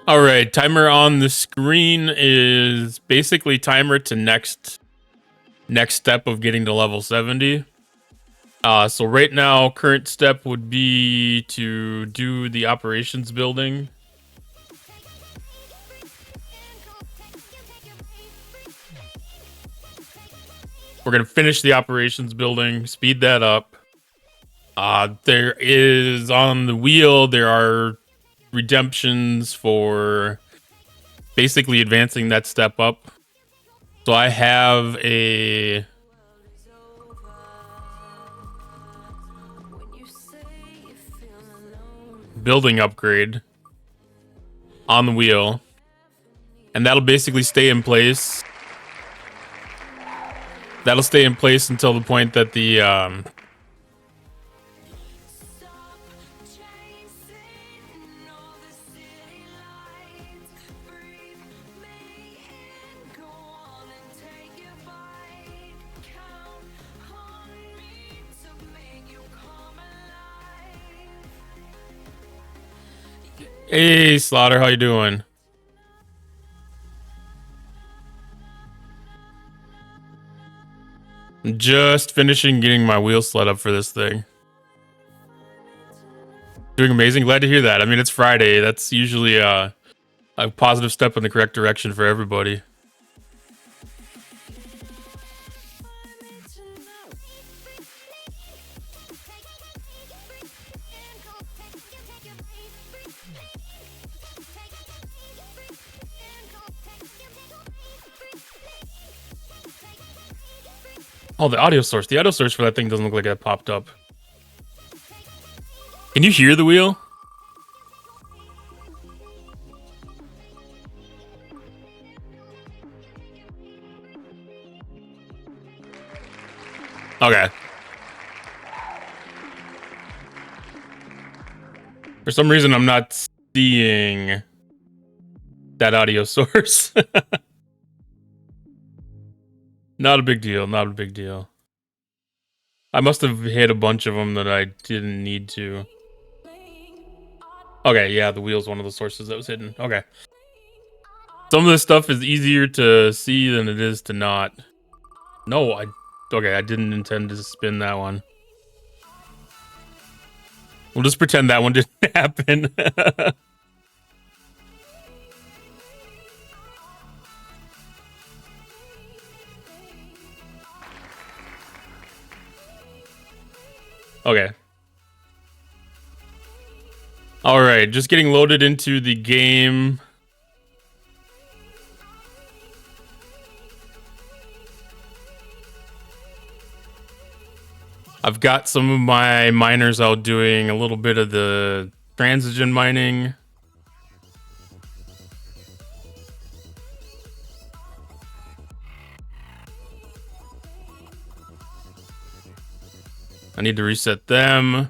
All right, timer on the screen is basically timer to next step of getting to level 70. So right now, current step would be to do the operations building. We're gonna finish the operations building, speed that up. There is on the wheel, there are redemptions for basically advancing that step up. So I have a building upgrade on the wheel, and that'll basically stay in place. That'll stay in place until the point that the Hey Slaughter, how you doing? I'm just finishing getting my wheel sled up for this thing. Doing amazing. Glad to hear that. I mean, it's Friday. That's usually a positive step in the correct direction for everybody. Oh, the audio source. The audio source for that thing doesn't look like it popped up. Can you hear the wheel? Okay. For some reason, I'm not seeing that audio source. Not a big deal. Not a big deal. I must have hit a bunch of them that I didn't need to. Okay, yeah, the wheel's one of the sources that was hidden. Okay. Some of this stuff is easier to see than it is to not. No, okay, I didn't intend to spin that one. We'll just pretend that one didn't happen. Okay. All right, just getting loaded into the game. I've got some of my miners out doing a little bit of the transigen mining. I need to reset them.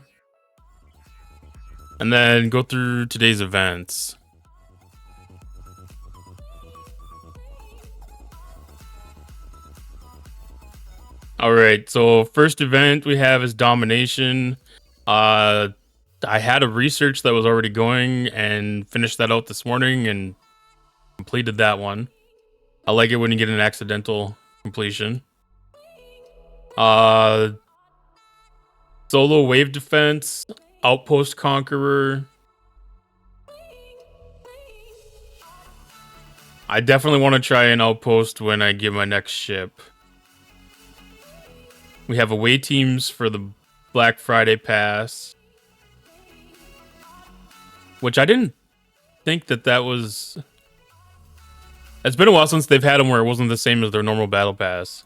And then go through today's events. All right, so first event we have is domination. I had a research that was already going and finished that out this morning and completed that one. I like it when you get an accidental completion. Solo wave defense, outpost conqueror. I definitely want to try an outpost when I get my next ship. We have away teams for the Black Friday pass, which I didn't think that was. It's been a while since they've had them where it wasn't the same as their normal battle pass,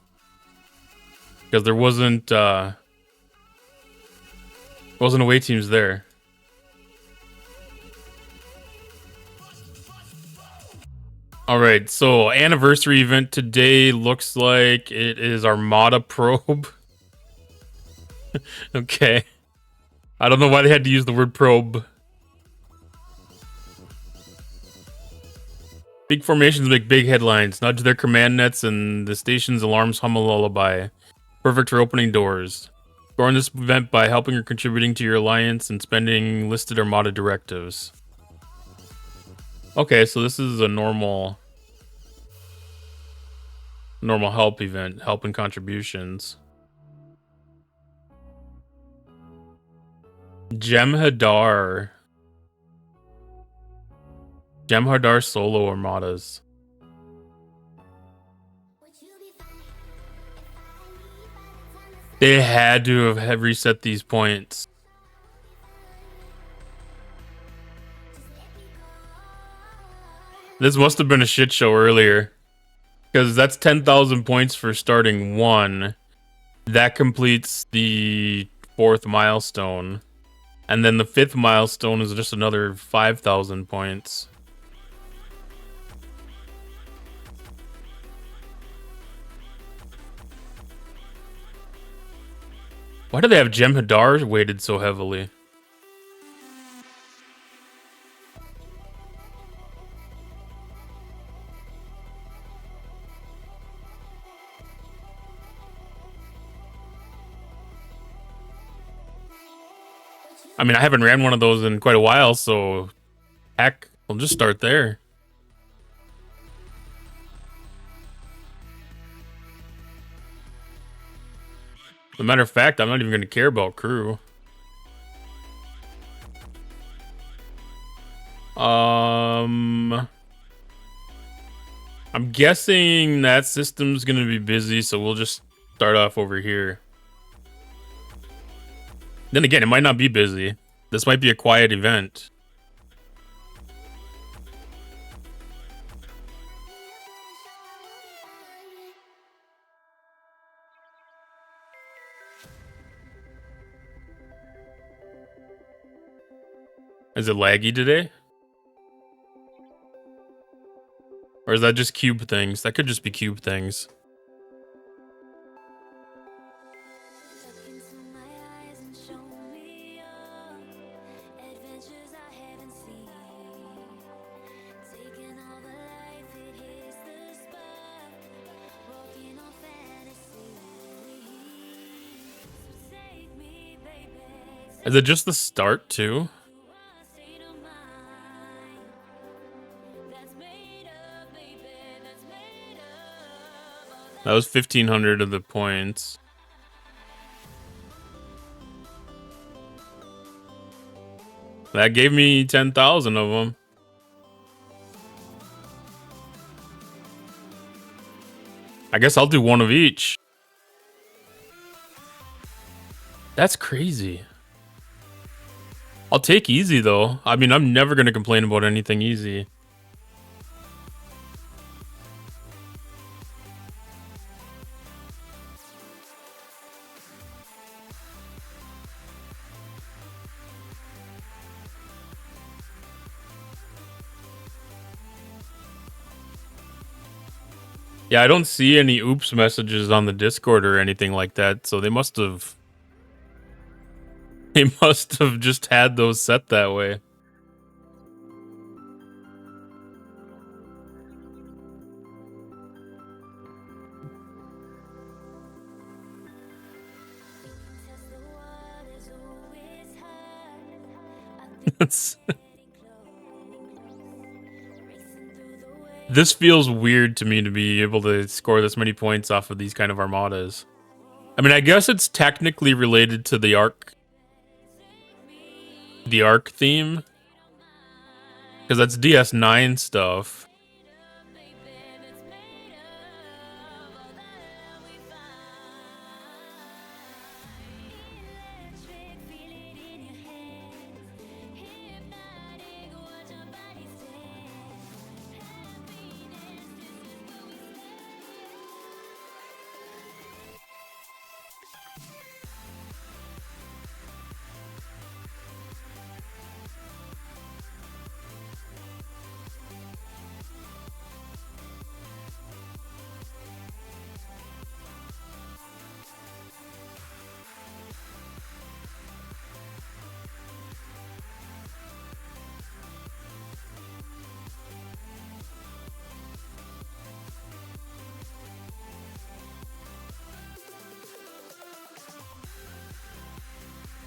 because there wasn't away teams there. All right, so anniversary event today looks like it is Armada probe. Okay. I don't know why they had to use the word probe. Big formations make big headlines. Nudge their command nets and the station's alarms hum a lullaby. Perfect for opening doors. Score in this event by helping or contributing to your alliance and spending listed Armada directives. Okay, so this is a normal help event, help and contributions. Jem'Hadar solo armadas. They had to have reset these points. This must have been a shit show earlier. Because that's 10,000 points for starting one. That completes the 4th milestone. And then the 5th milestone is just another 5,000 points. Why do they have Jem'Hadar weighted so heavily? I mean, I haven't ran one of those in quite a while, so heck, we'll just start there. As a matter of fact, I'm not even going to care about crew. I'm guessing that system's going to be busy, so we'll just start off over here. Then again, it might not be busy. This might be a quiet event. Is it laggy today? Or is that just cube things? That could just be cube things. Is it just the start too? That was 1,500 of the points. That gave me 10,000 of them. I guess I'll do one of each. That's crazy. I'll take easy though. I mean, I'm never going to complain about anything easy. Yeah, I don't see any oops messages on the Discord or anything like that, so they must have just had those set that way. This feels weird to me to be able to score this many points off of these kind of armadas. I mean, I guess it's technically related to the Ark theme, because that's DS9 stuff.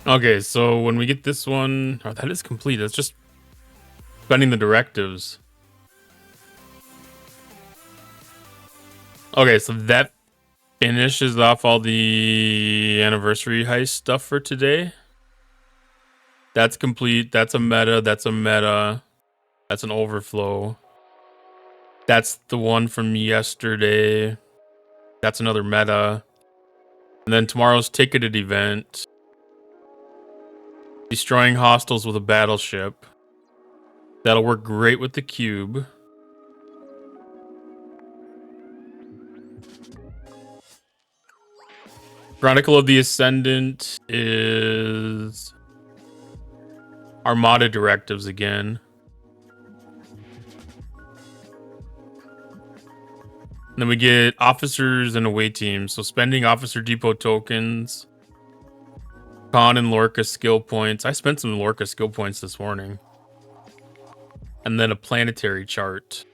Okay, so when we get this one, oh, that is complete. That's just spending the directives. Okay, so that finishes off all the anniversary heist stuff for today. That's complete. That's a meta. That's a meta. That's an overflow. That's the one from yesterday. That's another meta. And then tomorrow's ticketed event. Destroying hostiles with a battleship. That'll work great with the cube. Chronicle of the Ascendant is Armada directives again. And then we get officers and away teams. So spending officer depot tokens. Khan and Lorca skill points. I spent some Lorca skill points this morning. And then a planetary chart.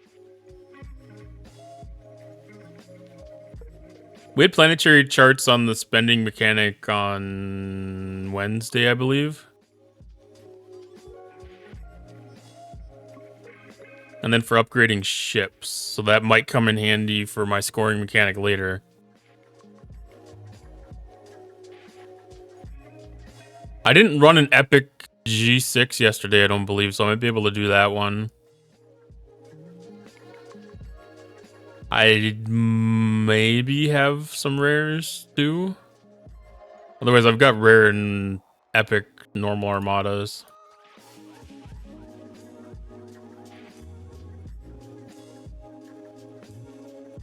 We had planetary charts on the spending mechanic on Wednesday, I believe. And then for upgrading ships. So that might come in handy for my scoring mechanic later. I didn't run an epic G6 yesterday, I don't believe, so I might be able to do that one. I maybe have some rares too. Otherwise, I've got rare and epic normal armadas.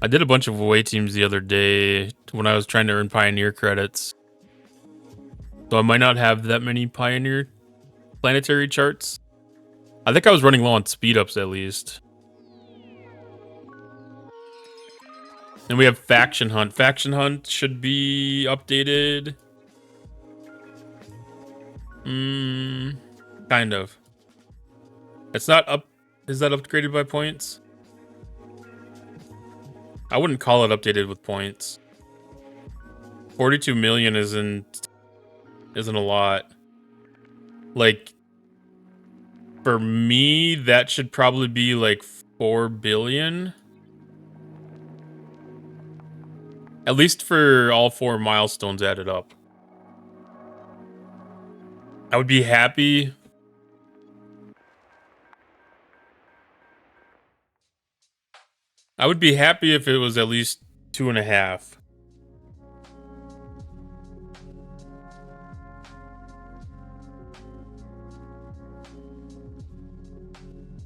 I did a bunch of away teams the other day when I was trying to earn Pioneer credits. So I might not have that many Pioneer planetary charts. I think I was running low on speed ups at least. And we have Faction Hunt. Faction Hunt should be updated. Kind of. It's not up. Is that upgraded by points? I wouldn't call it updated with points. 42 million isn't a lot. Like, for me, that should probably be like 4 billion. At least for all 4 milestones added up. I would be happy. I would be happy if it was at least 2.5.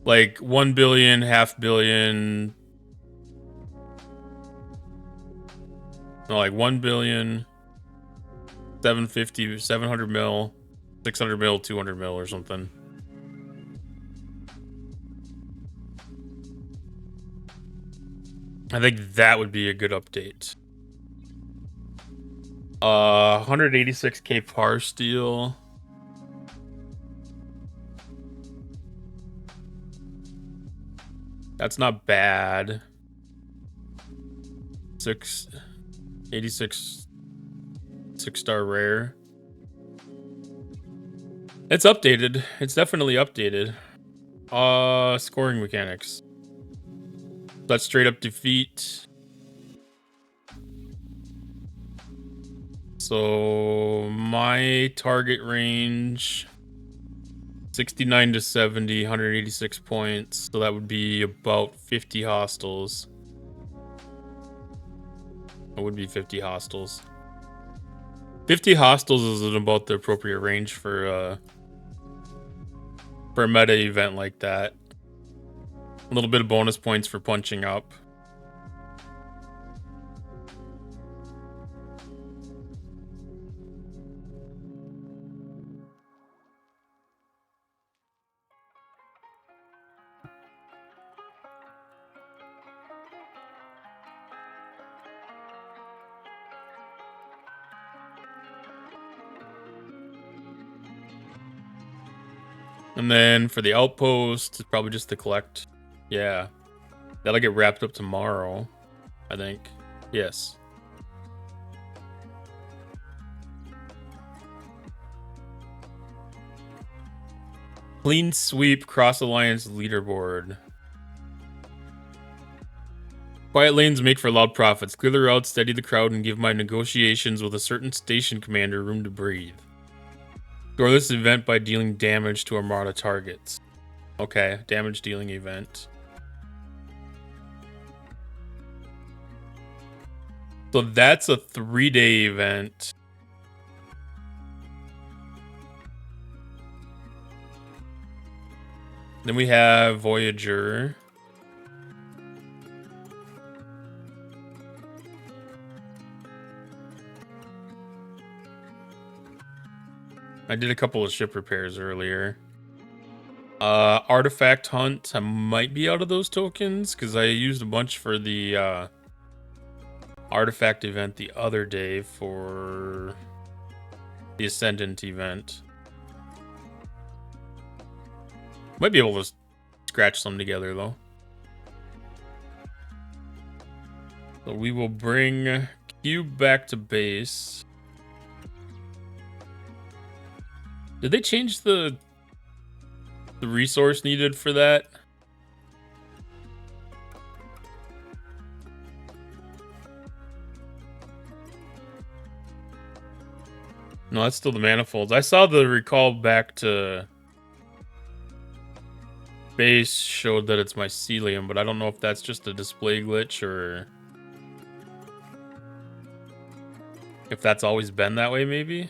Like 1 billion, half billion. No, like 1 billion, 750, 700 mil, 600 mil, 200 mil or something. I think that would be a good update. 186k par steel. That's not bad. 86 6-star rare. It's updated. It's definitely updated. Scoring mechanics. That's straight up defeat. So my target range 69 to 70, 186 points. So that would be about 50 hostiles. It would be 50 hostiles. 50 hostiles is about the appropriate range for a meta event like that. A little bit of bonus points for punching up. And then for the outpost, it's probably just to collect. Yeah. That'll get wrapped up tomorrow, I think. Yes. Clean sweep cross alliance leaderboard. Quiet lanes make for loud profits. Clear the route, steady the crowd, and give my negotiations with a certain station commander room to breathe. Score this event by dealing damage to Armada targets. Okay, damage dealing event. So that's a 3-day event. Then we have Voyager. I did a couple of ship repairs earlier. Artifact Hunt. I might be out of those tokens because I used a bunch for the artifact event the other day for the Ascendant event. Might be able to scratch some together though. So we will bring Cube back to base. Did they change the resource needed for that? No, that's still the manifolds. I saw the recall back to base showed that it's mycelium, but I don't know if that's just a display glitch or if that's always been that way, maybe.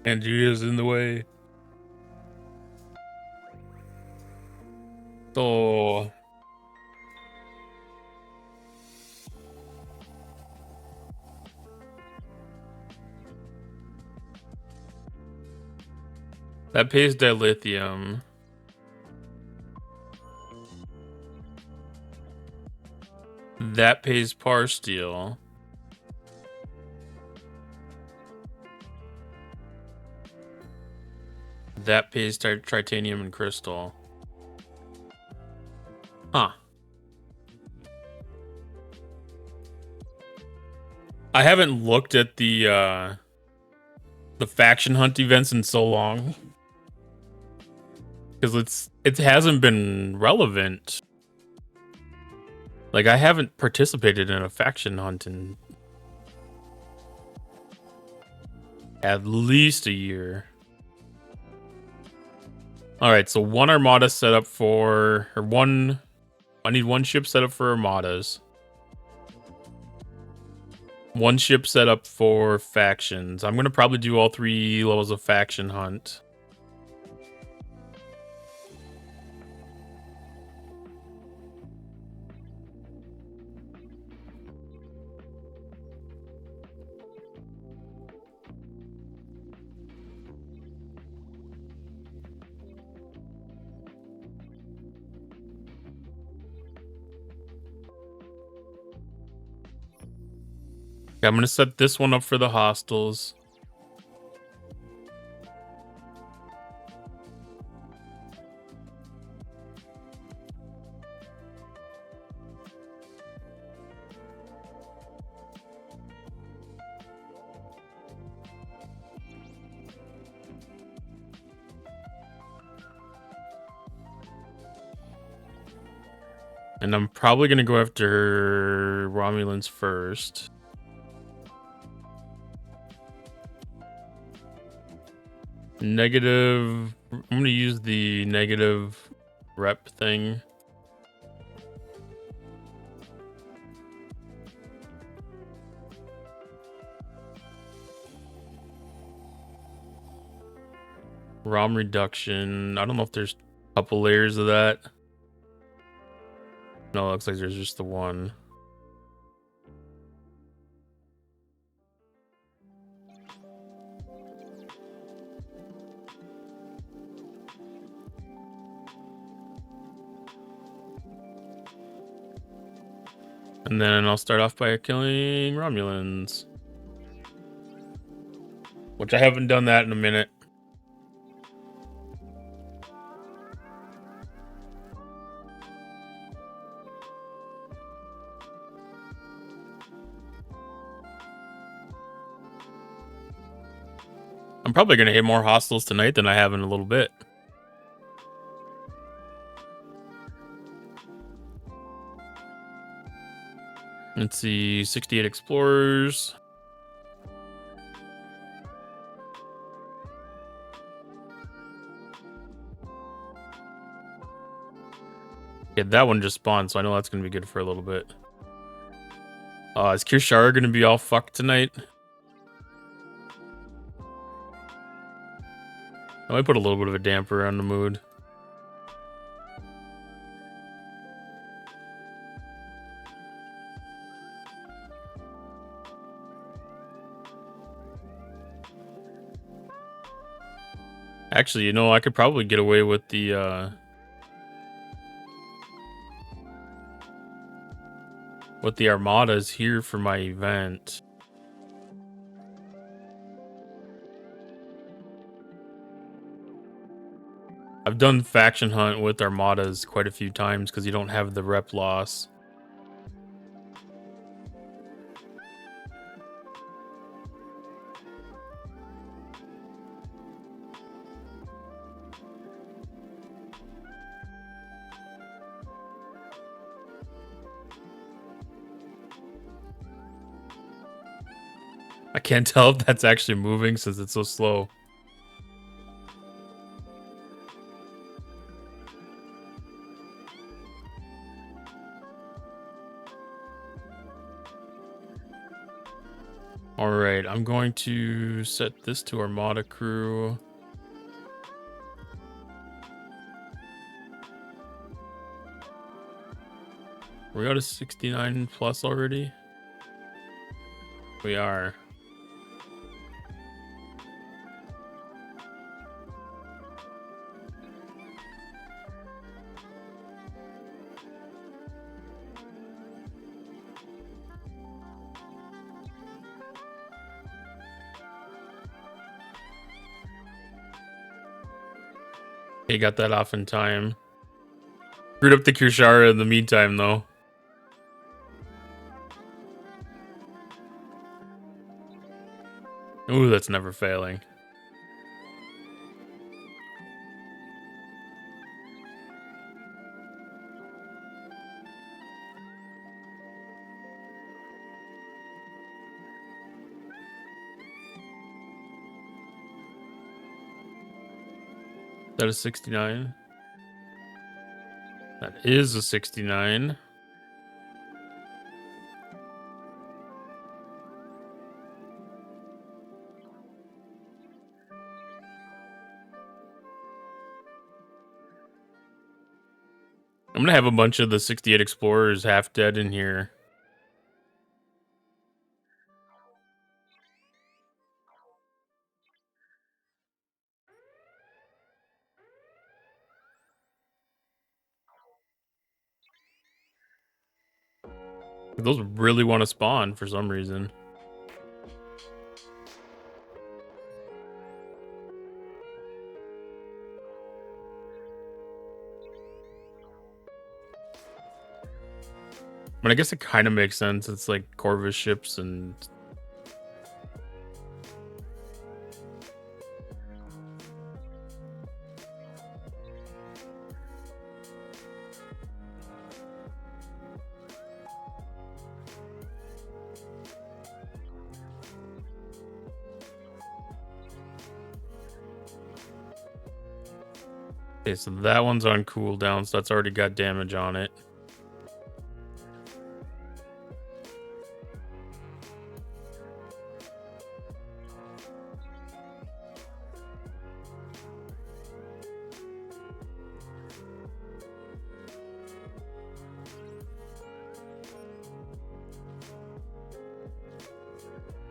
Andrea's in the way. So that pays dilithium. That pays par steel. That pays titanium and crystal. Huh. I haven't looked at the faction hunt events in so long. Because it hasn't been relevant. Like, I haven't participated in a faction hunt in at least a year. Alright, so one armada set up for... Or one... I need one ship set up for armadas. One ship set up for factions. I'm going to probably do all 3 levels of faction hunt. Okay, I'm going to set this one up for the hostiles. And I'm probably going to go after Romulans first. Negative... I'm going to use the negative rep thing. ROM reduction. I don't know if there's a couple layers of that. No, it looks like there's just the one. And then I'll start off by killing Romulans. Which I haven't done that in a minute. I'm probably going to hit more hostiles tonight than I have in a little bit. Let's see, 68 explorers. Yeah, that one just spawned, so I know that's going to be good for a little bit. Is Kirshar going to be all fucked tonight? I might put a little bit of a damper on the mood. Actually, you know, I could probably get away with the armadas here for my event. I've done faction hunt with armadas quite a few times because you don't have the rep loss. I can't tell if that's actually moving since it's so slow. All right, I'm going to set this to Armada crew. We got a 69 plus already. We are. He got that off in time. Screwed up the Kirshara in the meantime, though. Ooh, that's never failing. That is 69. That is a 69. I'm gonna have a bunch of the 68 explorers half dead in here. Those really want to spawn for some reason. But I guess it kind of makes sense. It's like Corvus ships and... Okay, so that one's on cooldown, so that's already got damage on it.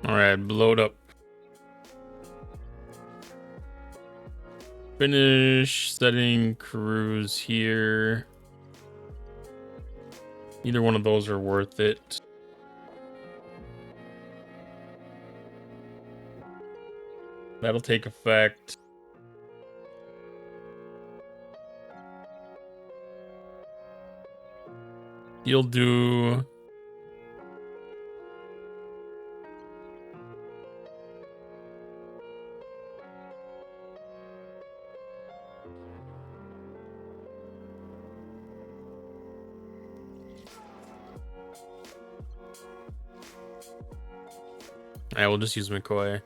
Alright, load up. Finish setting crews here. Either one of those are worth it. That'll take effect. He'll do... I will just use McCoy.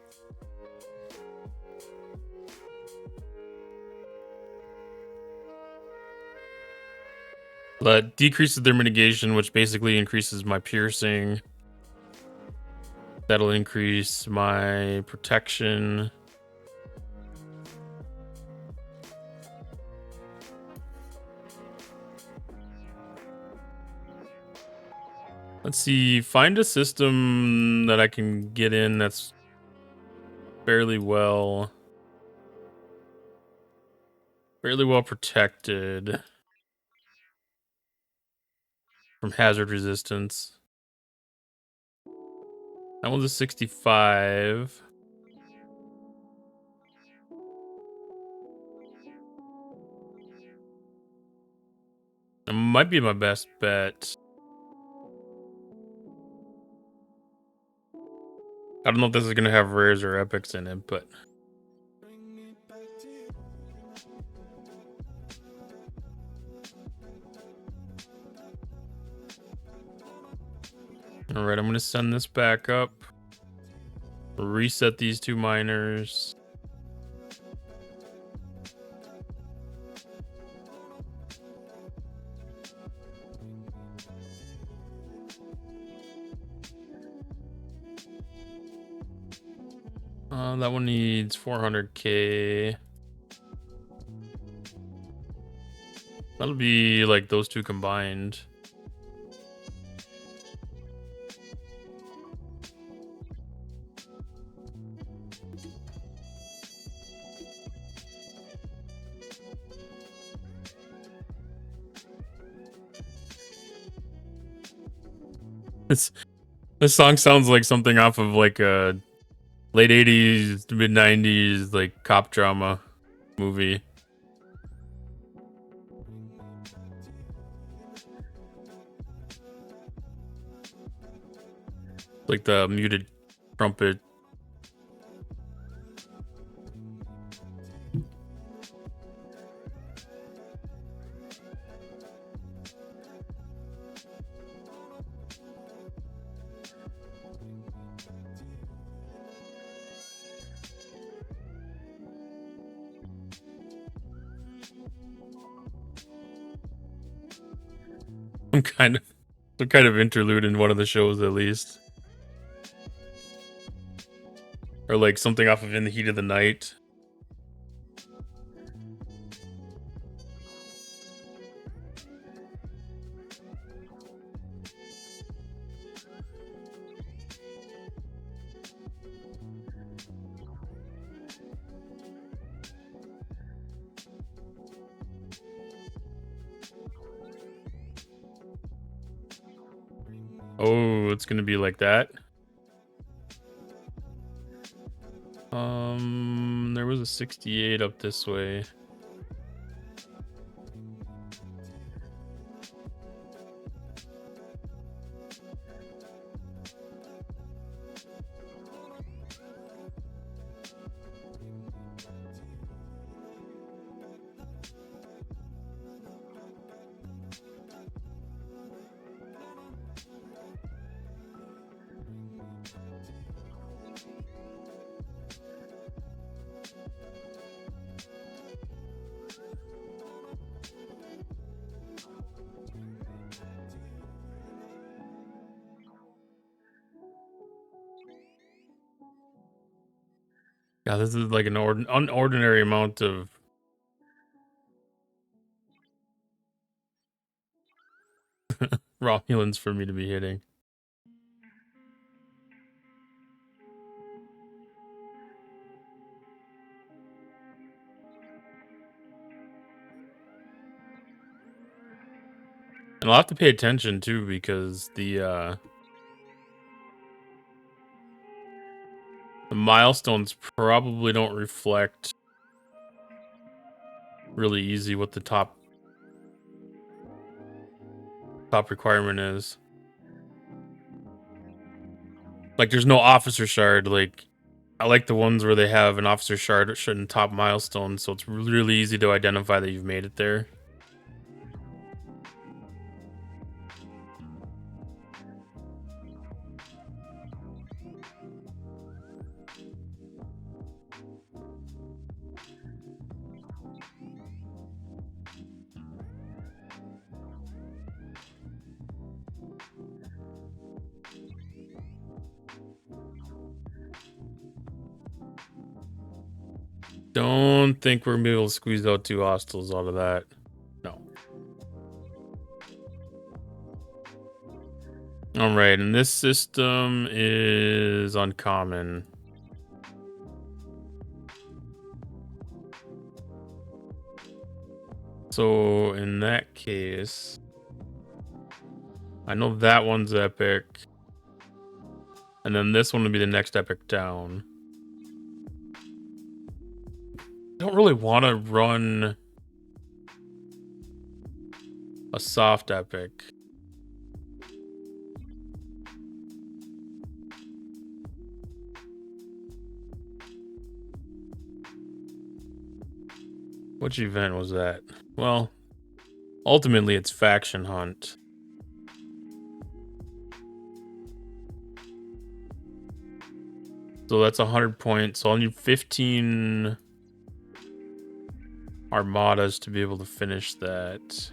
But decreases their mitigation, which basically increases my piercing. That'll increase my protection. Let's see, find a system that I can get in that's fairly well protected from hazard resistance. That one's a 65. It might be my best bet. I don't know if this is gonna have rares or epics in it, but all right, I'm gonna send this back up. Reset these 2 miners. That one needs 400k. That'll be like those 2 combined. This song sounds like something off of like a late 80s, mid 90s like cop drama movie. Like the muted trumpet. Some kind of interlude in one of the shows at least. Or like something off of In the Heat of the Night. Oh, it's gonna be like that. There was a 68 up this way. Yeah, this is like an unordinary amount of Romulans for me to be hitting. And I'll have to pay attention too because the milestones probably don't reflect really easy what the top requirement is. Like there's no officer shard. Like I like the ones where they have an officer shard in top milestone, so it's really easy to identify that you've made it there. Don't think we're gonna be able to squeeze out 2 hostiles out of that. No. Alright, and this system is uncommon. So in that case, I know that one's epic. And then this one would be the next epic down. I don't really want to run a soft epic. Which event was that? Well, ultimately it's Faction Hunt. So that's 100 points. So I'll need 15 armadas to be able to finish that.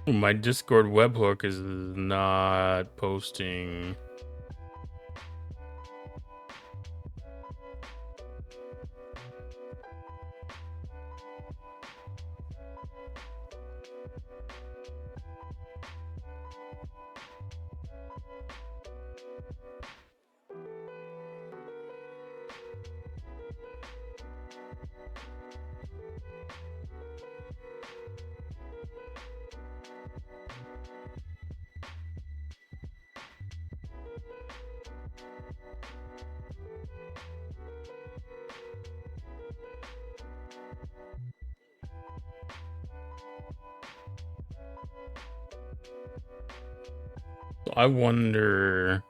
My Discord webhook is not posting. I wonder.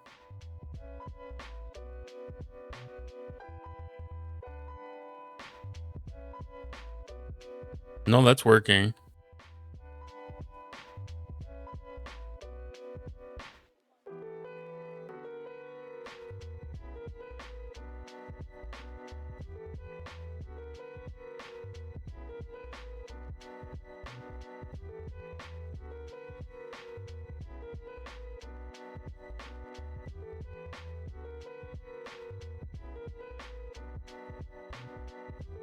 No, that's working.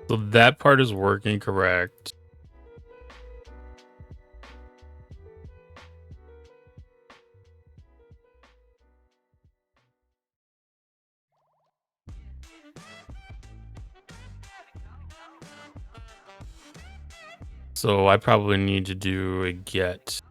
So that part is working correct. So I probably need to do a get.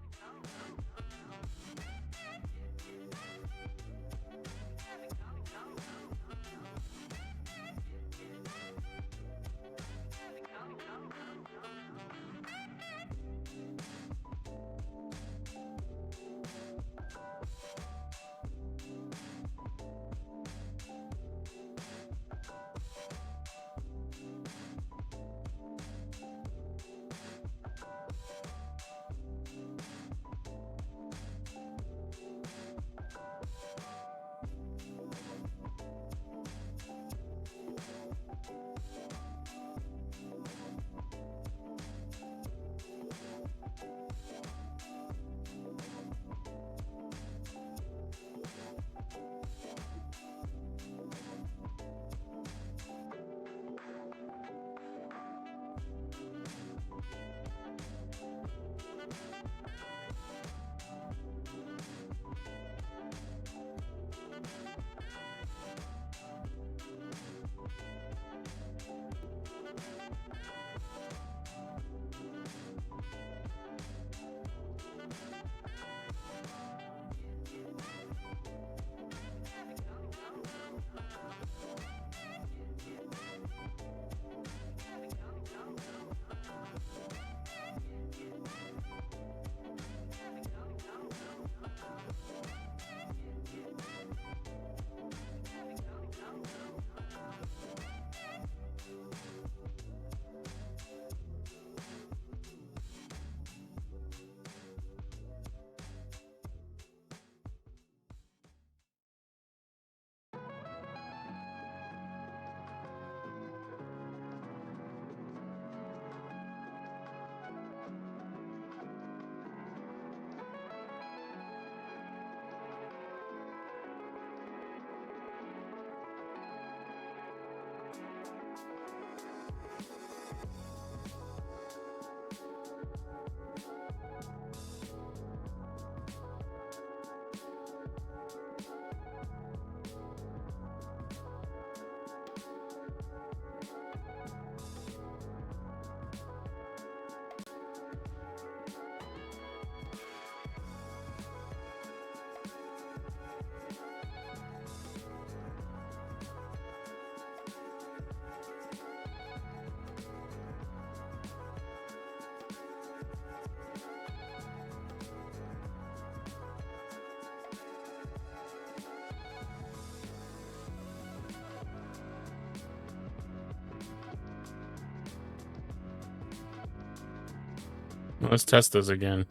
Let's test this again.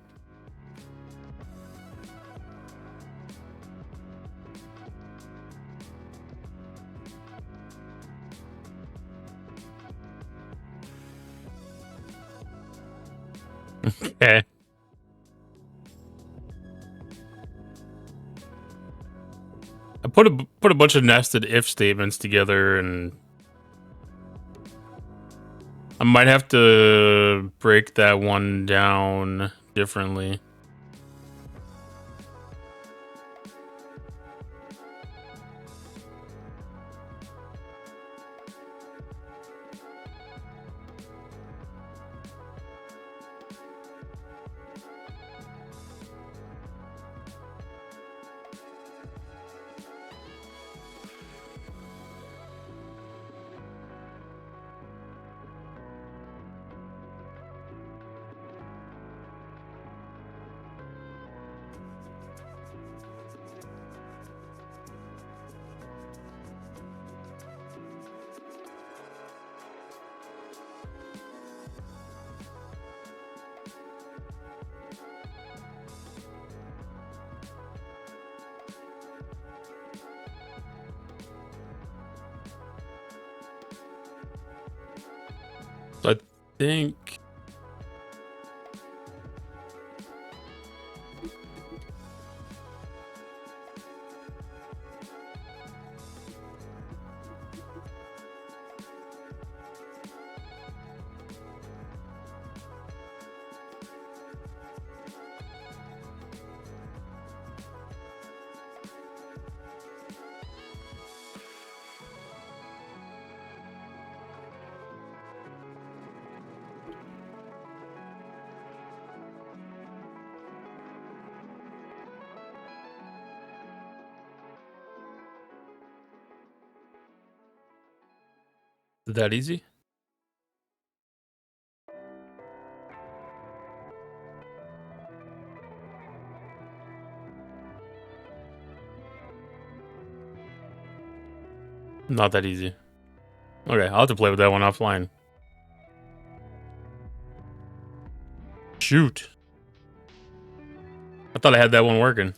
Okay. I put a bunch of nested if statements together, and I might have to break that one down differently. So I think That easy? Not that easy. Okay, I'll have to play with that one offline. Shoot. I thought I had that one working.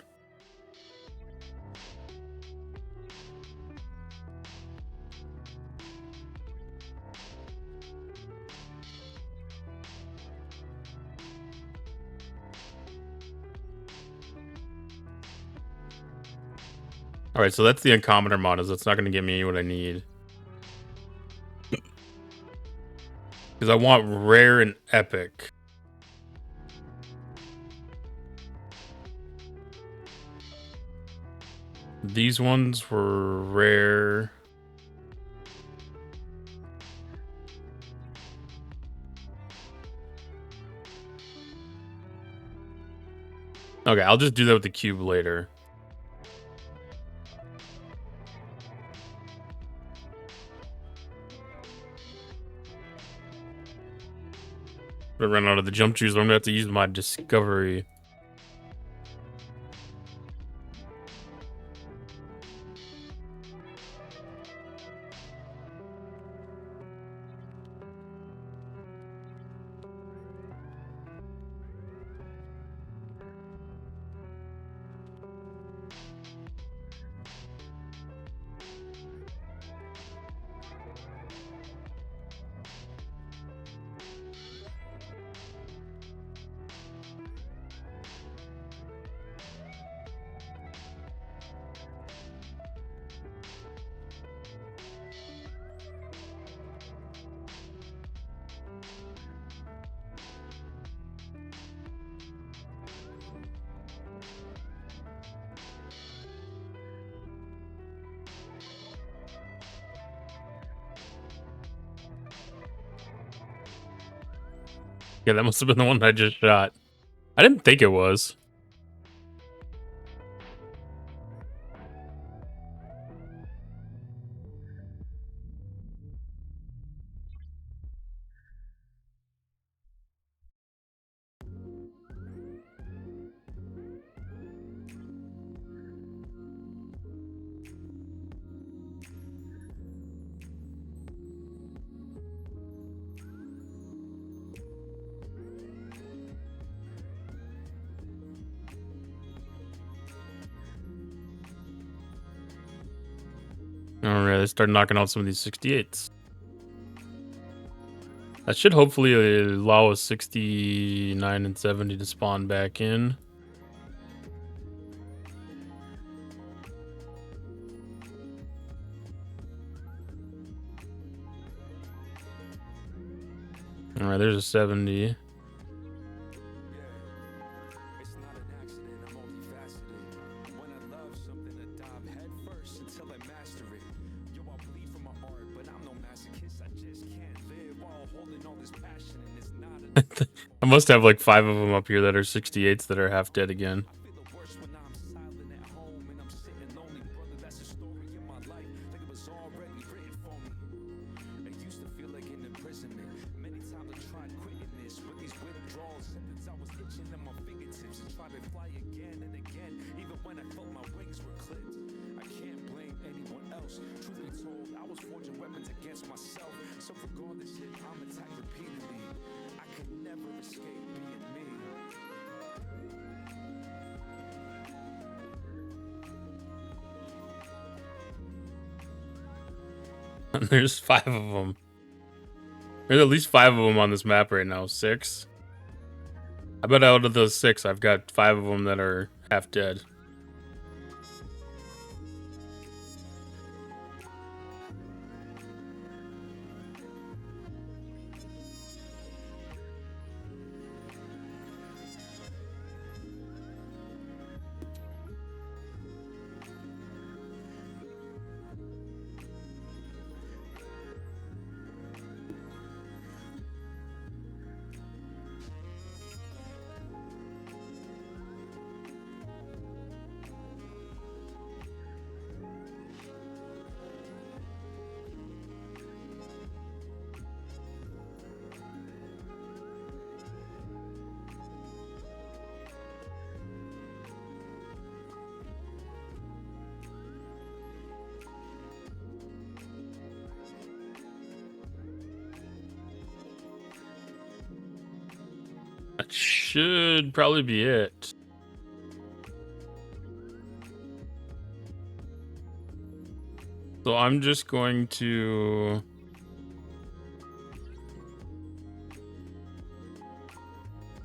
Alright, so that's the Uncommon models. That's not going to give me what I need. Because I want rare and epic. These ones were rare. Okay, I'll just do that with the cube later. If I run out of the jump trees, I'm going to have to use my discovery. Yeah, that must have been the one I just shot. I didn't think it was. Alright, let's start knocking out some of these 68s. That should hopefully allow us 69 and 70 to spawn back in. Alright, there's a 70. I must have like 5 of them up here that are 68s that are half dead again. There's 5 of them. There's at least 5 of them on this map right now. 6. I bet out of those 6, I've got 5 of them that are half dead. should probably be it. So I'm just going to...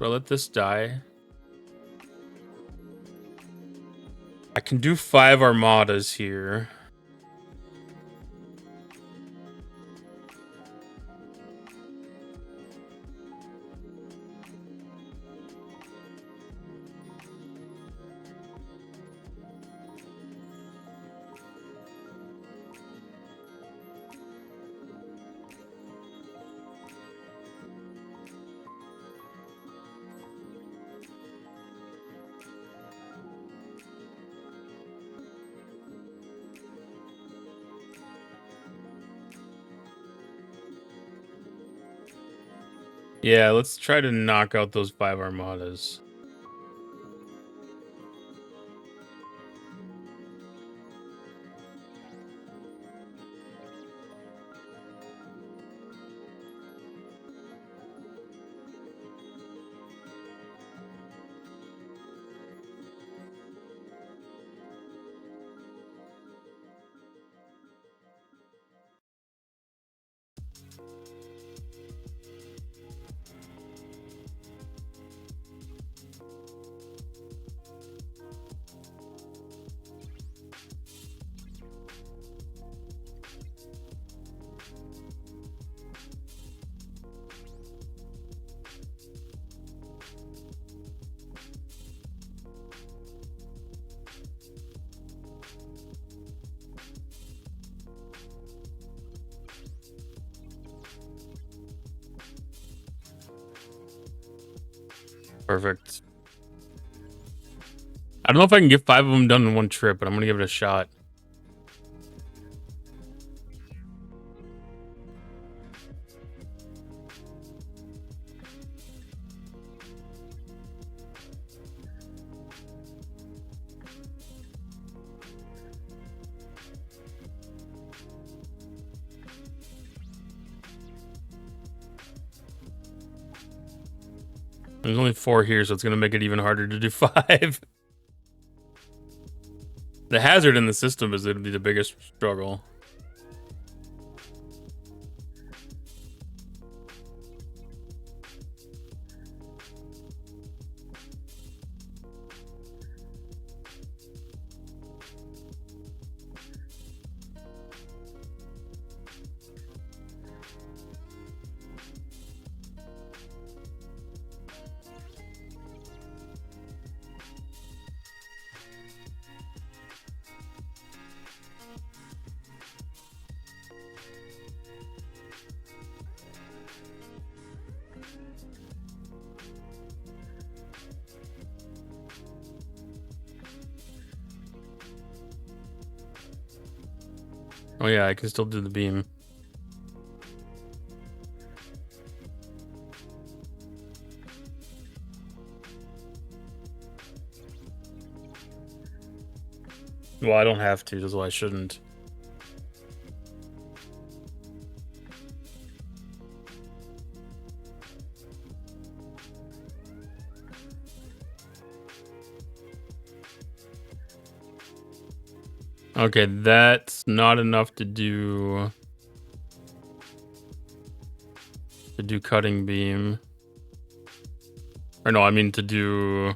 I'll let this die. I can do 5 armadas here. Yeah, let's try to knock out those 5 armadas. Perfect. I don't know if I can get 5 of them done in one trip, but I'm gonna give it a shot. There's only 4 here, so it's gonna make it even harder to do 5. The hazard in the system is it'll be the biggest struggle. Oh yeah, I can still do the beam. Well, I don't have to, that's why I shouldn't. Okay, that's not enough to do cutting beam. Or no, I mean to do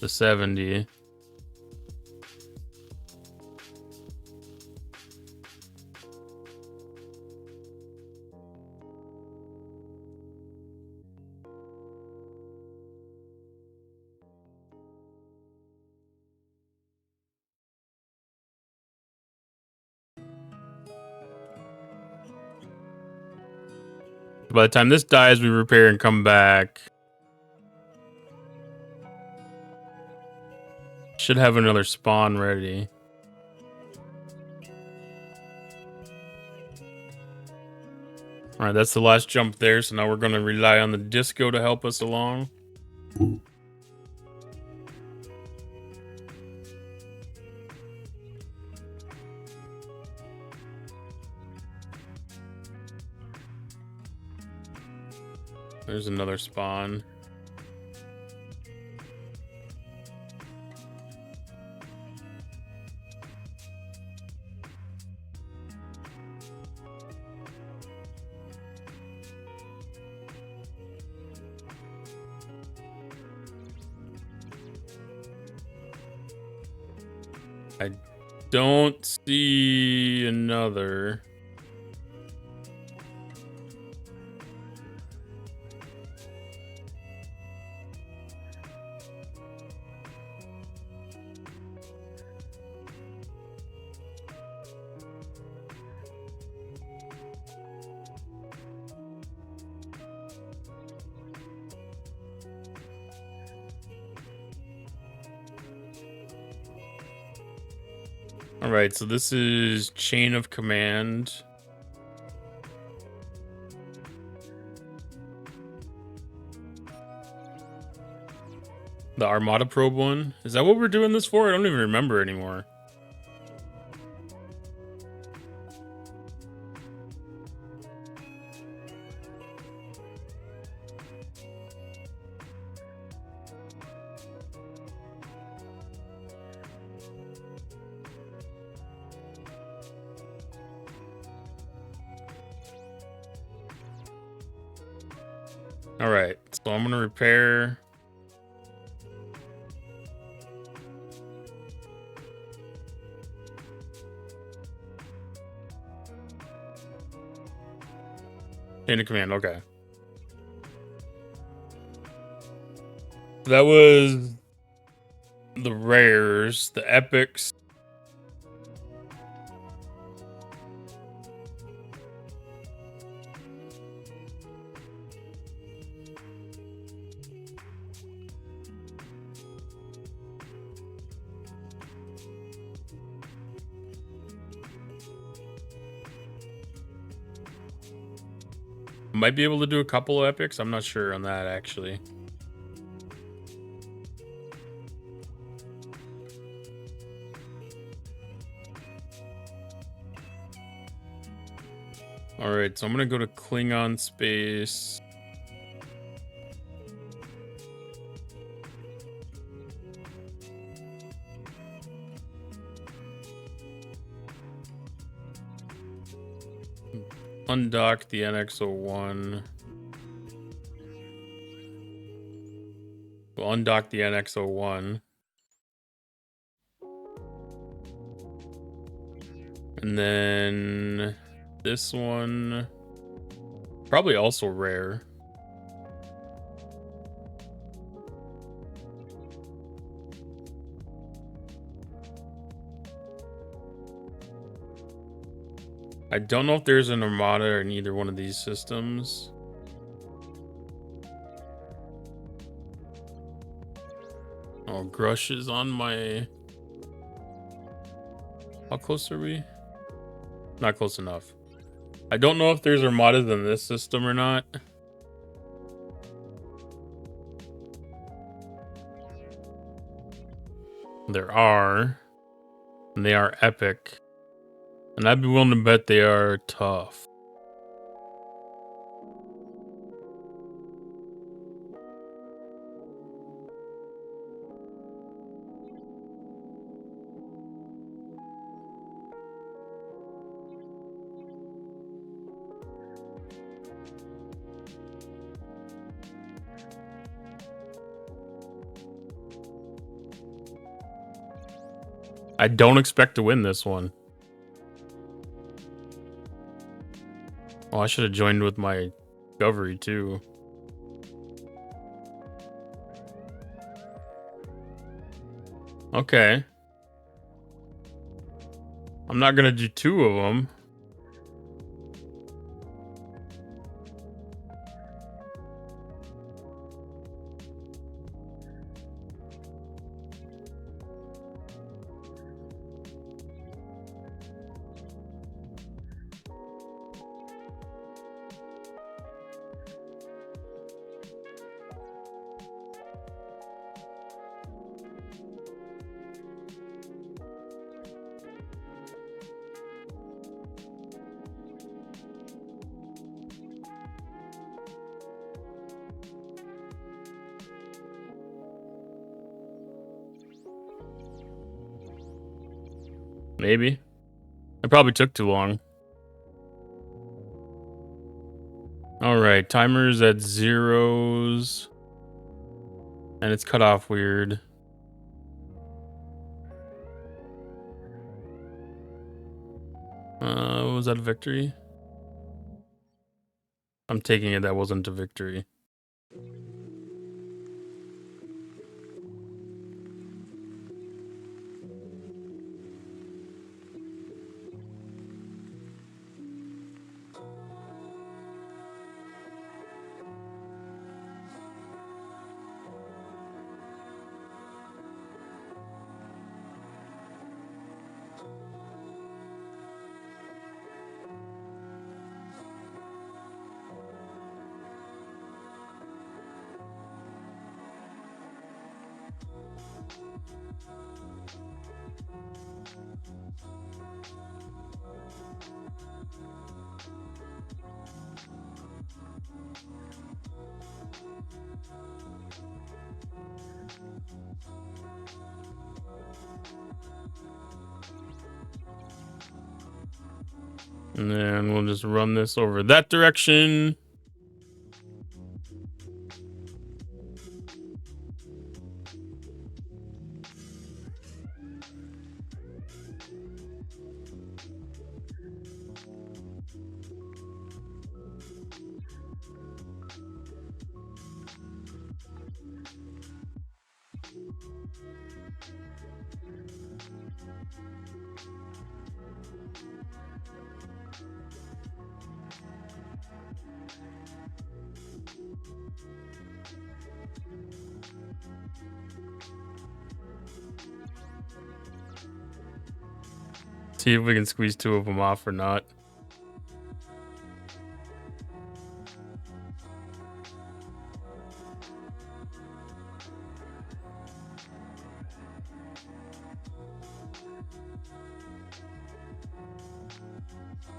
the 70. By the time this dies, we repair and come back. Should have another spawn ready. Alright, that's the last jump there, so now we're going to rely on the disco to help us along. There's another spawn. I don't see another. All right, so this is Chain of Command. The Armada Probe one. Is that what we're doing this for? I don't even remember anymore. All right, so I'm gonna repair. Chain of Command, okay. That was the rares, the epics. Might be able to do a couple of epics. I'm not sure on that, actually. All right, so I'm gonna go to Klingon space. Undock the NX-01. We'll undock the NX-01. And then this one, probably also rare. I don't know if there's an Armada in either one of these systems. Oh, Grush is on my... How close are we? Not close enough. I don't know if there's Armadas in this system or not. There are. And they are epic. And I'd be willing to bet they are tough. I don't expect to win this one. Oh, I should have joined with my Discovery too. Okay. I'm not gonna do two of them. Maybe. It probably took too long. All right, timer's at zeros. And it's cut off weird. Was that a victory? I'm taking it that wasn't a victory. And then we'll just run this over that direction. See if we can squeeze 2 of them off or not.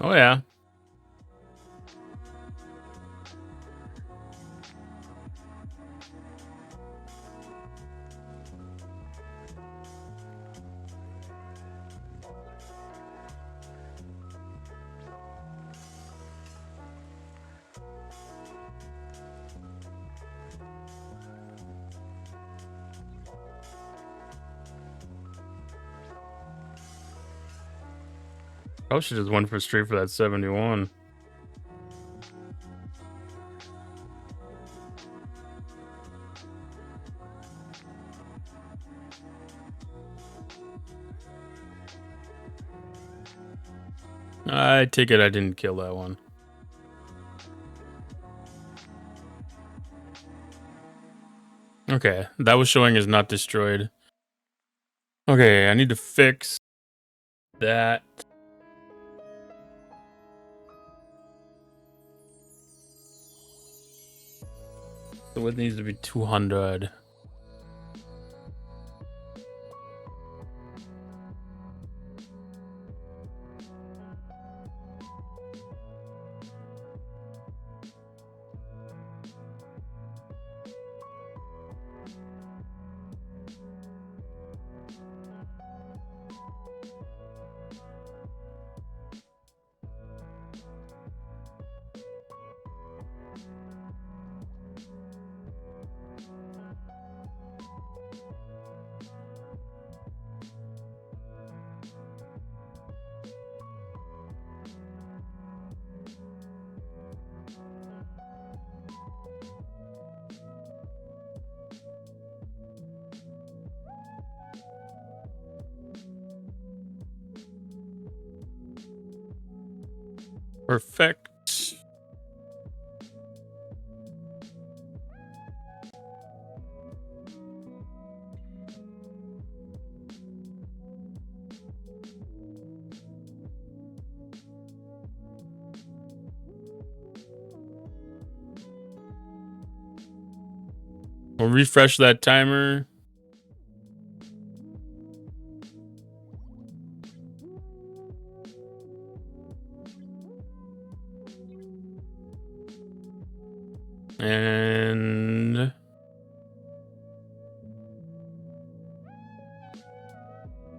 Oh yeah. I should just went for straight for that 71. I take it I didn't kill that one. Okay, that was showing is not destroyed. Okay, I need to fix that. The width needs to be 200. Perfect. We'll refresh that timer. And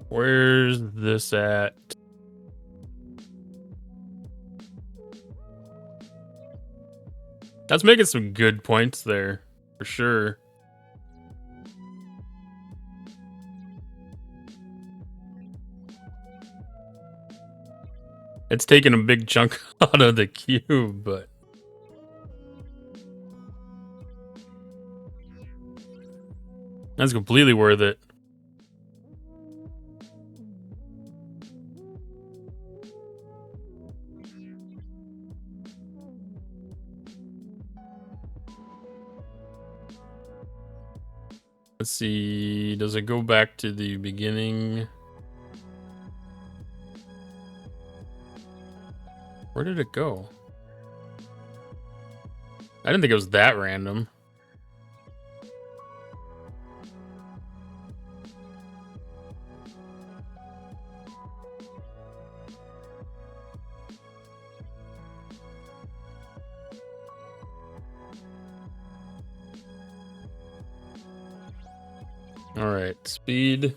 where's this at? That's making some good points there, for sure. It's taking a big chunk out of the cube, but that's completely worth it. Let's see, does it go back to the beginning? Where did it go? I didn't think it was that random. All right, speed.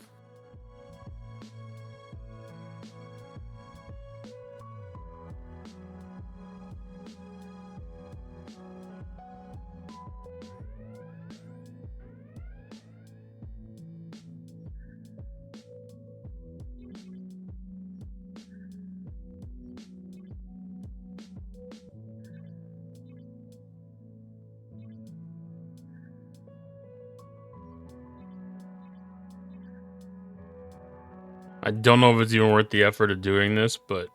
I don't know if it's even worth the effort of doing this, but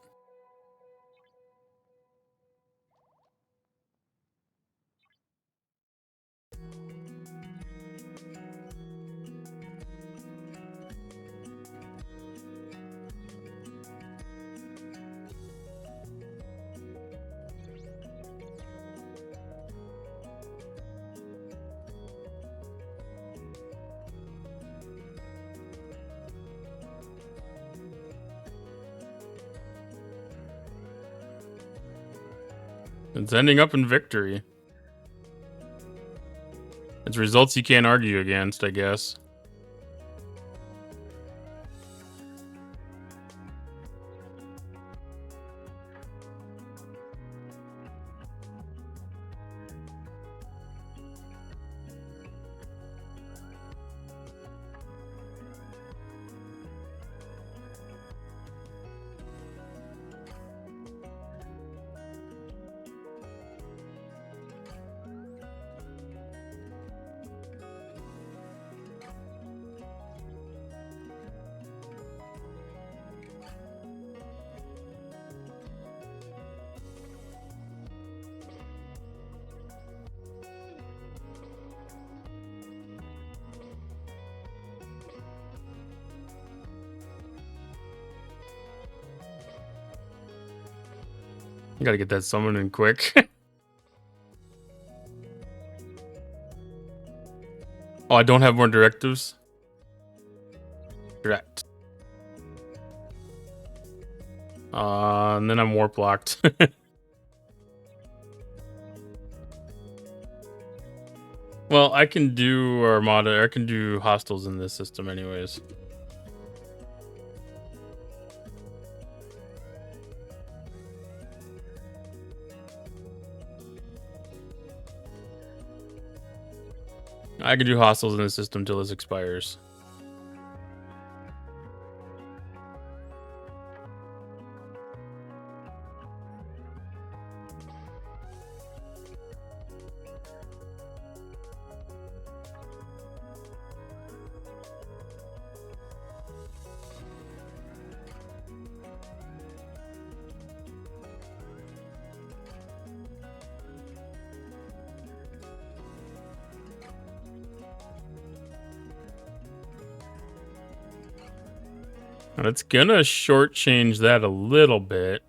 it's ending up in victory. It's results you can't argue against, I guess. I gotta get that summon in quick. Oh, I don't have more directives? Direct. And then I'm warp locked. Well, I can do Armada, I can do hostiles in this system anyways. I can do hostiles in the system till this expires. And it's gonna shortchange that a little bit.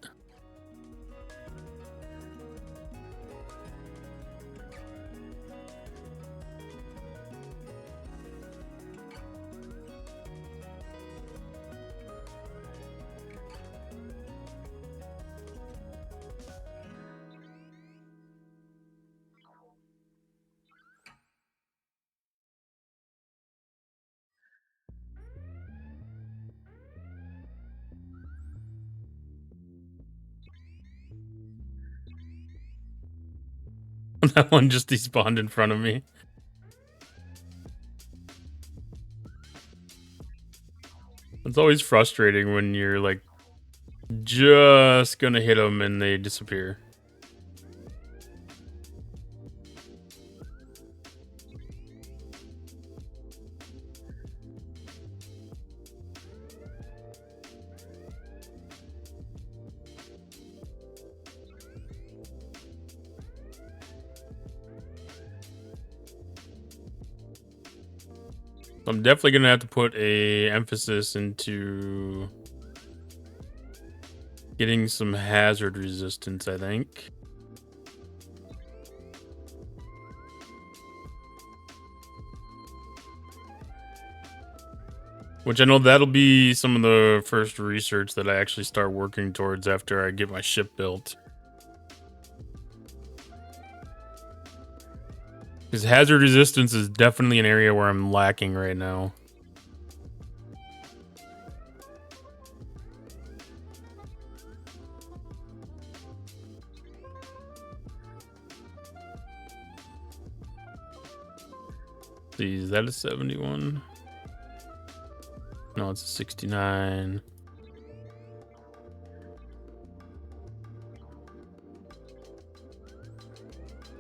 That one just despawned in front of me. It's always frustrating when you're like Just gonna hit them and they disappear. I'm definitely gonna have to put a emphasis into getting some hazard resistance, I think. Which I know that'll be some of the first research that I actually start working towards after I get my ship built. Because hazard resistance is definitely an area where I'm lacking right now. See, is that a 71? No, it's a 69.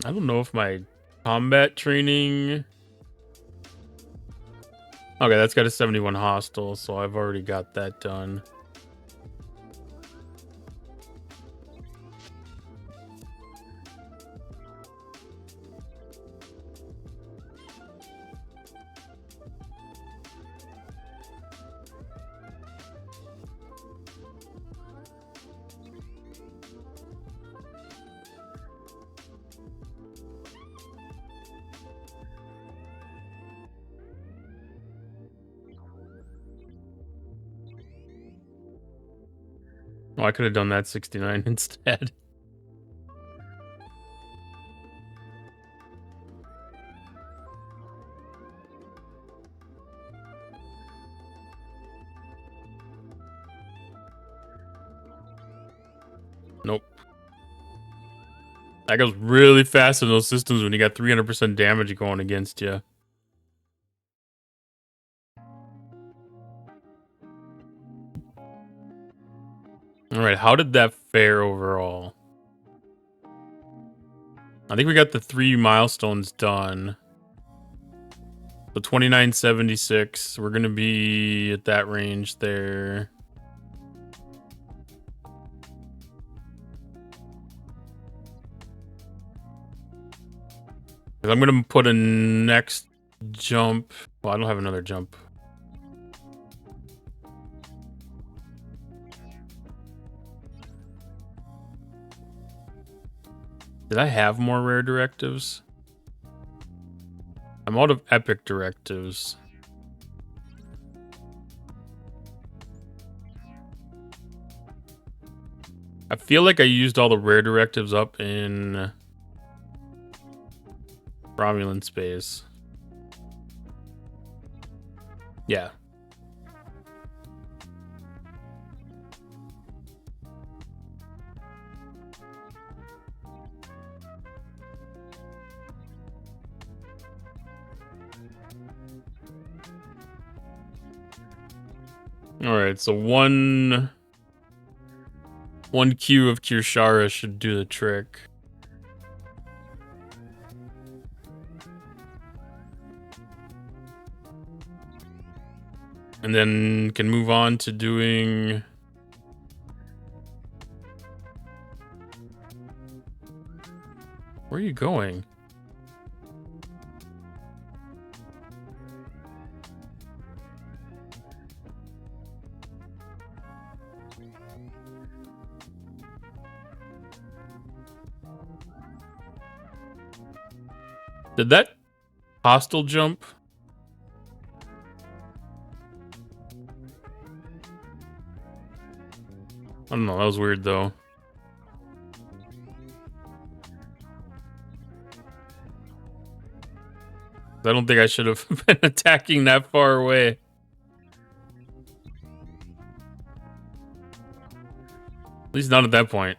I don't know if my combat training... Okay, that's got a 71 hostile, so I've already got that done. Oh, I could have done that 69 instead. Nope. That goes really fast in those systems when you got 300% damage going against you. Alright, how did that fare overall? I think we got the 3 milestones done. So 2976, we're gonna be at that range there. I'm gonna put a next jump. Well, I don't have another jump. Did I have more rare directives? I'm out of epic directives. I feel like I used all the rare directives up in Romulan space. Yeah. Alright, so one queue of Kirshara should do the trick. And then can move on to doing... Where are you going? Did that hostile jump? I don't know, that was weird though. I don't think I should have been attacking that far away. At least not at that point.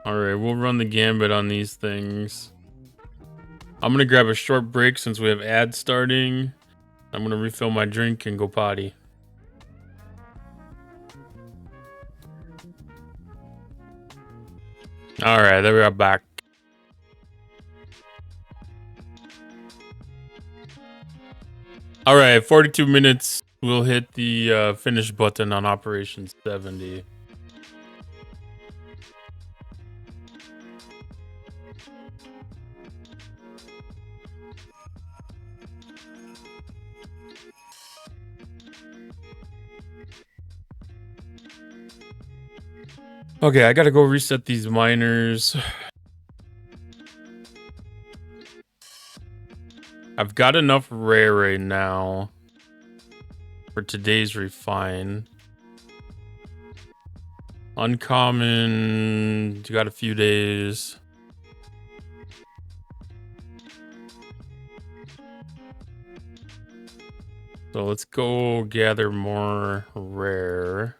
Alright, we'll run the gambit on these things. I'm gonna grab a short break since we have ads starting. I'm gonna refill my drink and go potty. All right, there we are back. All right, 42 minutes. We'll hit the finish button on Operation 70. Okay, I gotta go reset these miners. I've got enough rare right now for today's refine. Uncommon, you got a few days. So let's go gather more rare.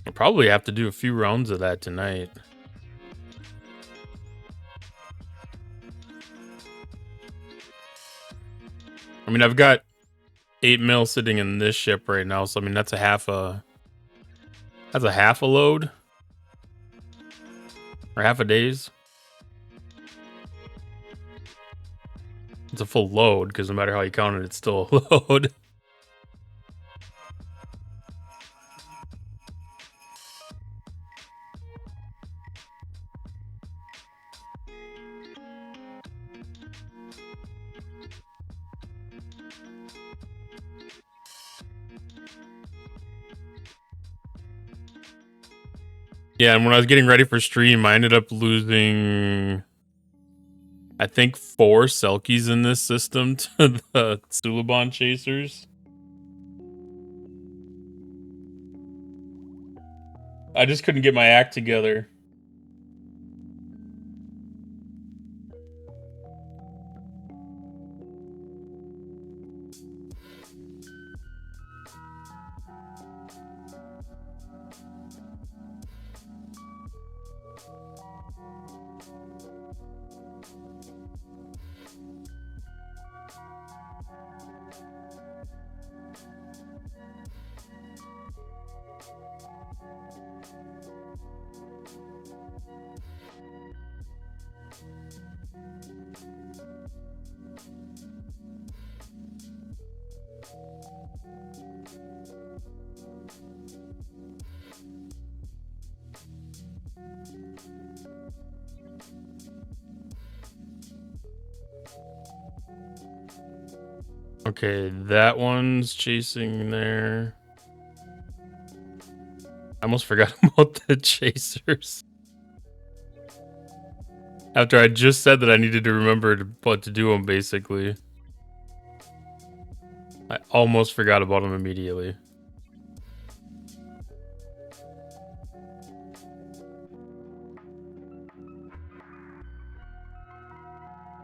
I'll probably have to do a few rounds of that tonight. I mean, I've got 8 mil sitting in this ship right now, so I mean that's a half a load. Or half a day's. It's a full load, because no matter how you count it, it's still a load. Yeah, and when I was getting ready for stream, I ended up losing, I think, 4 Selkies in this system to the Suliban Chasers. I just couldn't get my act together. Okay, that one's chasing there. I almost forgot about the chasers. After I just said that I needed to remember what to do them, basically. I almost forgot about them immediately.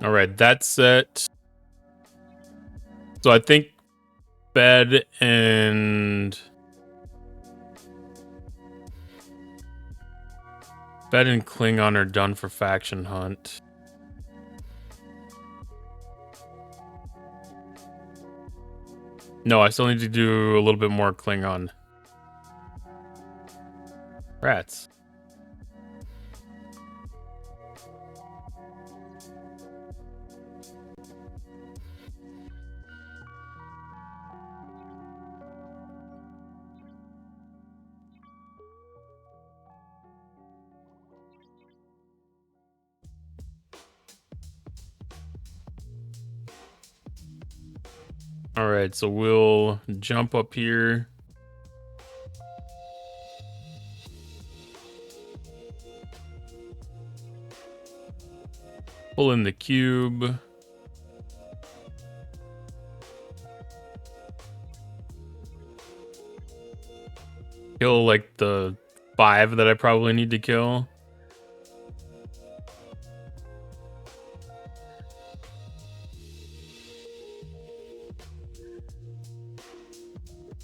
All right, that's set. So I think Bed and Klingon are done for faction hunt. No, I still need to do a little bit more Klingon. Rats. All right, so we'll jump up here. Pull in the cube. Kill like the 5 that I probably need to kill.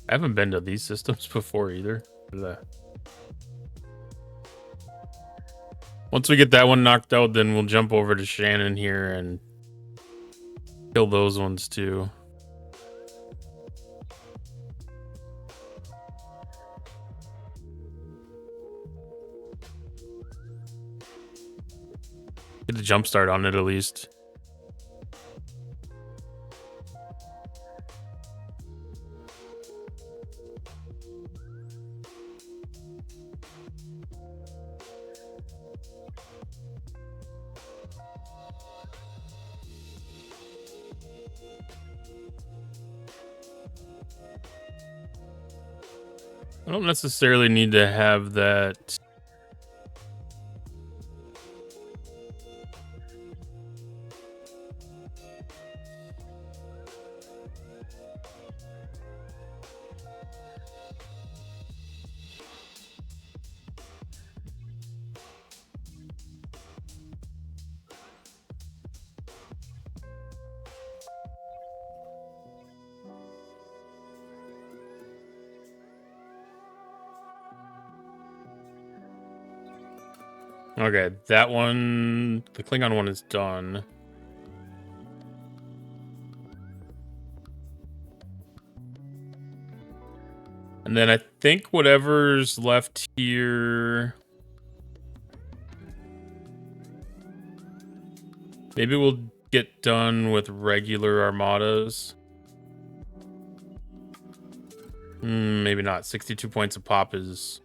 I haven't been to these systems before either. Once we get that one knocked out, then we'll jump over to Shannon here and Kill those ones too. Get a jump start on it at least. I don't necessarily need to have that. Okay, that one, the Klingon one is done. And then I think whatever's left here, maybe we'll get done with regular armadas. Maybe not. 62 points a pop is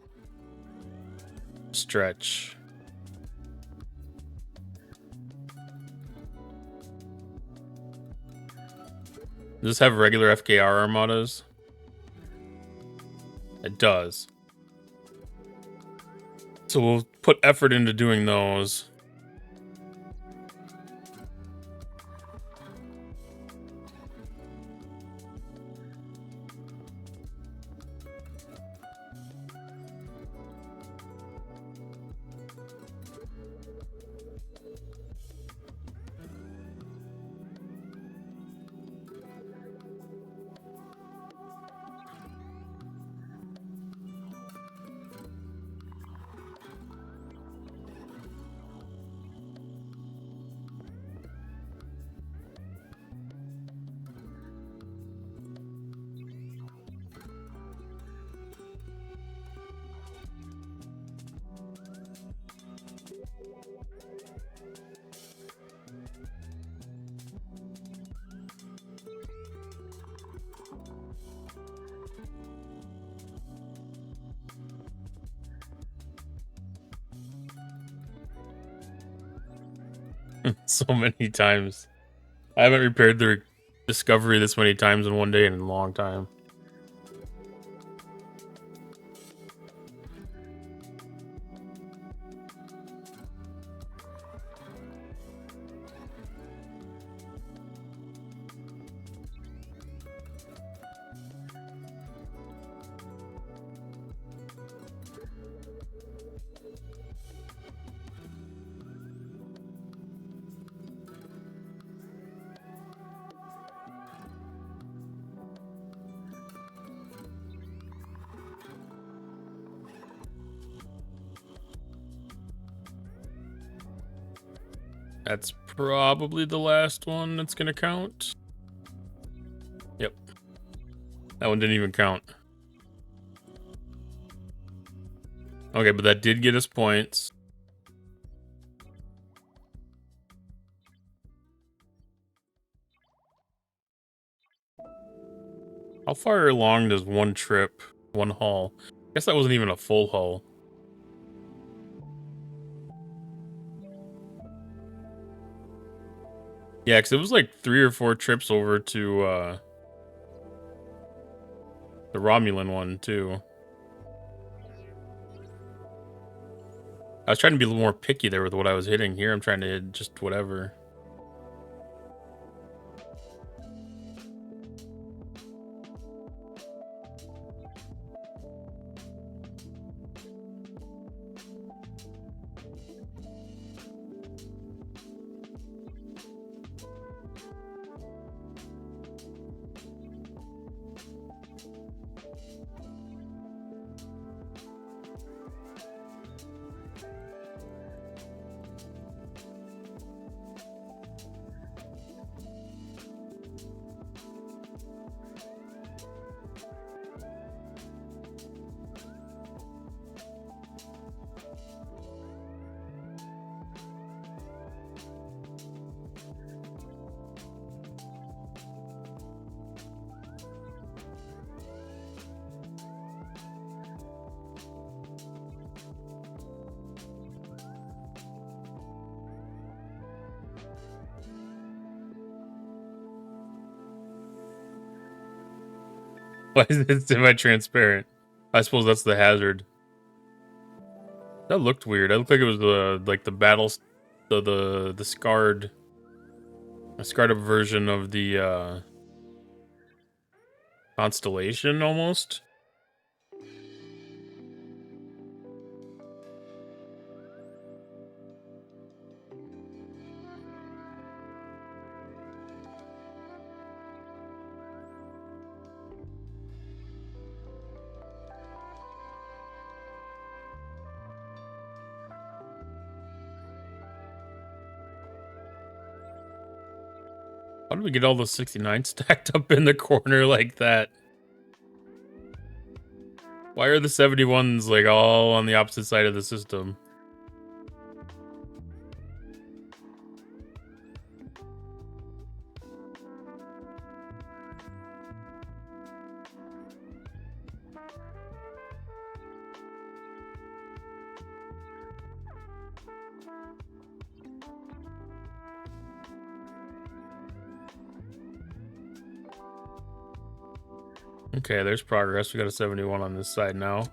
stretch. Does this have regular FKR armadas? It does. So we'll put effort into doing those. So many times. I haven't repaired the Discovery this many times in one day in a long time. That's probably the last one that's gonna count. Yep. That one didn't even count. Okay, but that did get us points. How far along does one trip, one hull? I guess that wasn't even a full hull. Yeah, because it was like 3 or 4 trips over to the Romulan one, too. I was trying to be a little more picky there with what I was hitting. Here I'm trying to hit just whatever. Why is it semi-transparent? I suppose that's the hazard. That looked weird. That looked like it was the like the battles, the scarred, a scarred up version of the constellation almost. How did we get all those 69 stacked up in the corner like that? Why are the 71s like all on the opposite side of the system? Okay, there's progress. We got a 71 on this side now.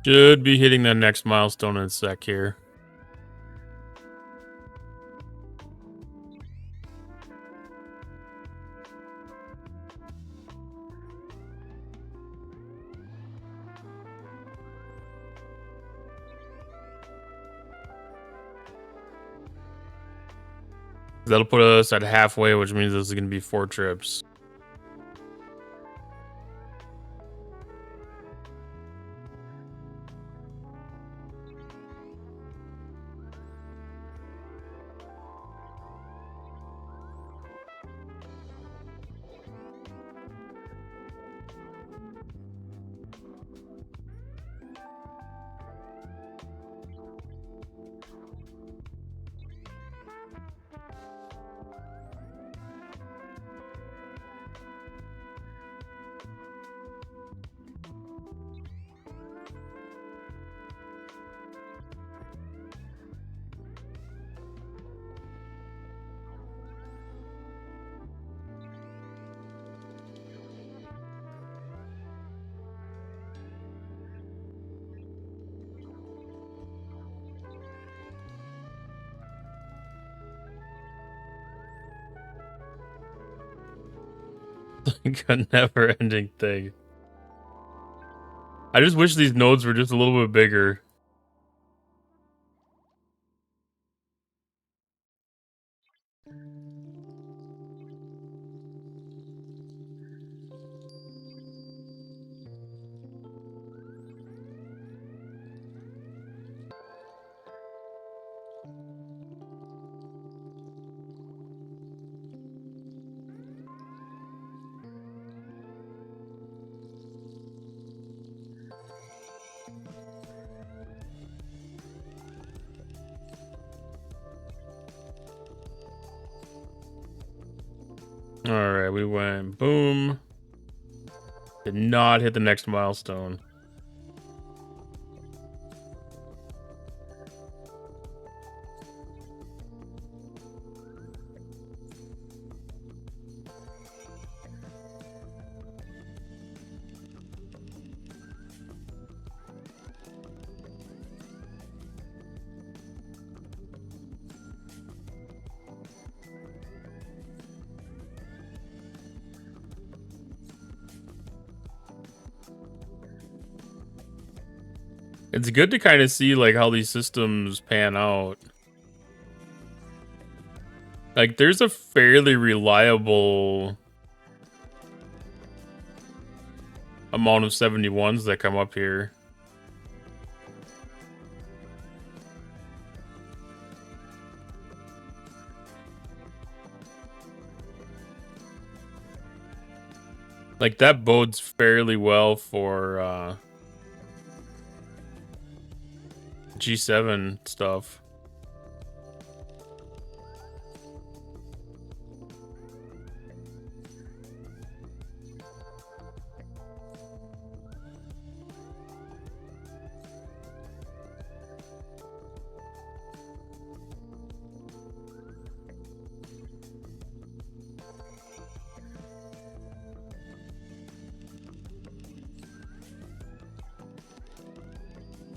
Should be hitting that next milestone in a sec here. That'll put us at halfway, which means this is going to be 4 trips. Like a never-ending thing. I just wish these nodes were just a little bit bigger. All right, we went boom. Did not hit the next milestone. It's good to kind of see like how these systems pan out. Like there's a fairly reliable amount of 71s that come up here. Like, that bodes fairly well for G7 stuff.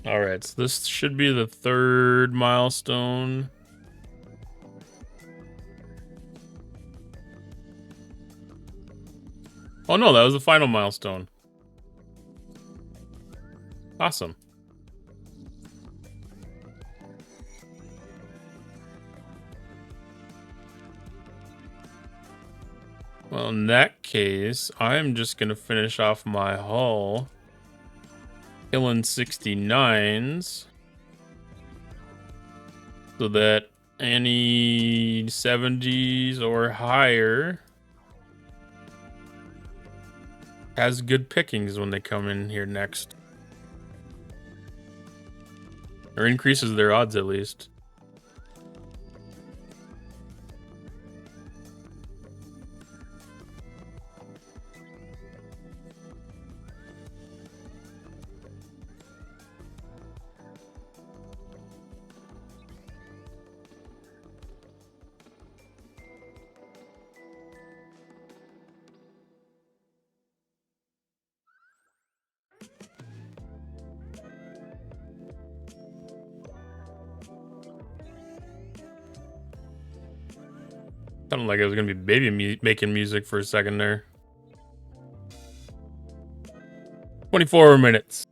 All right, so this should be the 3rd milestone. Oh no, that was the final milestone. Awesome. Well, in that case, I'm just gonna finish off my hull. Killing 69s. So that any 70s or higher has good pickings when they come in here next. Or increases their odds at least. Sounded like it was gonna be baby making music for a second there. 24 minutes.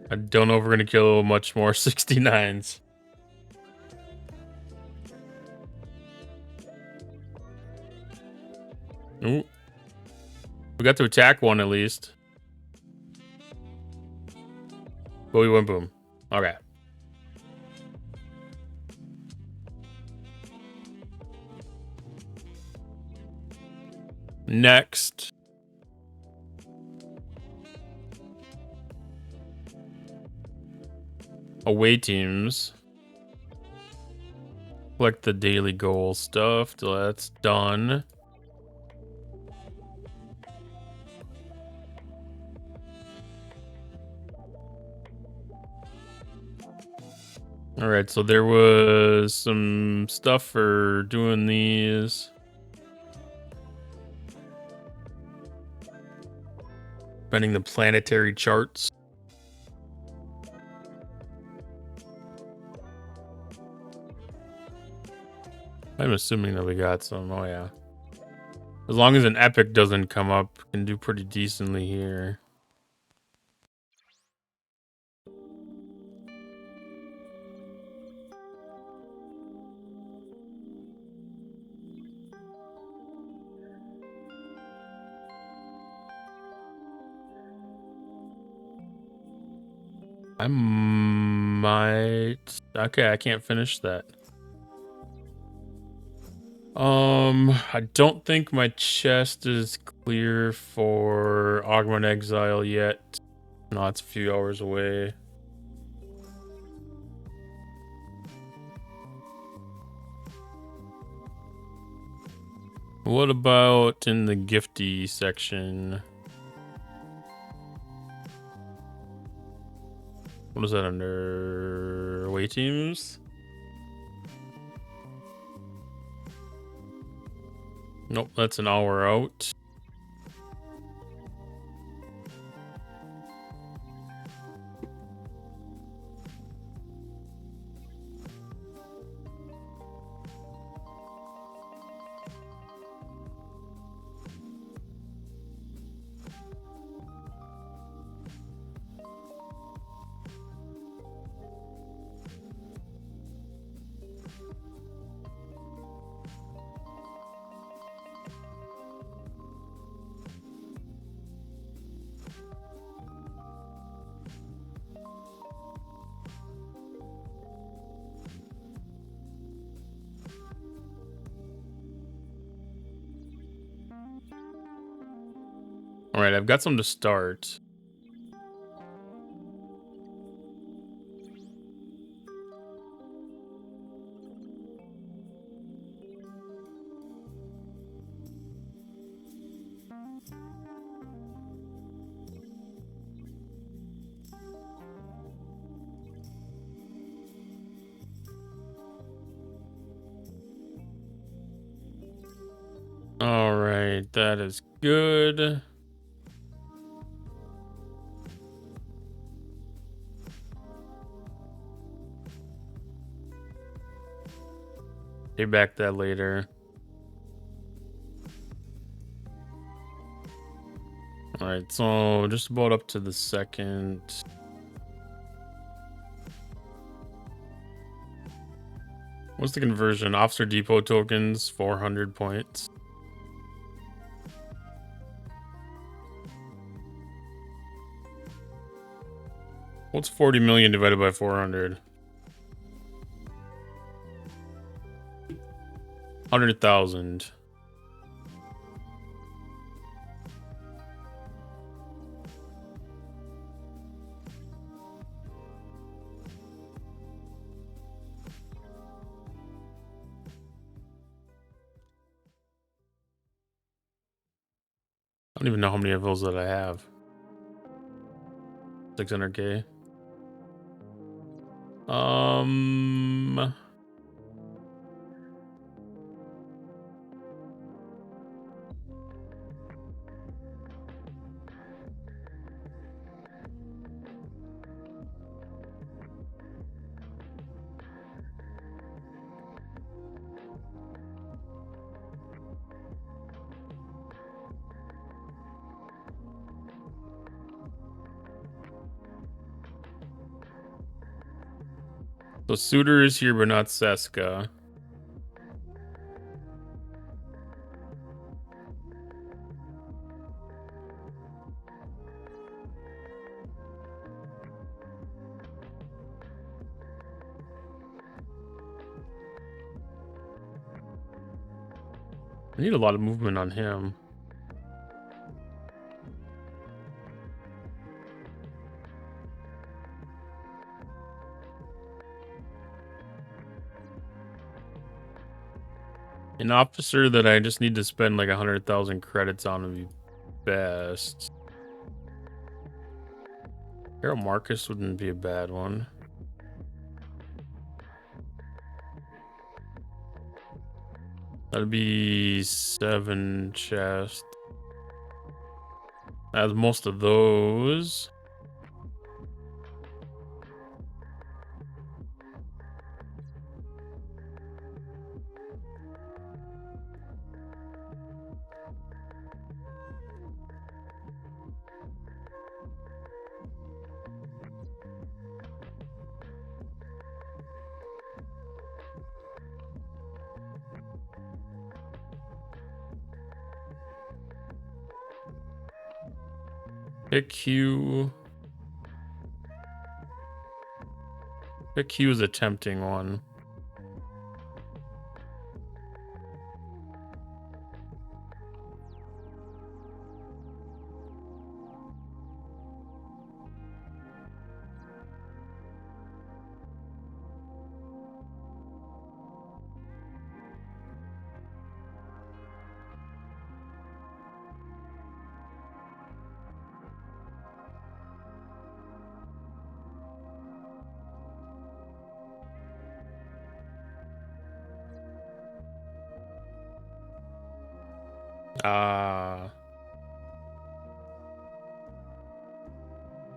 I don't know if we're gonna kill much more 69s. Ooh. We got to attack one at least. But we went boom. Okay. Next. Away teams. Collect the daily goal stuff. That's done. All right, so there was some stuff for doing these. Bending the planetary charts. I'm assuming that we got some. Oh, yeah. As long as an epic doesn't come up, can do pretty decently here. I might... Okay, I can't finish that. I don't think my chest is clear for Augment Exile yet. No, it's a few hours away. What about in the gifty section? What is that under away teams? Nope, that's an hour out. All right, I've got some to start. All right, that is good. Pay back that later. All right, so just about up to the second. What's the conversion? Officer Depot tokens, 400 points. What's 40 million divided by 400? 100,000. I don't even know how many of those that I have. 600k. So Suitor is here, but not Seska. I need a lot of movement on him. An officer that I just need to spend like 100,000 credits on would be best. Harold Marcus wouldn't be a bad one. That'd be 7 chests. As most of those. Pick Q. Pick Q is a tempting one.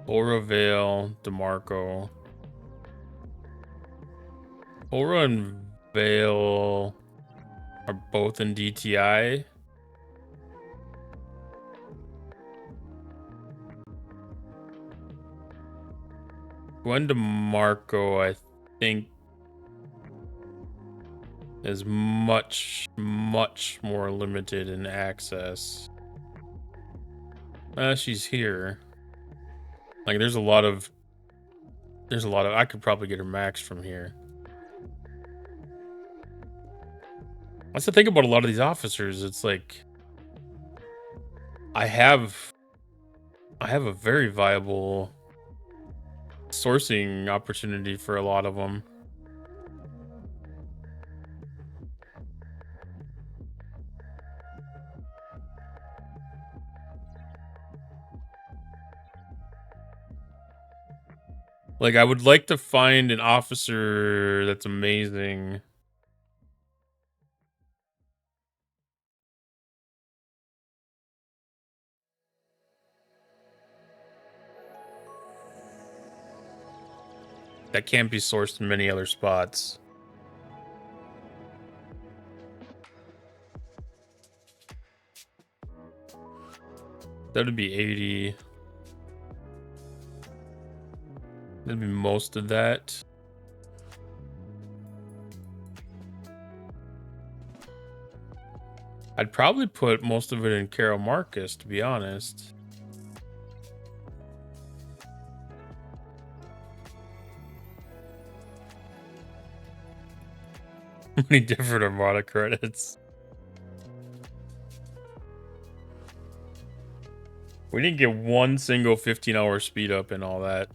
Aura Vale, DeMarco. Aura and Vale are both in DTI. Gwen DeMarco, I think, is much more limited in access. She's here. Like, there's a lot of I could probably get her maxed from here. That's the thing about a lot of these officers. It's like I have a very viable sourcing opportunity for a lot of them. Like, I would like to find an officer that's amazing. That can't be sourced in many other spots. That would be 80. That'd be most of that. I'd probably put most of it in Carol Marcus, to be honest. Many different Armada credits. We didn't get one single 15-hour speed up and all that.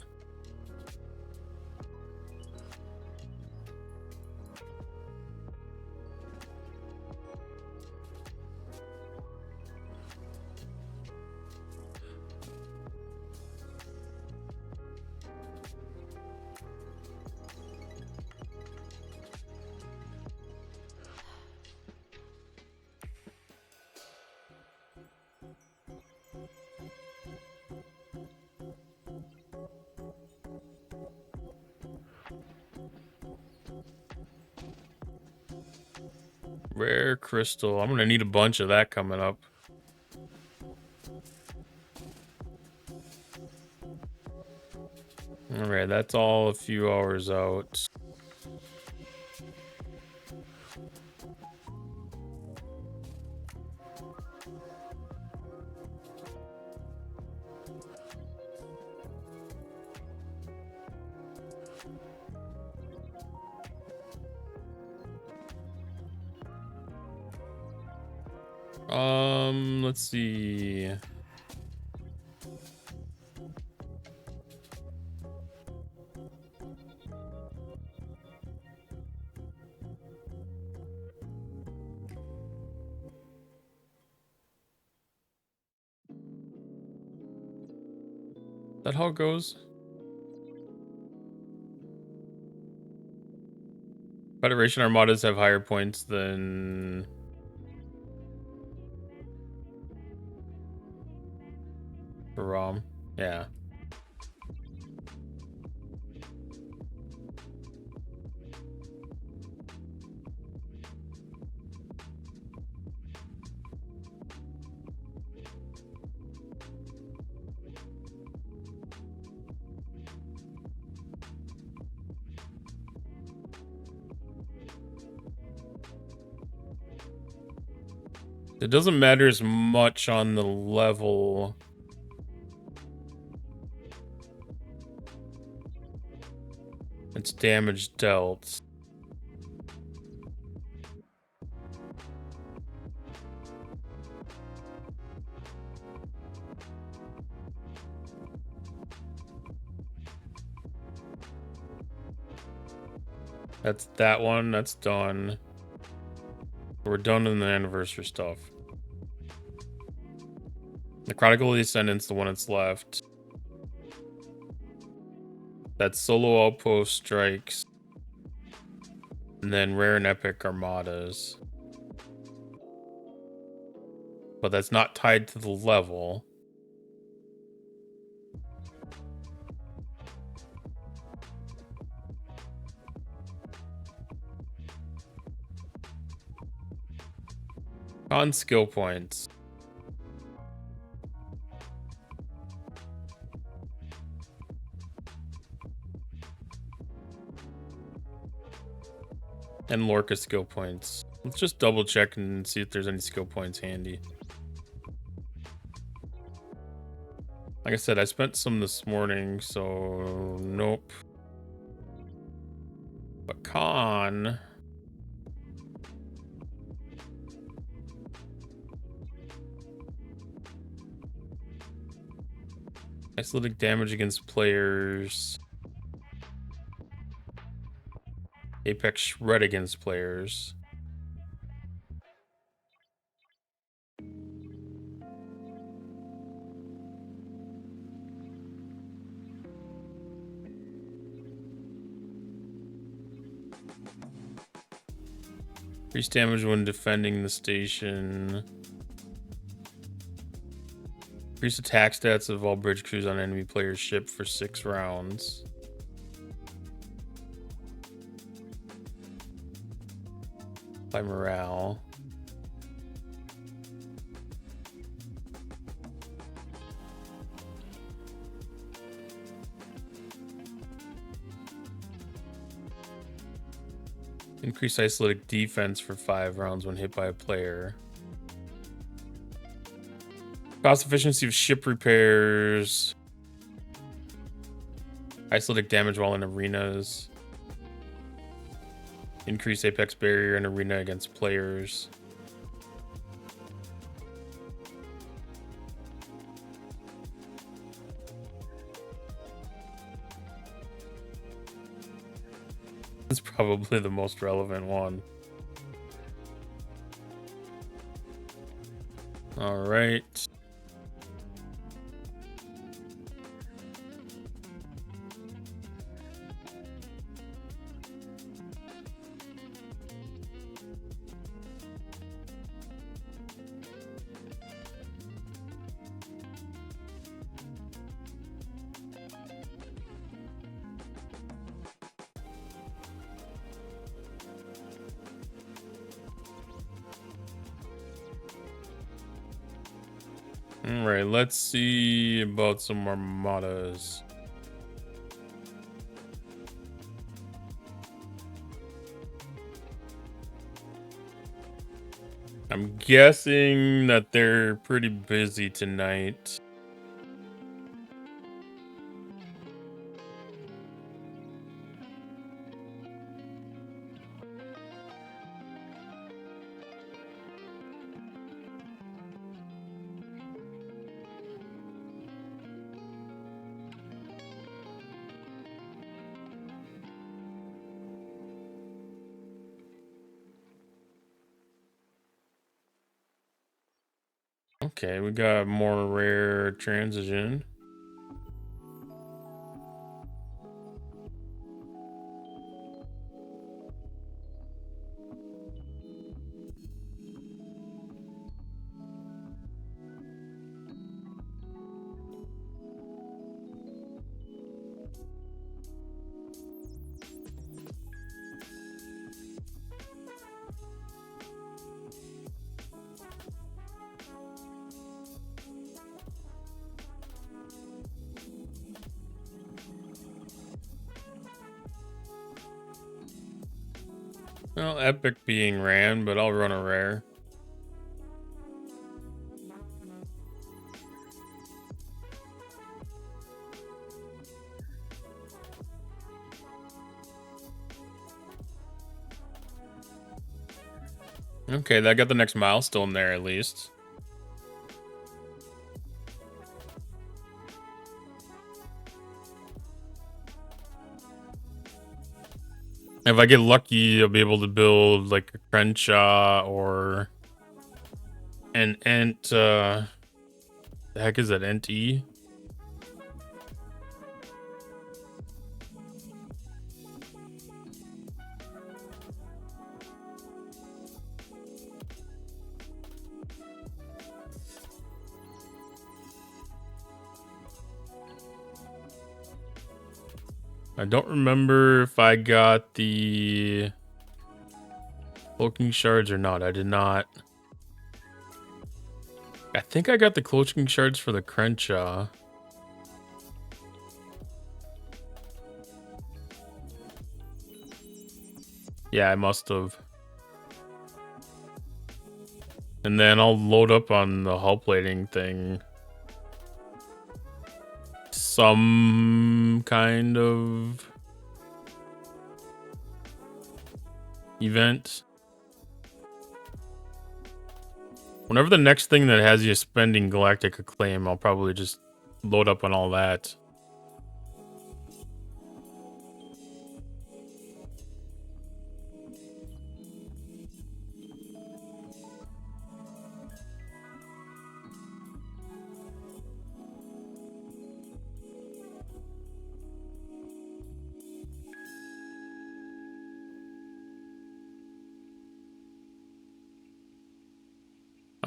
Rare crystal. I'm gonna need a bunch of that coming up. Alright, that's all a few hours out. Let's see. That how it goes? Federation Armadas have higher points than ROM. Yeah. It doesn't matter as much on the level. It's damage dealt. That's that one. That's done. We're done in the anniversary stuff. The Chronicle of the Ascendant's the one that's left. That's solo outpost strikes. And then rare and epic armadas. but that's not tied to the level. On skill points. And Lorca skill points. Let's just double check and see if there's any skill points handy. Like I said, I spent some this morning, so nope. But con... Isolytic damage against players. Apex shred against players. Increase damage when defending the station. Increase attack stats of all bridge crews on enemy player's ship for 6 rounds. By morale. Increase isolytic defense for 5 rounds when hit by a player. Cost efficiency of ship repairs. Isolytic damage while in arenas. Increase Apex barrier in arena against players. That's probably the most relevant one. All right. All right, let's see about some armadas. I'm guessing that they're pretty busy tonight. Okay, we got more rare transition. Well, epic being ran, but I'll run a rare. Okay, that got the next milestone there at least. If I get lucky, I'll be able to build like a Crenshaw or an Ent. The heck is that? Ent E? I don't remember if I got the cloaking shards or not. I did not. I think I got the cloaking shards for the Crenshaw. Yeah, I must have. And then I'll load up on the hull plating thing. Some kind of event. Whenever the next thing that has you spending galactic acclaim, I'll probably just load up on all that.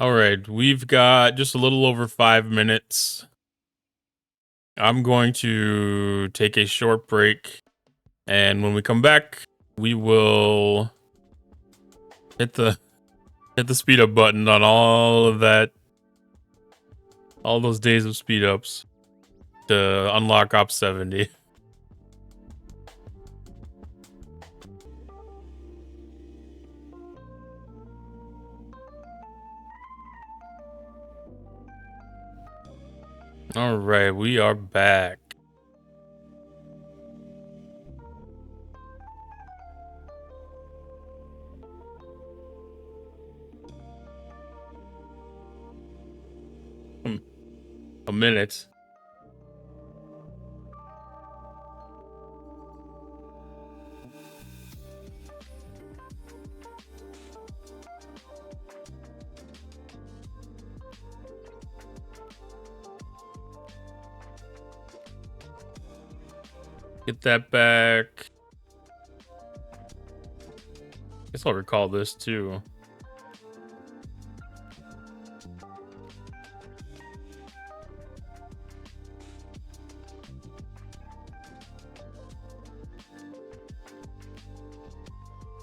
All right, we've got just a little over 5 minutes. I'm going to take a short break, and when we come back, we will hit the speed up button on all of that, all those days of speed ups to unlock Op 70. All right, we are back. A minute. Get that back. Guess I'll recall this too.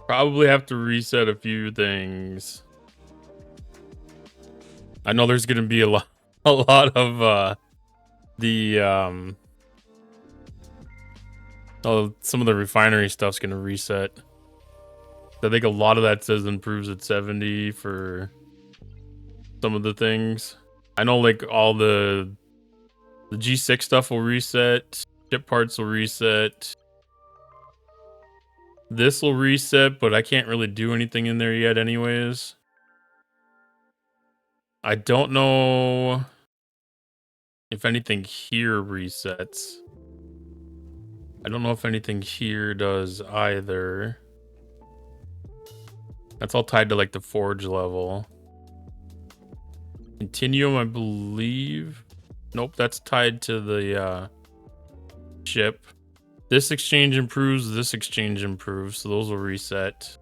Probably have to reset a few things. I know there's gonna be a lot of some of the refinery stuff's gonna reset. I think a lot of that says improves at 70 for some of the things. I know like all the G6 stuff will reset, ship parts will reset. This will reset, but I can't really do anything in there yet anyways. I don't know if anything here resets. I don't know if anything here does either. That's all tied to like the forge level. Continuum, I believe. Nope, that's tied to the ship. This exchange improves, this exchange improves, so those will reset.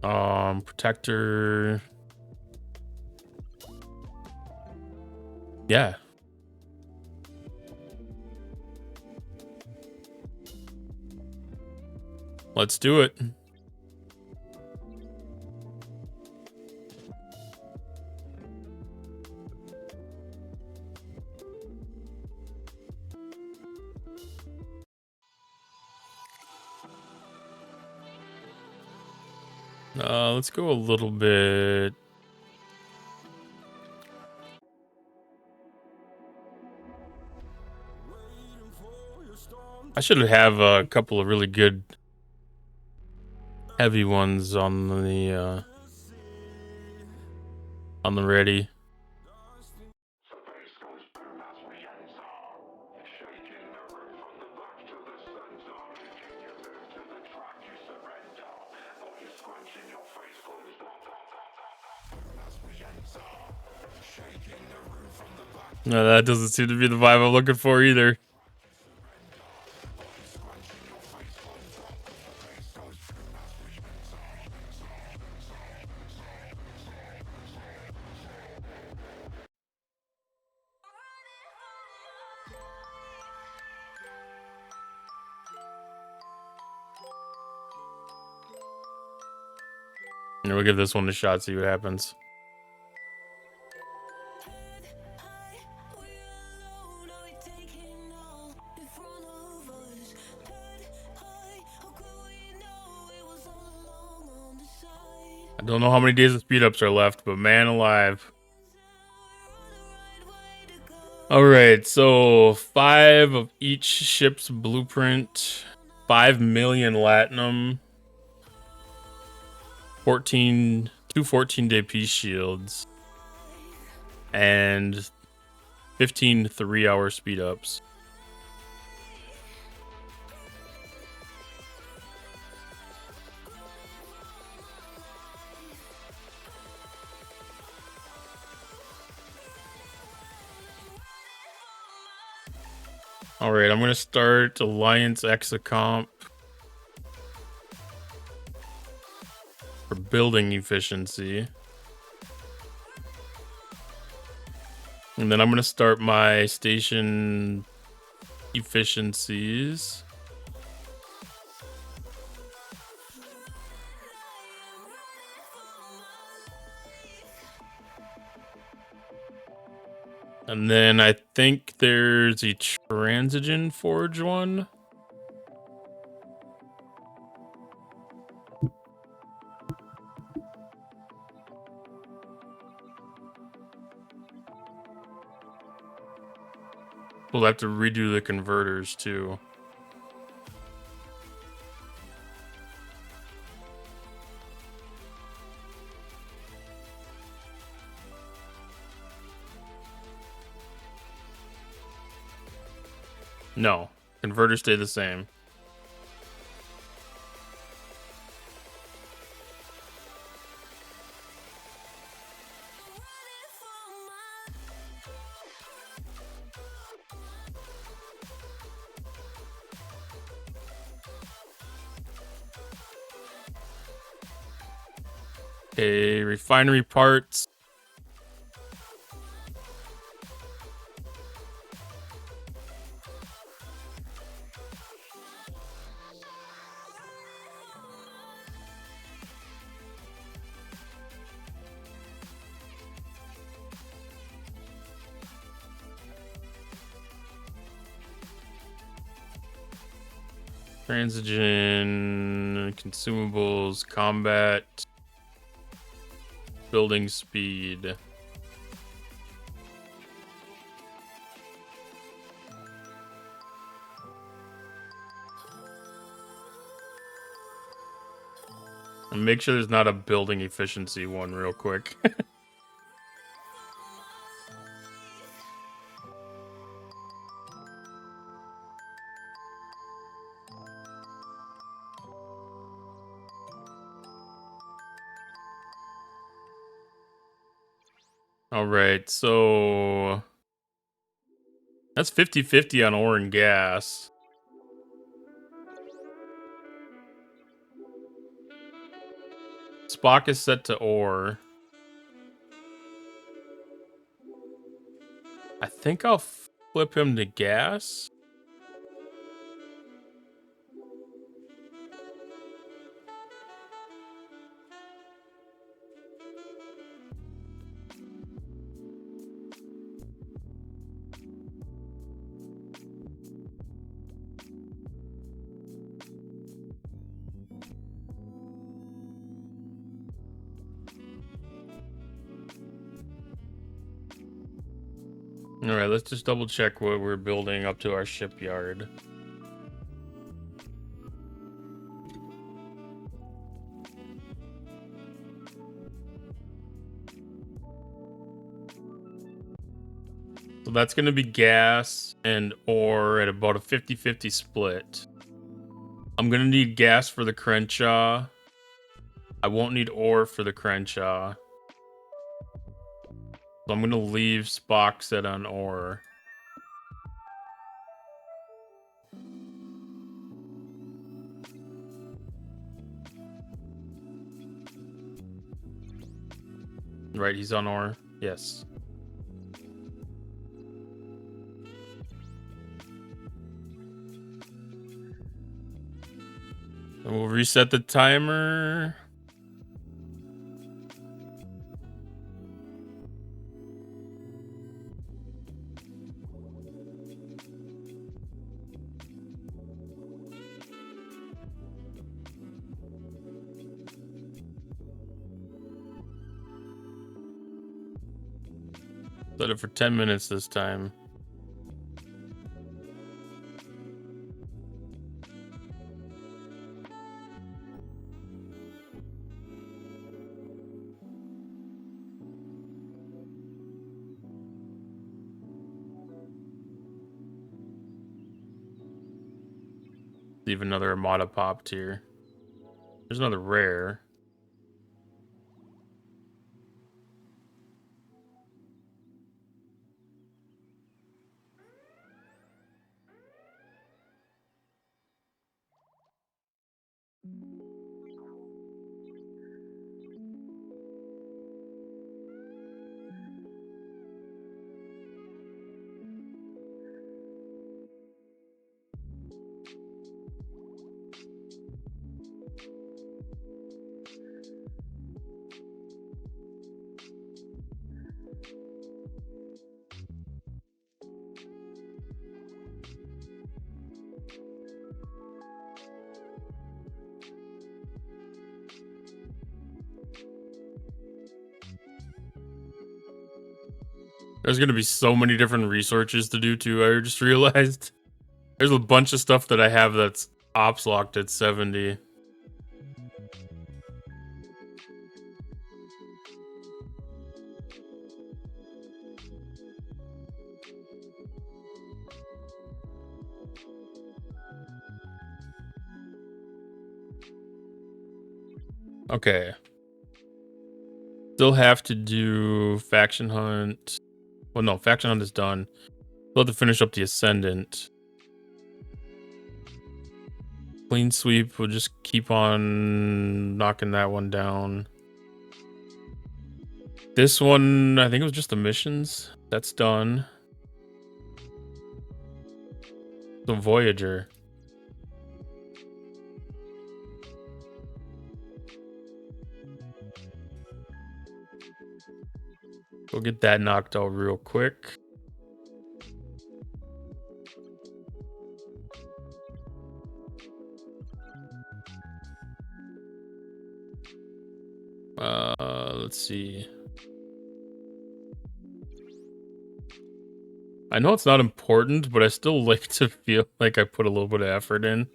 Protector. Yeah. Let's do it. Let's go a little bit. I should have a couple of really good heavy ones on the ready. No, that doesn't seem to be the vibe I'm looking for either. And we'll give this one a shot, see what happens. I don't know how many days of speed ups are left, but man alive. Alright, so 5 of each ship's blueprint, 5 million latinum, 2 14-day peace shields, and 15 3-hour speed ups. Alright, I'm gonna start Alliance Exocomp for building efficiency. And then I'm gonna start my station efficiencies. And then I think there's a Transigen Forge one. We'll have to redo the converters too. No, converters stay the same. Okay, refinery parts. Transigen, consumables, combat, building speed. And make sure there's not a building efficiency one real quick. All right, so that's 50-50 on ore and gas. Spock is set to ore. I think I'll flip him to gas. All right, let's just double check what we're building up to our shipyard. So that's going to be gas and ore at about a 50-50 split. I'm going to need gas for the Crenshaw. I won't need ore for the Crenshaw. So I'm going to leave Spock set on ore. Right, he's on ore. Yes. And we'll reset the timer. Set it for 10 minutes this time. Leave another Armada popped here. There's another rare. There's gonna be so many different researches to do too. I just realized there's a bunch of stuff that I have that's ops locked at 70. Okay. Still have to do faction hunt. Well, no, faction hunt is done. Still have to finish up the Ascendant. Clean sweep. We'll just keep on knocking that one down. This one, I think it was just the missions. That's done. The Voyager. We'll get that knocked out real quick. Let's see. I know it's not important, but I still like to feel like I put a little bit of effort in.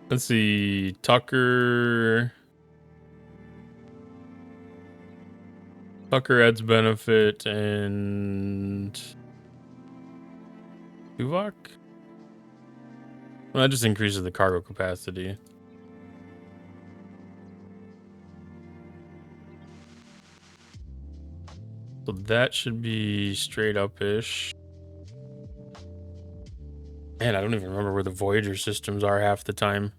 Let's see, Tucker adds benefit and Tuvok? Well, that just increases the cargo capacity. So that should be straight up-ish. Man, I don't even remember where the Voyager systems are half the time.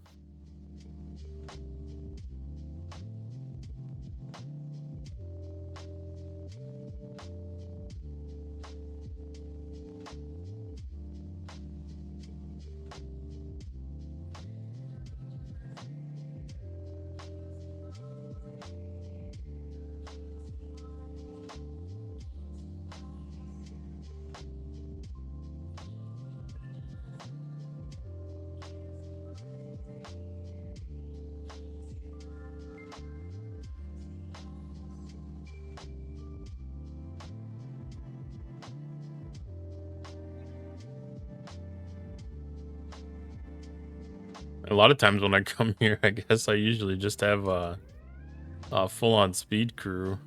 A lot of times when I come here, I guess I usually just have a full-on speed crew.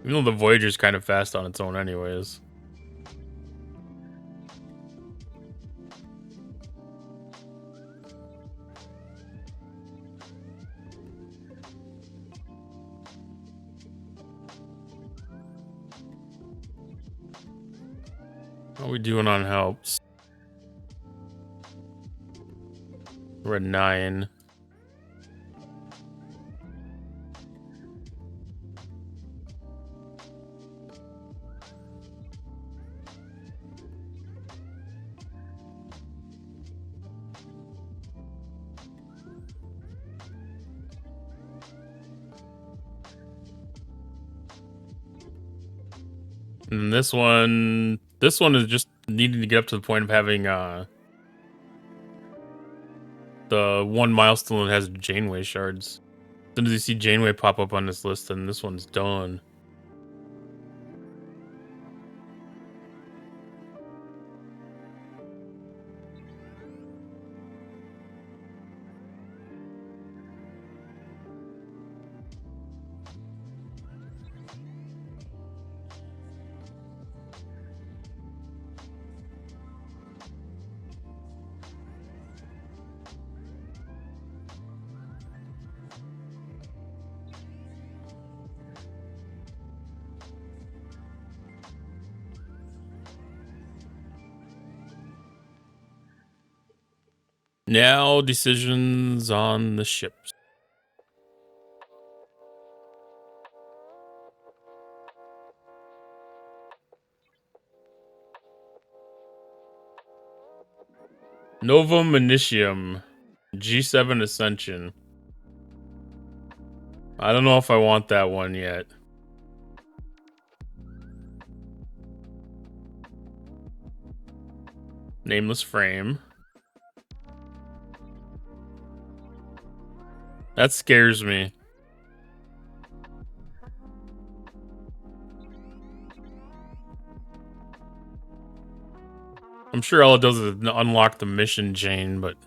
Even though the Voyager's kind of fast on its own anyways. How are we doing on helps? We're at 9. And then this one is just needing to get up to the point of having the one milestone that has Janeway shards. As soon as you see Janeway pop up on this list, then this one's done. Now decisions on the ships. Novum Initium, G7 Ascension. I don't know if I want that one yet. Nameless Frame. That scares me. I'm sure all it does is unlock the mission chain, but...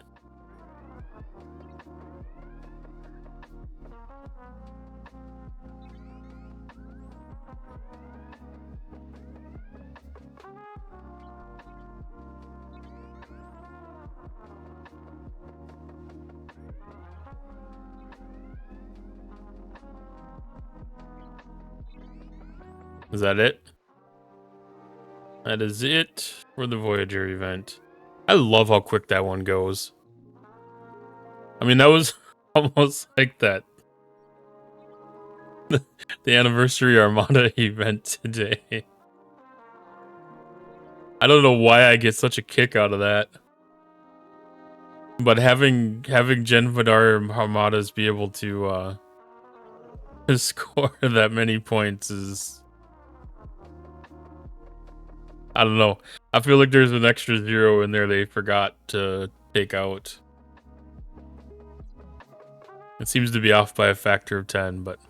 Is that it? That is it for the Voyager event. I love how quick that one goes. I mean, that was almost like that. The Anniversary Armada event today. I don't know why I get such a kick out of that. But having Jen Vidar Armadas be able to score that many points is... I don't know. I feel like there's an extra 0 in there they forgot to take out. It seems to be off by a factor of 10, but...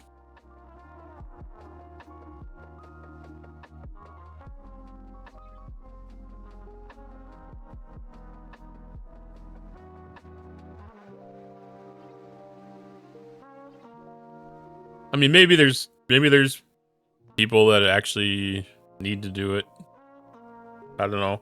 I mean, maybe there's people that actually need to do it. I don't know.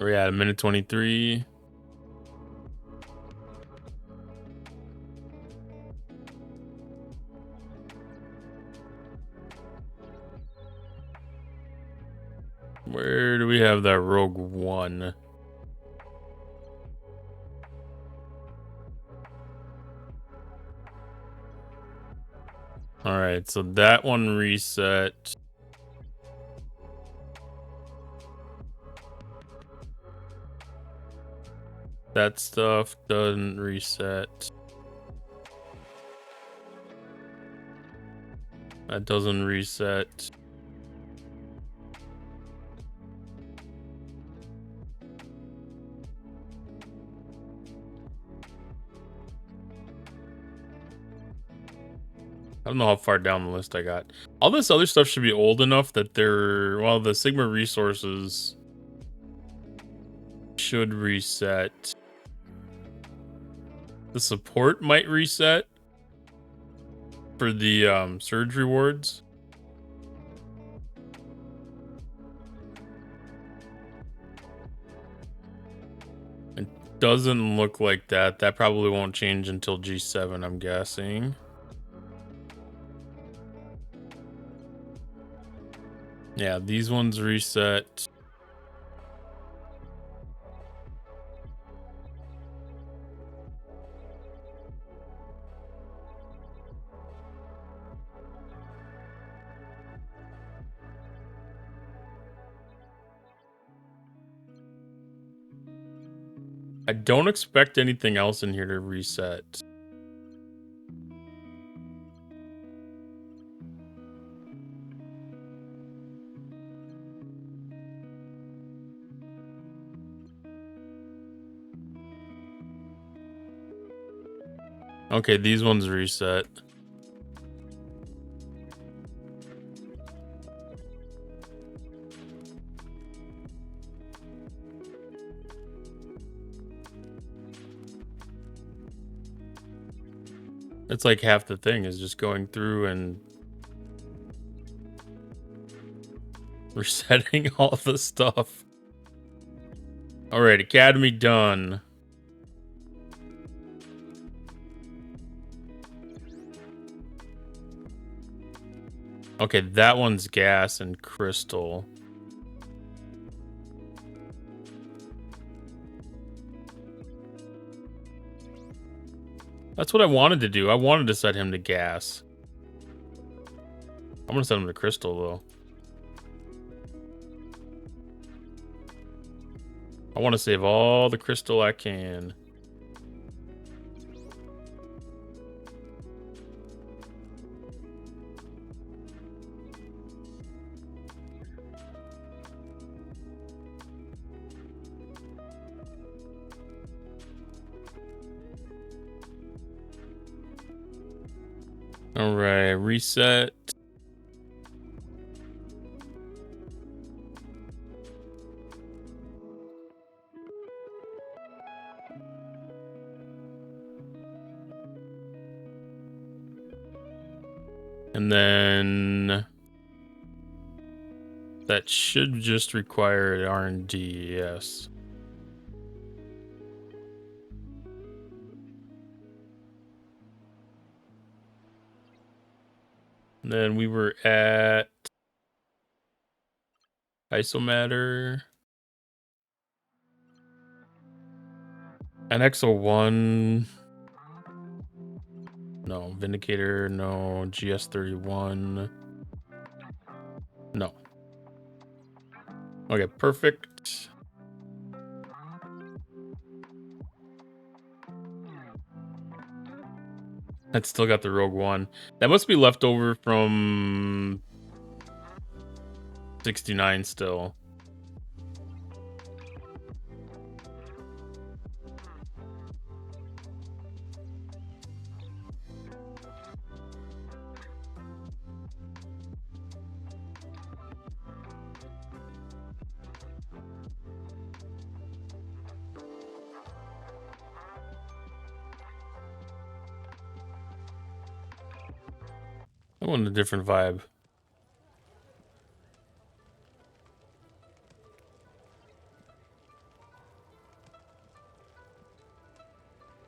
We're at 1:23. Where do we have that Rogue One? Alright, so that one reset. That stuff doesn't reset. That doesn't reset. I don't know how far down the list I got. All this other stuff should be old enough that they're... Well, the Sigma resources should reset. The support might reset for the surge rewards. doesn't look like that. That probably won't change until G7, I'm guessing. Yeah, these ones reset. I don't expect anything else in here to reset. Okay, these ones reset. It's like half the thing is just going through and resetting all the stuff. All right, Academy done. Okay, that one's gas and crystal. That's what I wanted to do. I wanted to set him to gas. I'm gonna set him to crystal though. I want to save all the crystal I can. All right, reset. And then that should just require R&D, yes. And then we were at isomatter. NX01. No. Vindicator, no. GS31. No. Okay, perfect. That's still got the Rogue One. That must be left over from 69 still. I want a different vibe.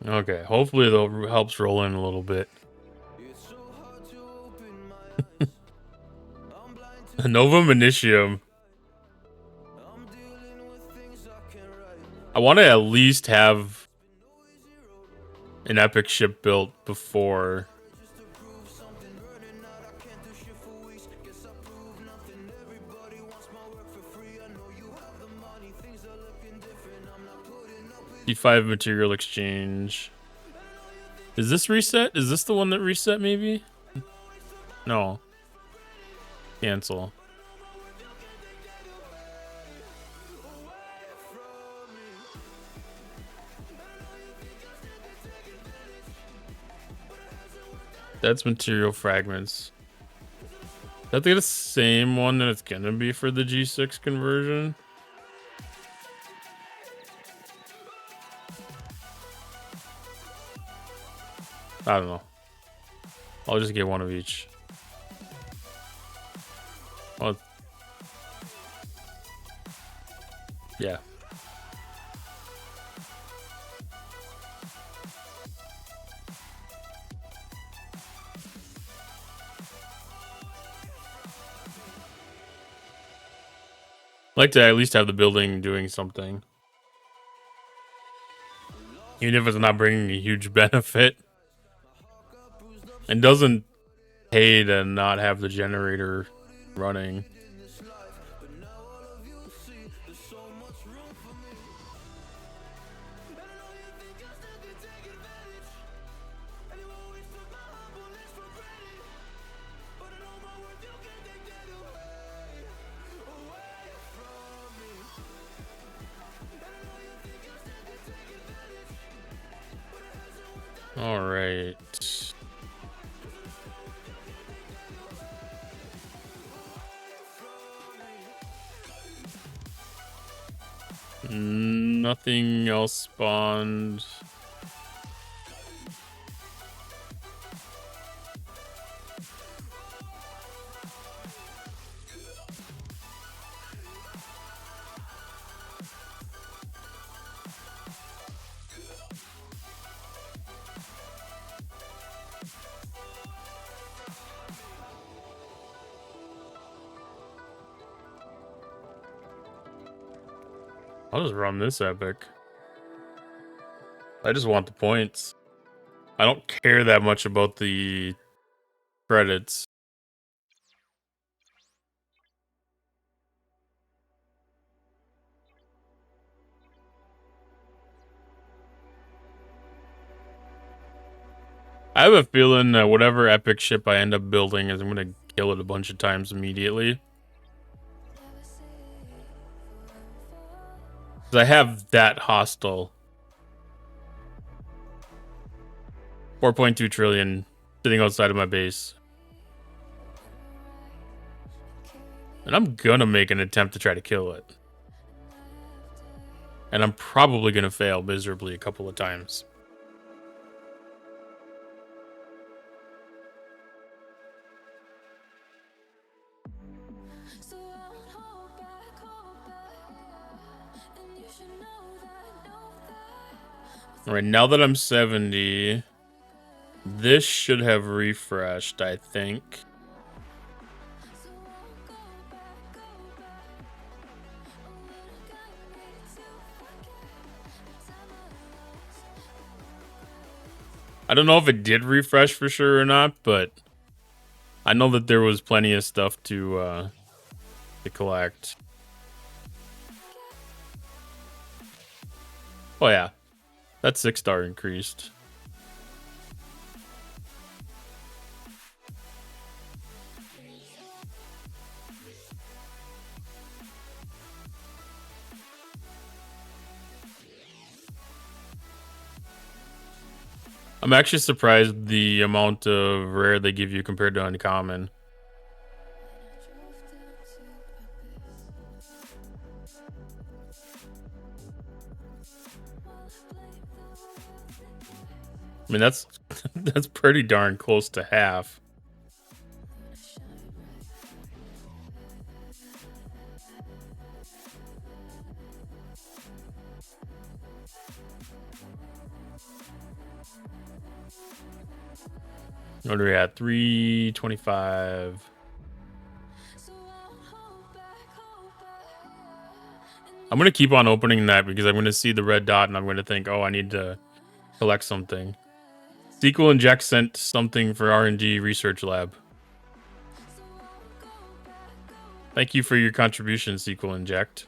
Okay, hopefully that helps roll in a little bit. Novum Initium. I want to at least have an epic ship built before. D5 material exchange. Is this reset? Is this the one that reset maybe? No. Cancel. That's material fragments. Is that the same one that it's gonna be for the G6 conversion? I don't know. I'll just get one of each. Well, yeah. Like to at least have the building doing something. Even if it's not bringing a huge benefit. It doesn't pay to not have the generator running. All right. Nothing else spawned. I'll just run this epic. I just want the points. I don't care that much about the credits. I have a feeling that whatever epic ship I end up building is I'm gonna kill it a bunch of times immediately. Because I have that hostile 4.2 trillion sitting outside of my base. And I'm gonna make an attempt to try to kill it. And I'm probably gonna fail miserably a couple of times. Alright, now that I'm 70, this should have refreshed, I think. I don't know if it did refresh for sure or not, but I know that there was plenty of stuff to collect. Oh yeah, that 6-star increased. I'm actually surprised the amount of rare they give you compared to uncommon. I mean, that's that's pretty darn close to half. What are we at? 325. I'm gonna keep on opening that because I'm gonna see the red dot and I'm gonna think, oh, I need to collect something. SQL Inject sent something for R&D Research Lab. Thank you for your contribution, SQL Inject.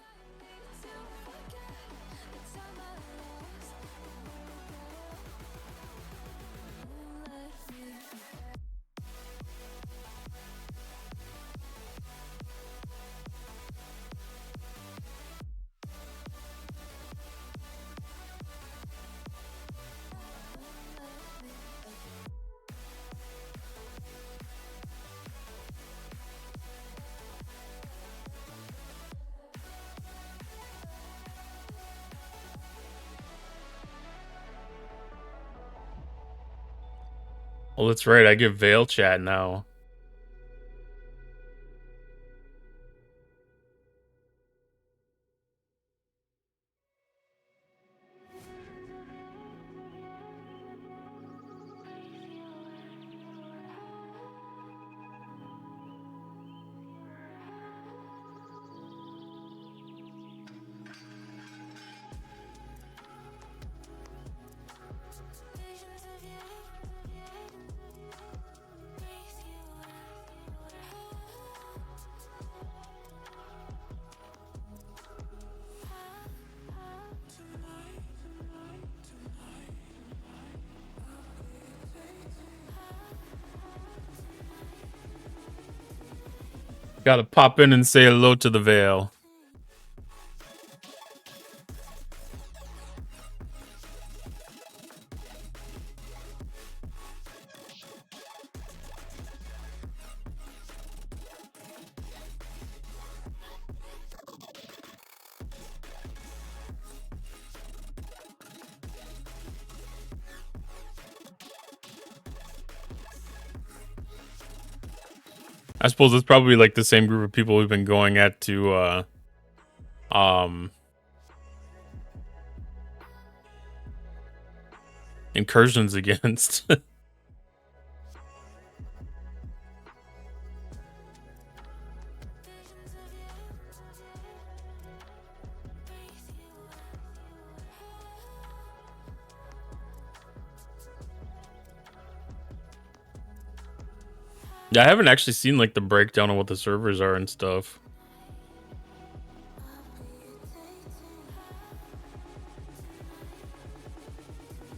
Oh, that's right. I get Veil Chat now. Gotta pop in and say hello to the Veil. I suppose it's probably like the same group of people we've been going at to incursions against. Yeah, I haven't actually seen like the breakdown of what the servers are and stuff.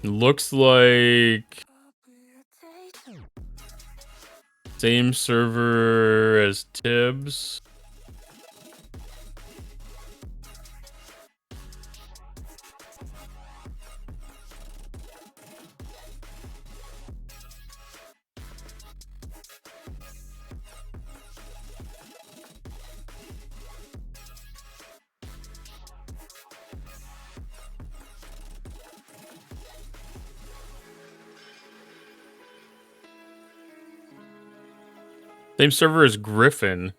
Looks like same server as Tibbs. Same server as Griffin.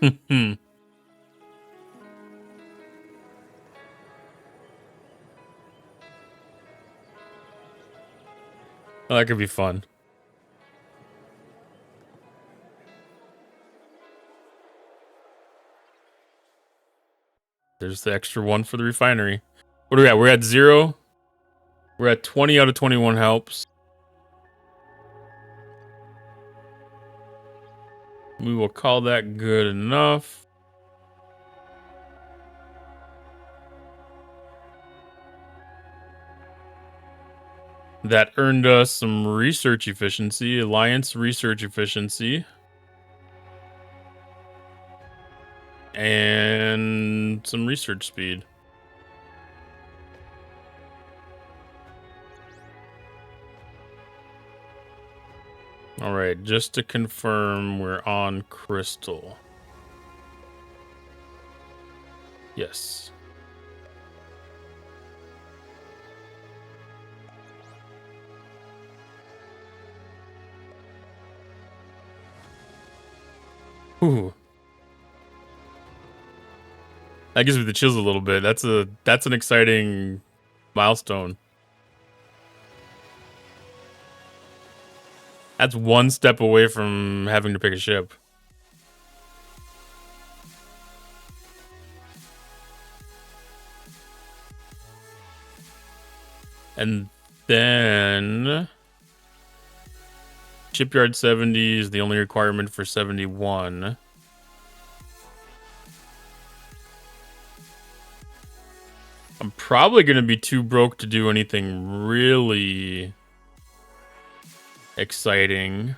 Hmm. Oh, that could be fun. There's the extra one for the refinery. What are we at? We're at 0. We're at 20 out of 21 helps. We will call that good enough. That earned us some research efficiency, Alliance research efficiency. And some research speed. All right, just to confirm, we're on Crystal. Yes. Ooh. That gives me the chills a little bit. That's an exciting milestone. That's one step away from having to pick a ship. And then Shipyard 70 is the only requirement for 71. I'm probably going to be too broke to do anything really exciting.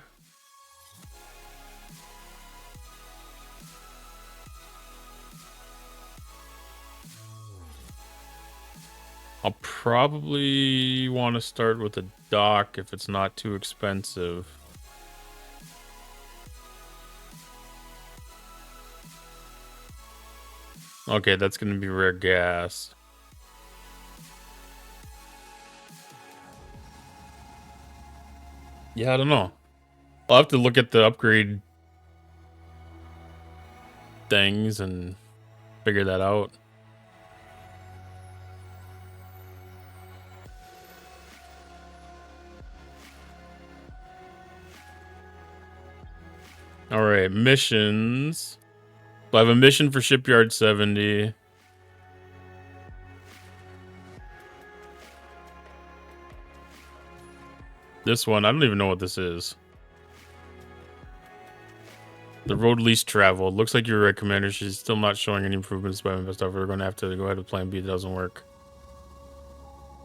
I'll probably want to start with a dock if it's not too expensive. Okay, that's going to be rare gas. Yeah, I don't know. I'll have to look at the upgrade things and figure that out. All right, missions. So I have a mission for Shipyard 70. This one, I don't even know what this is. The road least traveled. Looks like you're right, Commander. She's still not showing any improvements by my best effort. We're going to have to go ahead with Plan B. It doesn't work.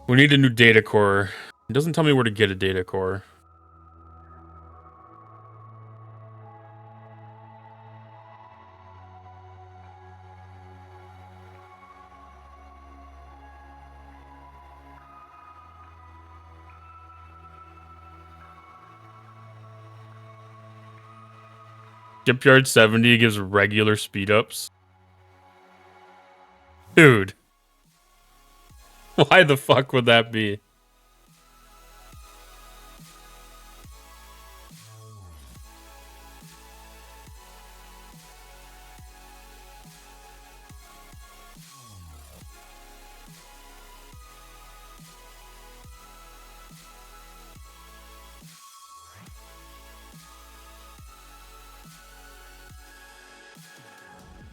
We need a new data core. It doesn't tell me where to get a data core. Shipyard 70 gives regular speed ups. Dude. Why the fuck would that be?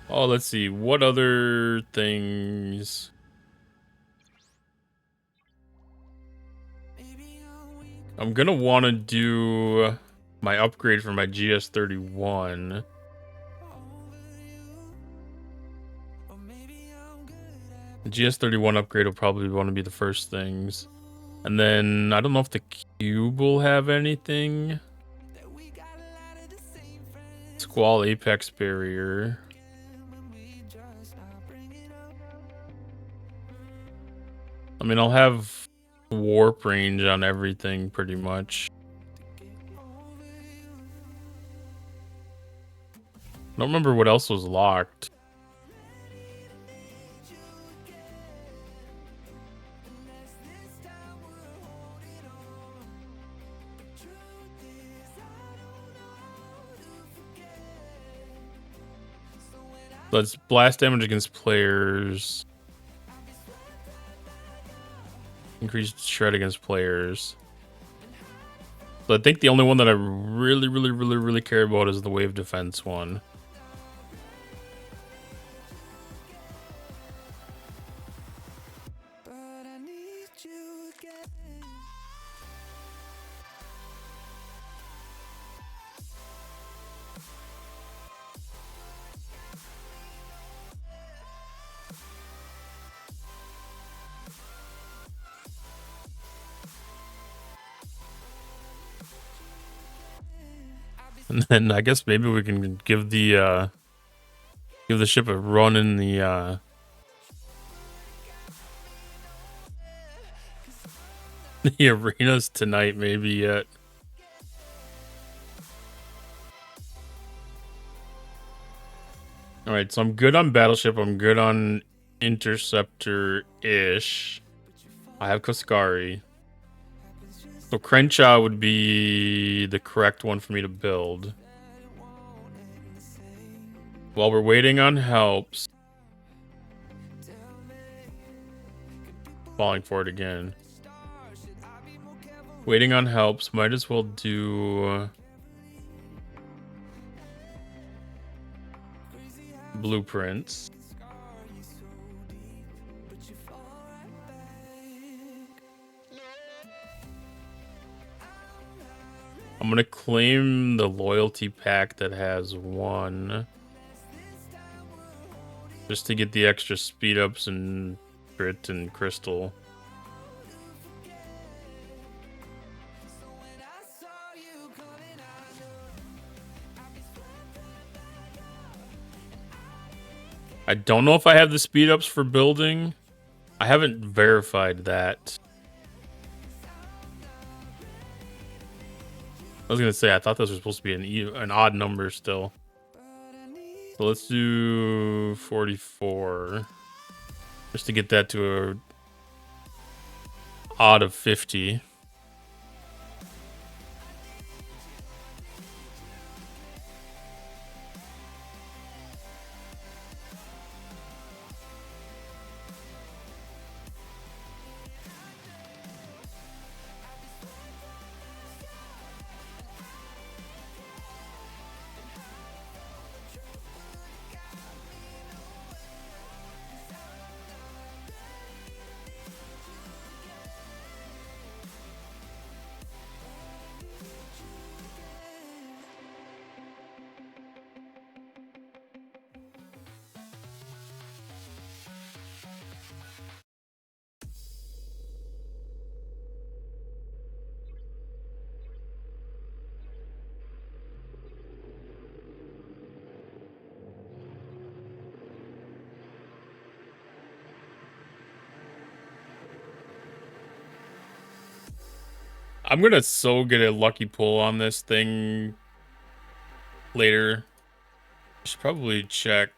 Oh, let's see. What other things? I'm gonna want to do my upgrade for my GS31. The GS31 upgrade will probably want to be the first things. And then, I don't know if the Cube will have anything. Squall Apex Barrier. I mean, I'll have warp range on everything pretty much. I don't remember what else was locked. Let's blast damage against players. Increased shred against players. So I think the only one that I really care about is the wave defense one. And then I guess maybe we can give the ship a run in the the arenas tonight, maybe yet. Alright, so I'm good on Battleship, I'm good on Interceptor-ish. I have Koskari. So Crenshaw would be the correct one for me to build. While we're waiting on helps. Falling for it again. Waiting on helps, might as well do blueprints. I'm gonna claim the loyalty pack that has one. Just to get the extra speed ups and crit and crystal. I don't know if I have the speed ups for building. I haven't verified that. I was gonna say, I thought those were supposed to be an odd number still. So let's do 44. Just to get that to a odd of 50. I'm gonna so get a lucky pull on this thing later. Should probably check.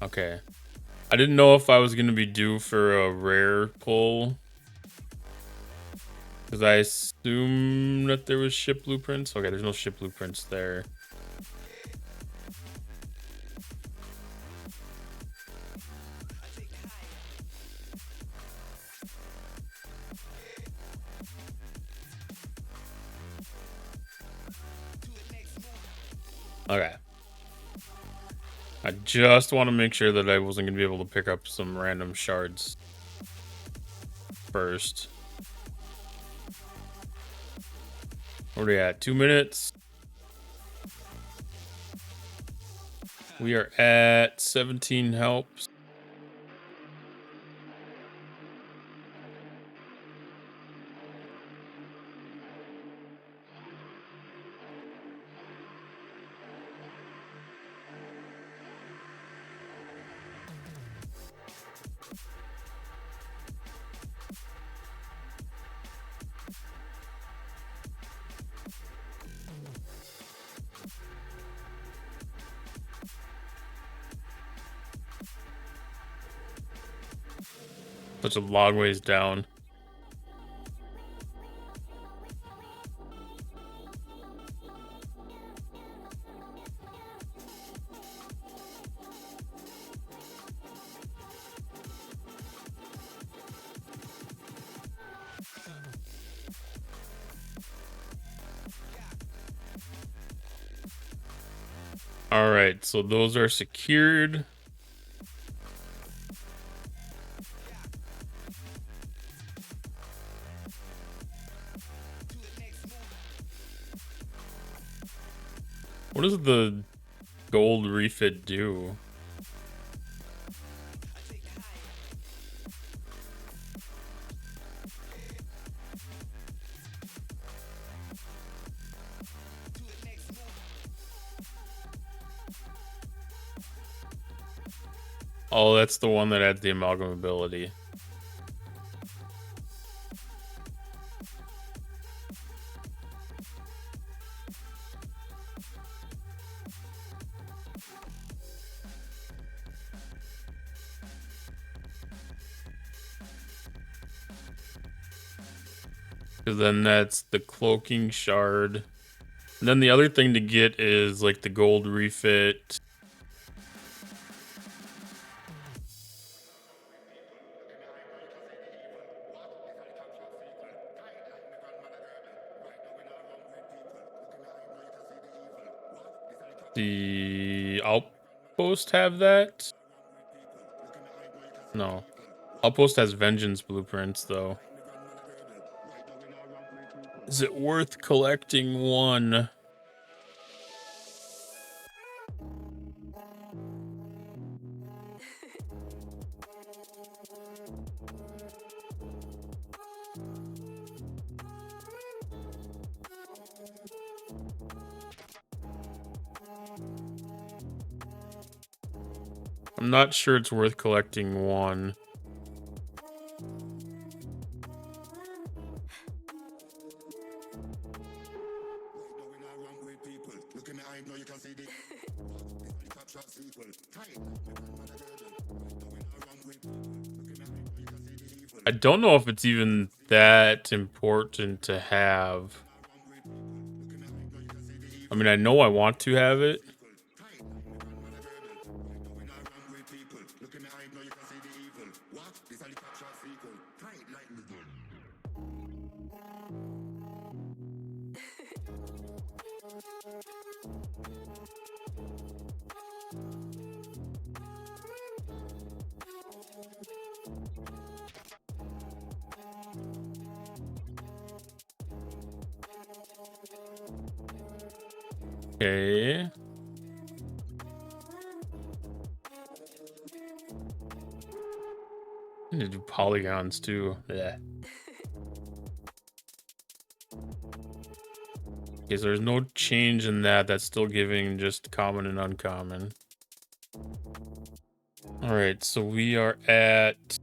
Okay. I didn't know if I was going to be due for a rare pull, because I assumed that there was ship blueprints. Okay, there's no ship blueprints there. Okay. I just want to make sure that I wasn't going to be able to pick up some random shards first. Where are we at? 2 minutes. We are at 17 helps. Such a long ways down. All right, so those are secured. What does the gold refit do? Oh, that's the one that adds the amalgam ability. Because then that's the cloaking shard. And then the other thing to get is like the gold refit. The outpost have that? No. Outpost has vengeance blueprints though. Is it worth collecting one? I'm not sure it's worth collecting one. I don't know if it's even that important to have. I mean, I know I want to have it. Okay. I need to do polygons too. Yeah. Okay, so there's no change in that. That's still giving just common and uncommon. All right, so we are at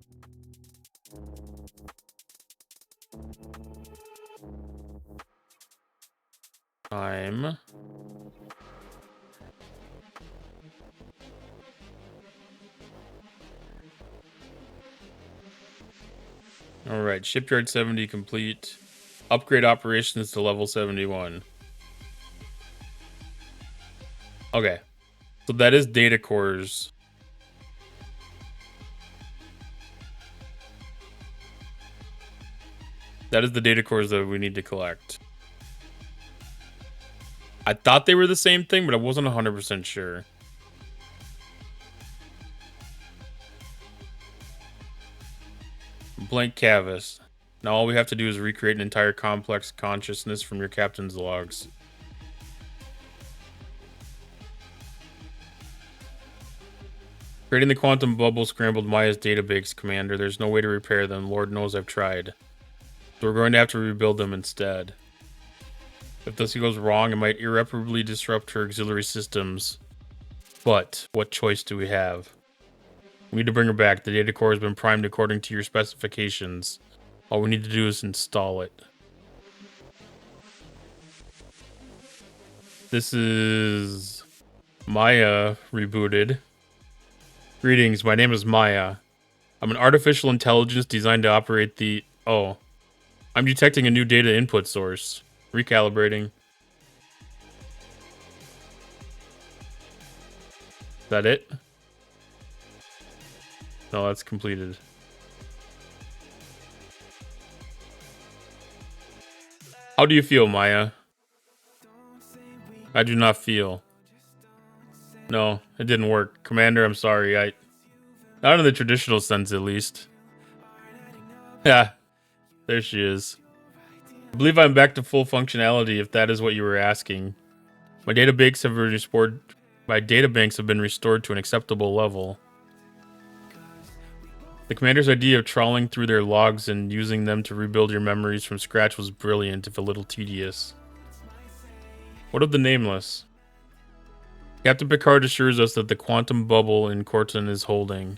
time. All right, shipyard 70 complete. Upgrade operations to level 71. Okay, so that is data cores. That is the data cores that we need to collect. I thought they were the same thing, but I wasn't 100% sure. Blank canvas. Now all we have to do is recreate an entire complex consciousness from your captain's logs. Creating the quantum bubble scrambled Maya's database, Commander. There's no way to repair them. Lord knows I've tried. So we're going to have to rebuild them instead. If this goes wrong, it might irreparably disrupt her auxiliary systems. But what choice do we have? We need to bring her back. The data core has been primed according to your specifications. All we need to do is install it. This is Maya rebooted. Greetings, my name is Maya. I'm an artificial intelligence designed to operate the... Oh. I'm detecting a new data input source. Recalibrating. Is that it? No, that's completed. How do you feel, Maya? I do not feel. No, it didn't work. Commander, I'm sorry. Not in the traditional sense, at least. Yeah, there she is. I believe I'm back to full functionality, if that is what you were asking. My databanks have been restored to an acceptable level. The commander's idea of trawling through their logs and using them to rebuild your memories from scratch was brilliant, if a little tedious. What of the Nameless? Captain Picard assures us that the quantum bubble in Corton is holding.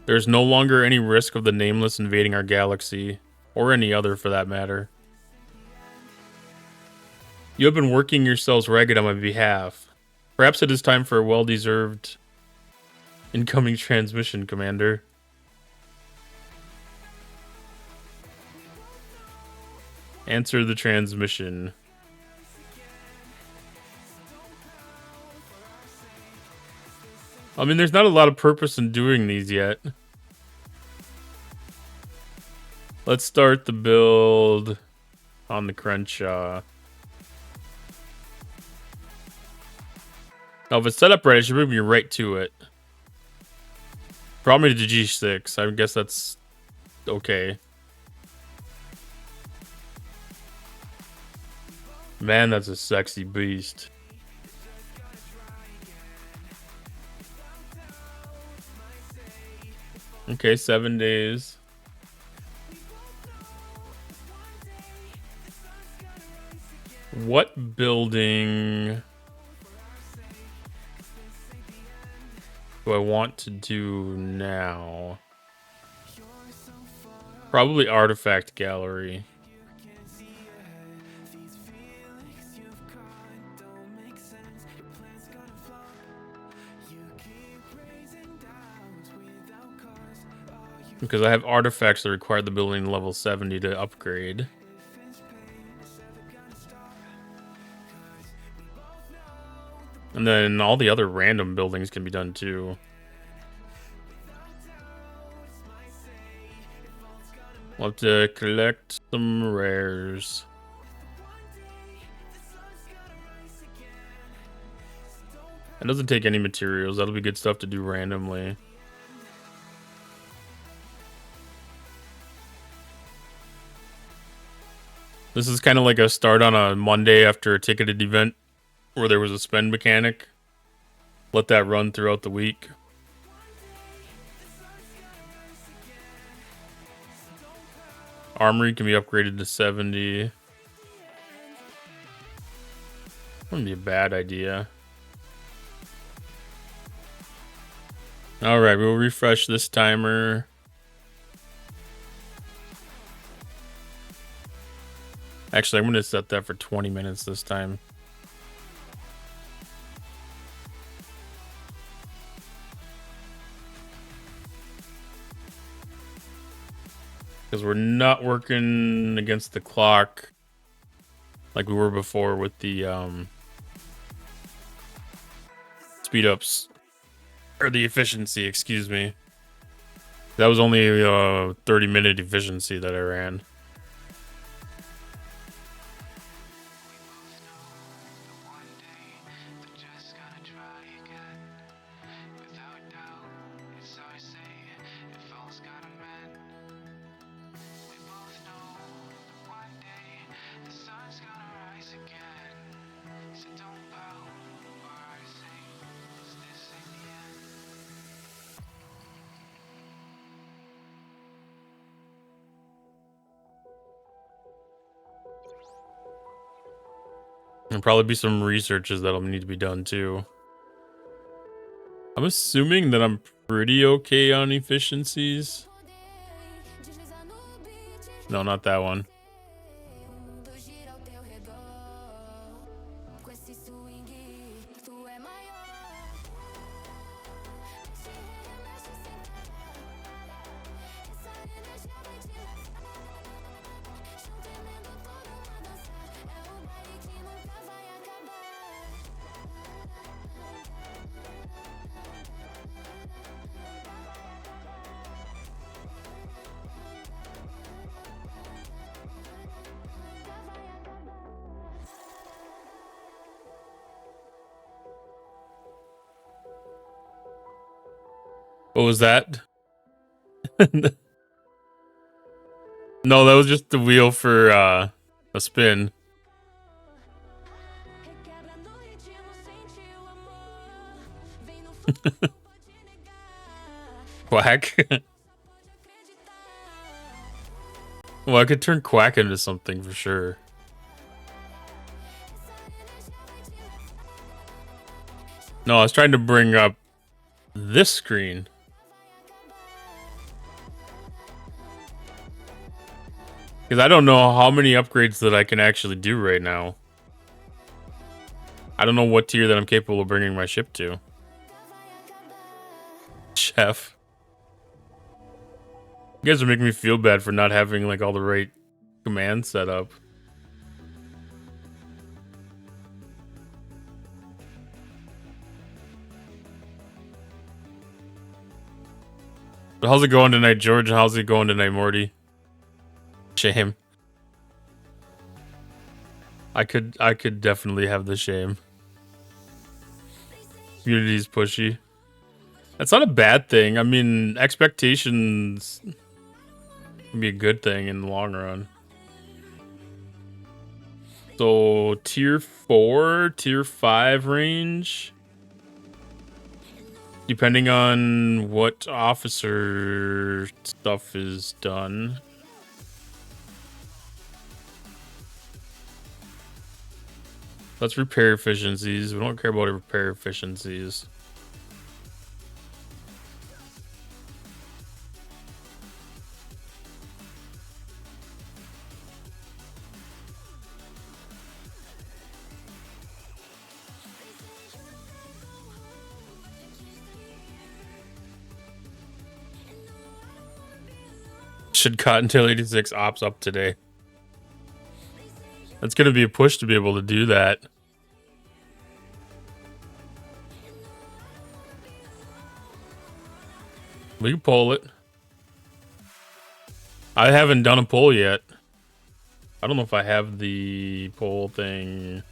There is no longer any risk of the Nameless invading our galaxy, or any other for that matter. You have been working yourselves ragged on my behalf. Perhaps it is time for a well-deserved incoming transmission, Commander. Answer the transmission. I mean, there's not a lot of purpose in doing these yet. Let's start the build on the Crenshaw. Now, if it's set up right, I should move you right to it. Probably to G6. I guess that's okay. Man, that's a sexy beast. Okay, 7 days. What building do I want to do now? Probably Artifact Gallery. Because I have artifacts that require the building level 70 to upgrade. And then all the other random buildings can be done too. We'll have to collect some rares. It doesn't take any materials. That'll be good stuff to do randomly. This is kind of like a start on a Monday after a ticketed event where there was a spend mechanic. Let that run throughout the week. Armory can be upgraded to 70. Wouldn't be a bad idea. All right, we'll refresh this timer. Actually, I'm going to set that for 20 minutes this time. Because we're not working against the clock like we were before with the speed ups. Or the efficiency, excuse me. That was only a 30-minute efficiency that I ran. There'll probably be some researches that'll need to be done too. I'm assuming that I'm pretty okay on efficiencies. No, not that one. What was that? No, that was just the wheel for a spin. Quack. Well, I could turn Quack into something for sure. No, I was trying to bring up this screen. Because I don't know how many upgrades that I can actually do right now. I don't know what tier that I'm capable of bringing my ship to. Chef. You guys are making me feel bad for not having like all the right commands set up. But how's it going tonight, George? How's it going tonight, Morty? Shame. I could definitely have the shame. Unity's pushy. That's not a bad thing. I mean, expectations can be a good thing in the long run. So tier 4, tier 5 range. Depending on what officer stuff is done. Let's repair efficiencies. We don't care about repair efficiencies. Should Cottontail 86 ops up today. That's gonna be a push to be able to do that. We can pull it. I haven't done a poll yet. I don't know if I have the poll thing.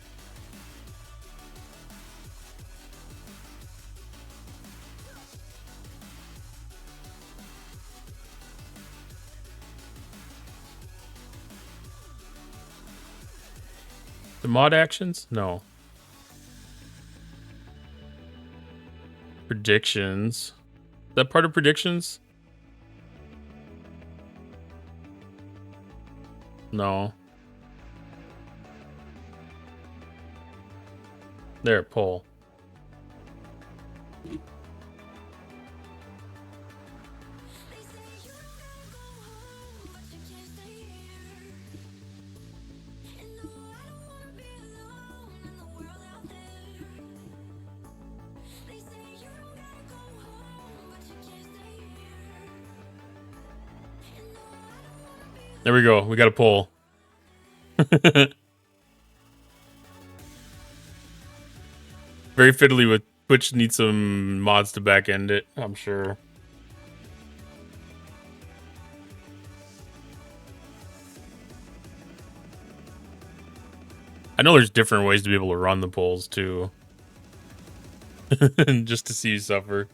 The mod actions? No. Predictions. Is that part of predictions? No. There, pull. There we go. We got a pull. Very fiddly with Twitch. Needs some mods to back end it, I'm sure. I know there's different ways to be able to run the polls too. Just to see you suffer.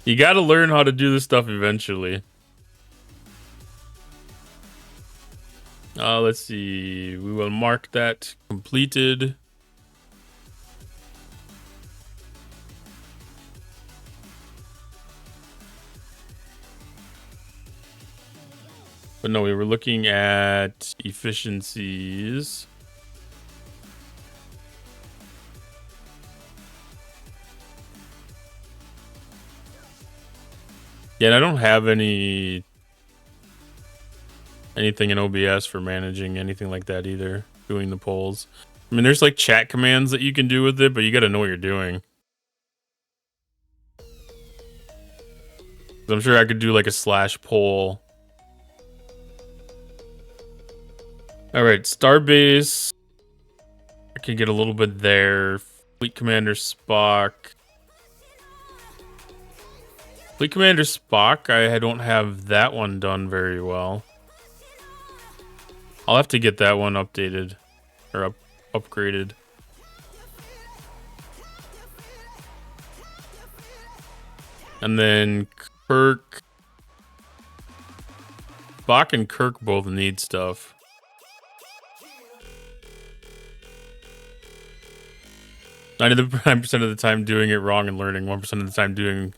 You gotta learn how to do this stuff eventually. Let's see. We will mark that completed. But no, we were looking at efficiencies. Yeah, and I don't have anything in OBS for managing anything like that either, doing the polls. I mean, there's like chat commands that you can do with it, but you got to know what you're doing. I'm sure I could do like a / poll. All right, Starbase. I can get a little bit there. Fleet Commander Spock. Fleet Commander Spock, I don't have that one done very well. I'll have to get that one updated or upgraded. And then Kirk. Spock and Kirk both need stuff. 99% of the time doing it wrong and learning, 1% of the time doing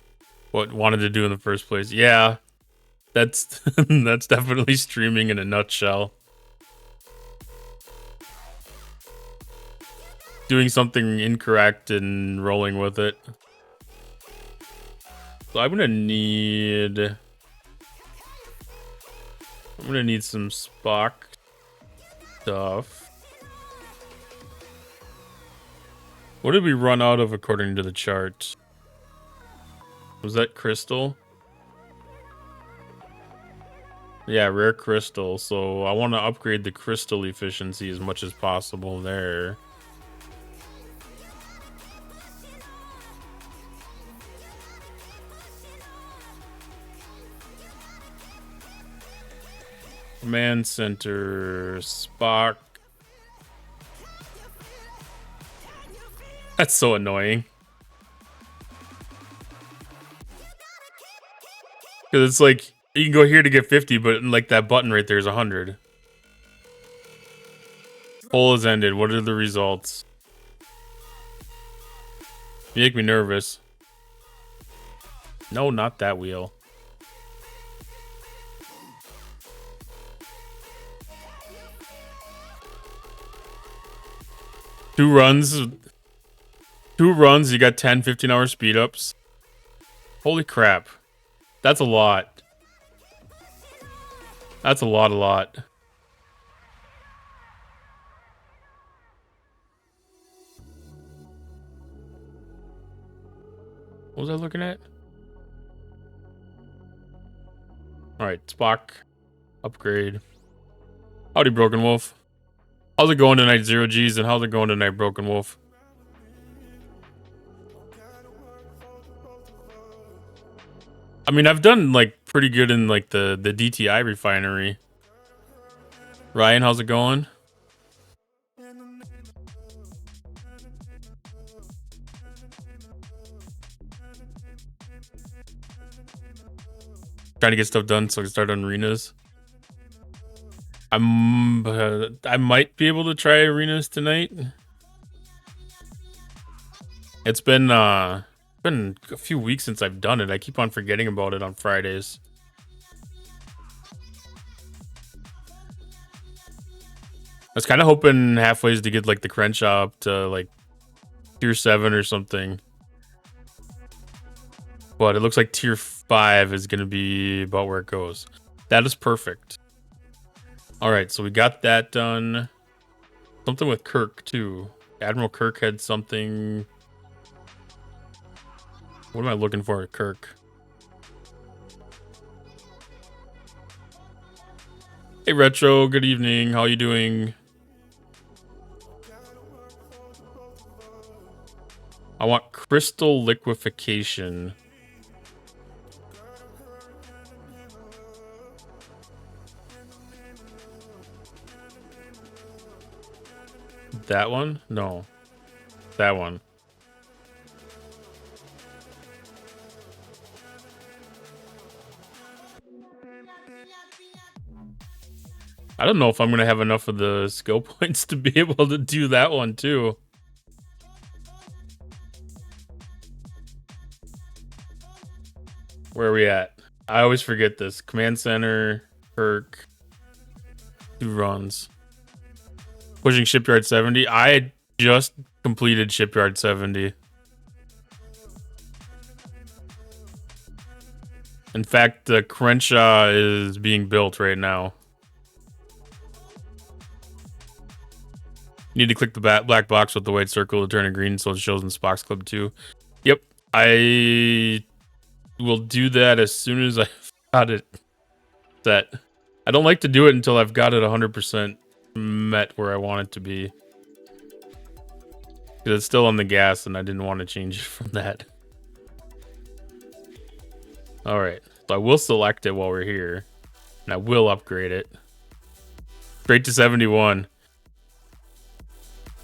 what wanted to do in the first place. Yeah, that's that's definitely streaming in a nutshell. Doing something incorrect and rolling with it. So I'm gonna need some Spock stuff. What did we run out of according to the chart? Was that crystal? Yeah, rare crystal. So I want to upgrade the crystal efficiency as much as possible there. Command center, Spock. That's so annoying. Because it's like, you can go here to get 50, but like that button right there is 100. Poll has ended. What are the results? You make me nervous. No, not that wheel. Two runs, you got 10, 15-hour speed ups. Holy crap. That's a lot. That's a lot. What was I looking at? Alright, Spock. Upgrade. Howdy, Broken Wolf. How's it going tonight, Zero G's, and how's it going tonight, Broken Wolf? I mean, I've done like pretty good in like the DTI refinery. Ryan, how's it going? Trying to get stuff done so I can start on arenas. I might be able to try arenas tonight. It's been a few weeks since I've done it. I keep on forgetting about it on Fridays. was kind of hoping halfways to get like the Crenshaw up to like tier 7 or something. But it looks like tier 5 is going to be about where it goes. That is perfect. All right, so we got that done. Something with Kirk, too. Admiral Kirk had something. What am I looking for at Kirk? Hey, Retro. Good evening. How you doing? I want crystal liquefaction. That one? No. That one. I don't know if I'm going to have enough of the skill points to be able to do that one, too. Where are we at? I always forget this. Command Center, Kirk, 2 runs. Pushing Shipyard 70. I just completed Shipyard 70. In fact, the Crenshaw is being built right now. You need to click the black box with the white circle to turn it green so it shows in Spock's Club too. Yep, I will do that as soon as I've got it set. I don't like to do it until I've got it 100% met where I want it to be. Because it's still on the gas and I didn't want to change it from that. Alright, so I will select it while we're here. And I will upgrade it. Straight to 71.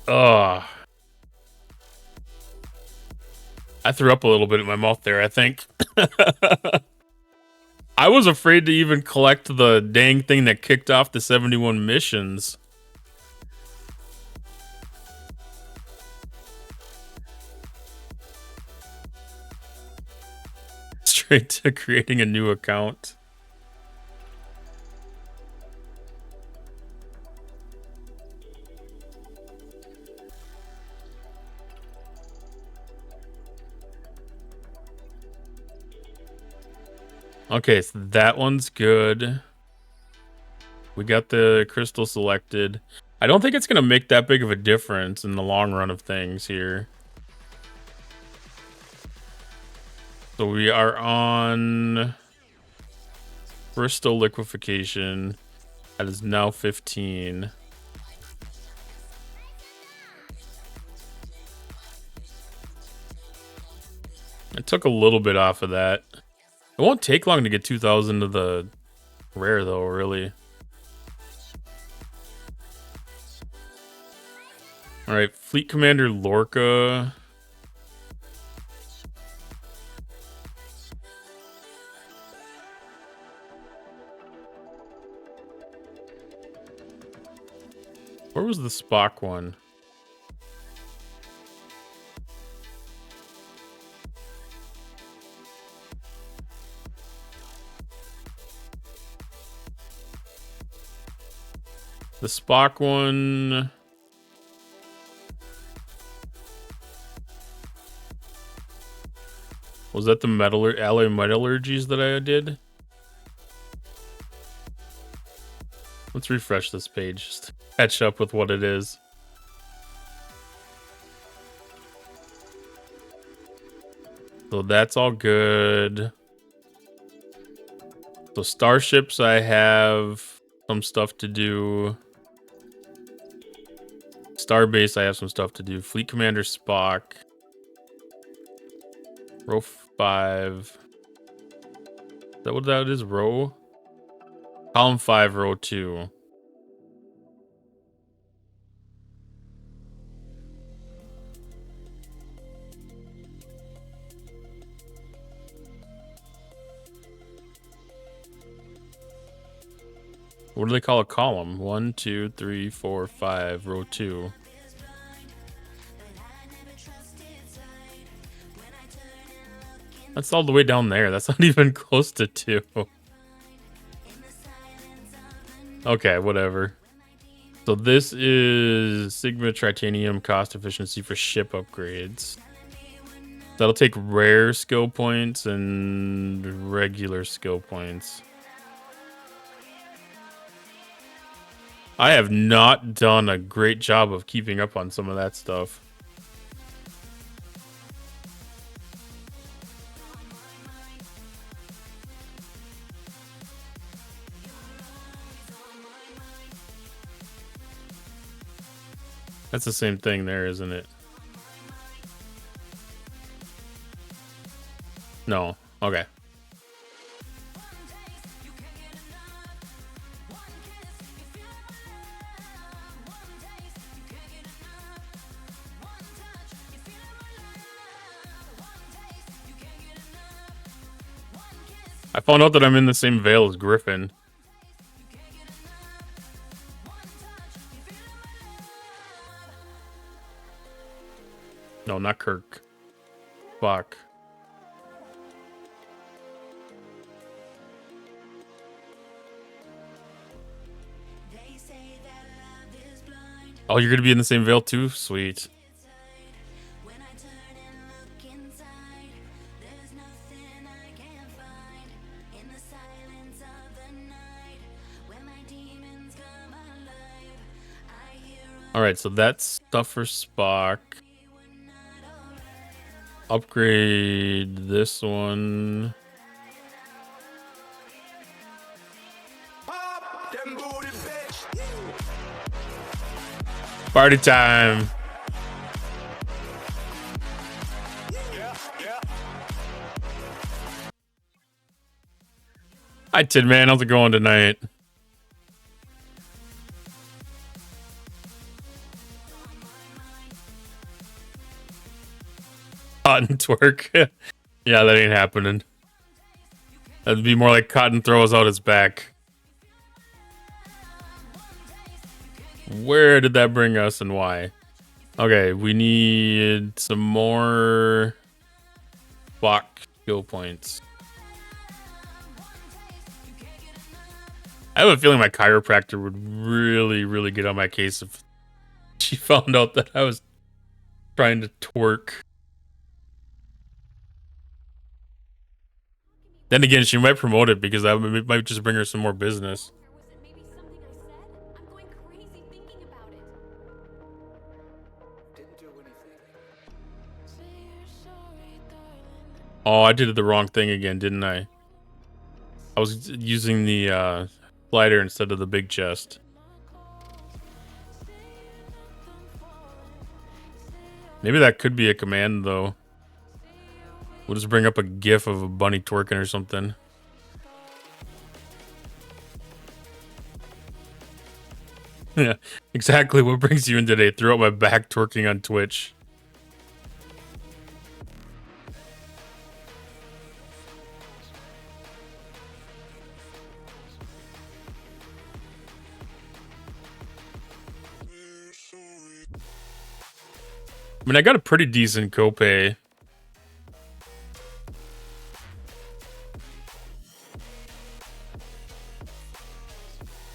Ugh. I threw up a little bit in my mouth there, I think. I was afraid to even collect the dang thing that kicked off the 71 missions. Straight to creating a new account. Okay, so that one's good. We got the crystal selected. I don't think it's going to make that big of a difference in the long run of things here. So we are on crystal liquefaction. That is now 15. I took a little bit off of that. It won't take long to get 2,000 to the rare, though, really. All right, Fleet Commander Lorca. Where was the Spock one? The Spock one. Was that the alloy metallurgies that I did? Let's refresh this page just to catch up with what it is. So that's all good. So starships, I have some stuff to do. Starbase, I have some stuff to do. Fleet Commander Spock. Row 5. Is that what that is? Row? Column 5, row 2. What do they call a column? 1, 2, 3, 4, 5, row 2. That's all the way down there. That's not even close to 2. Okay, whatever. So this is Sigma Tritanium cost efficiency for ship upgrades. That'll take rare skill points and regular skill points. I have not done a great job of keeping up on some of that stuff. That's the same thing there, isn't it? No. Okay. I found out that I'm in the same veil as Griffin. No, not Kirk. Fuck. Oh, you're gonna be in the same veil too? Sweet. Alright, so that's stuff for Spock. Upgrade this one. Party time. Hi, Tin Man. How's it going tonight? Cotton twerk. Yeah, that ain't happening. That'd be more like Cotton throws out his back. Where did that bring us and why? Okay, we need some more Spock skill points. I have a feeling my chiropractor would really, really get on my case if she found out that I was trying to twerk. Then again, she might promote it because that might just bring her some more business. Oh, I did the wrong thing again, didn't I? I was using the slider instead of the big chest. Maybe that could be a command, though. We'll just bring up a gif of a bunny twerking or something. Yeah, exactly what brings you in today. Threw out my back twerking on Twitch. I mean, I got a pretty decent copay.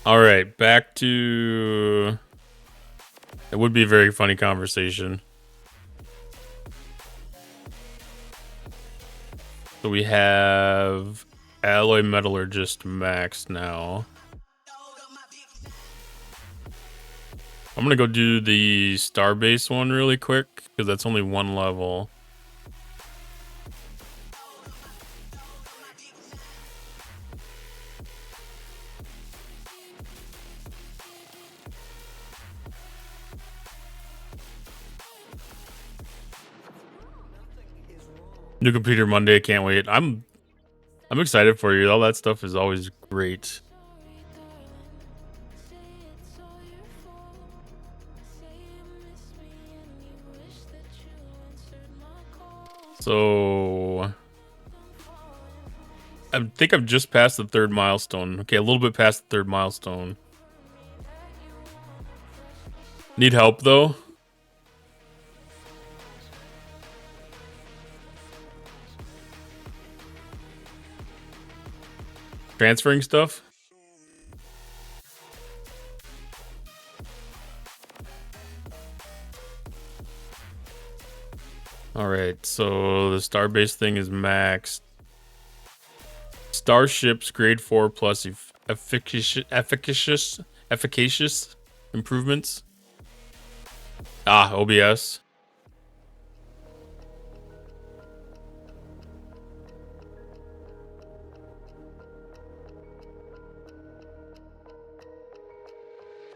All right, back to... It would be a very funny conversation. So we have Alloy Metallurgist max now. I'm gonna go do the Starbase one really quick, because that's only one level. New computer Monday, can't wait. I'm excited for you. All that stuff is always great. So I think I've just passed the third milestone. Okay, a little bit past the third milestone. Need help though? Transferring stuff? so the Starbase thing is maxed. Starships grade 4 plus efficacious improvements. OBS.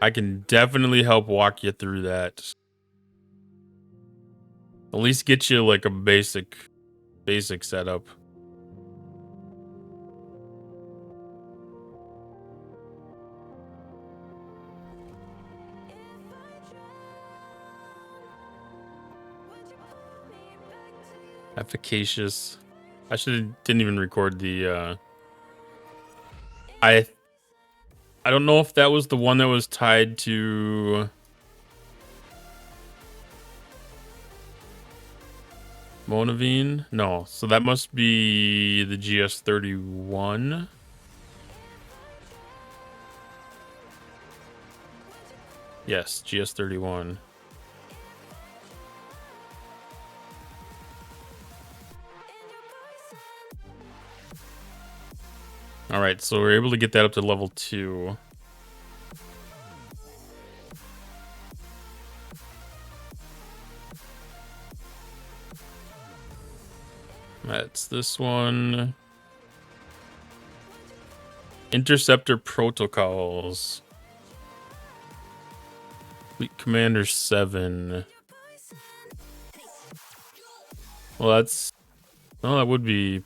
I can definitely help walk you through that. At least get you like a basic setup. Efficacious. I didn't even record the I don't know if that was the one that was tied to Monavine. No, so that must be the GS31. Yes, GS31. All right, so we're able to get that up to level 2. That's this one. Interceptor protocols. Fleet Commander 7. Well, that would be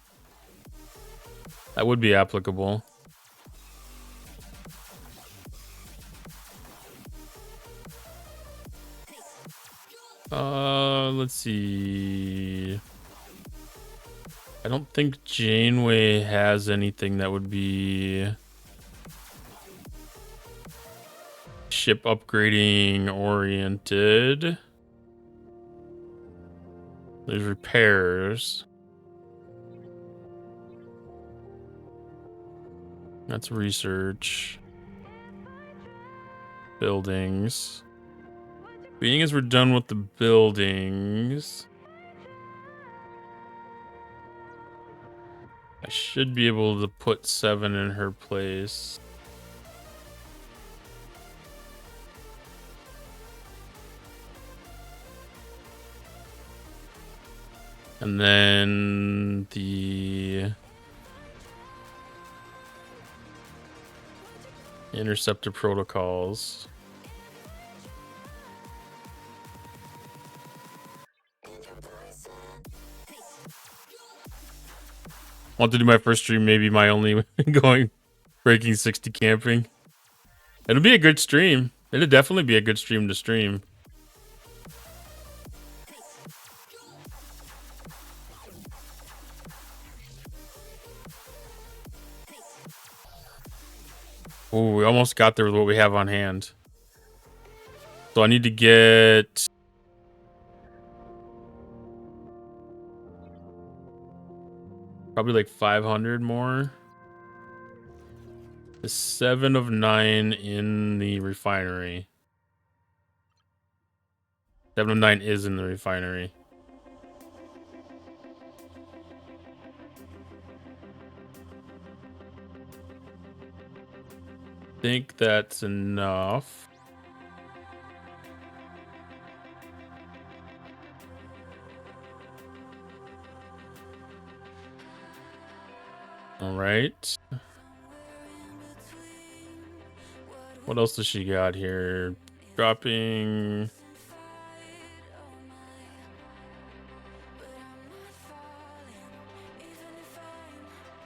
applicable. Let's see. I don't think Janeway has anything that would be ship upgrading oriented. There's repairs. That's research. Buildings. Being as we're done with the buildings, I should be able to put 7 in her place. And then the interceptor protocols. Want to do my first stream, maybe my only breaking 60 camping. It'll be a good stream. It'll definitely be a good stream to stream. Oh, we almost got there with what we have on hand. So I need to get probably like 500 more. The 7 of 9 in the refinery. 7 of 9 is in the refinery. I think that's enough. All right. What else does she got here? Dropping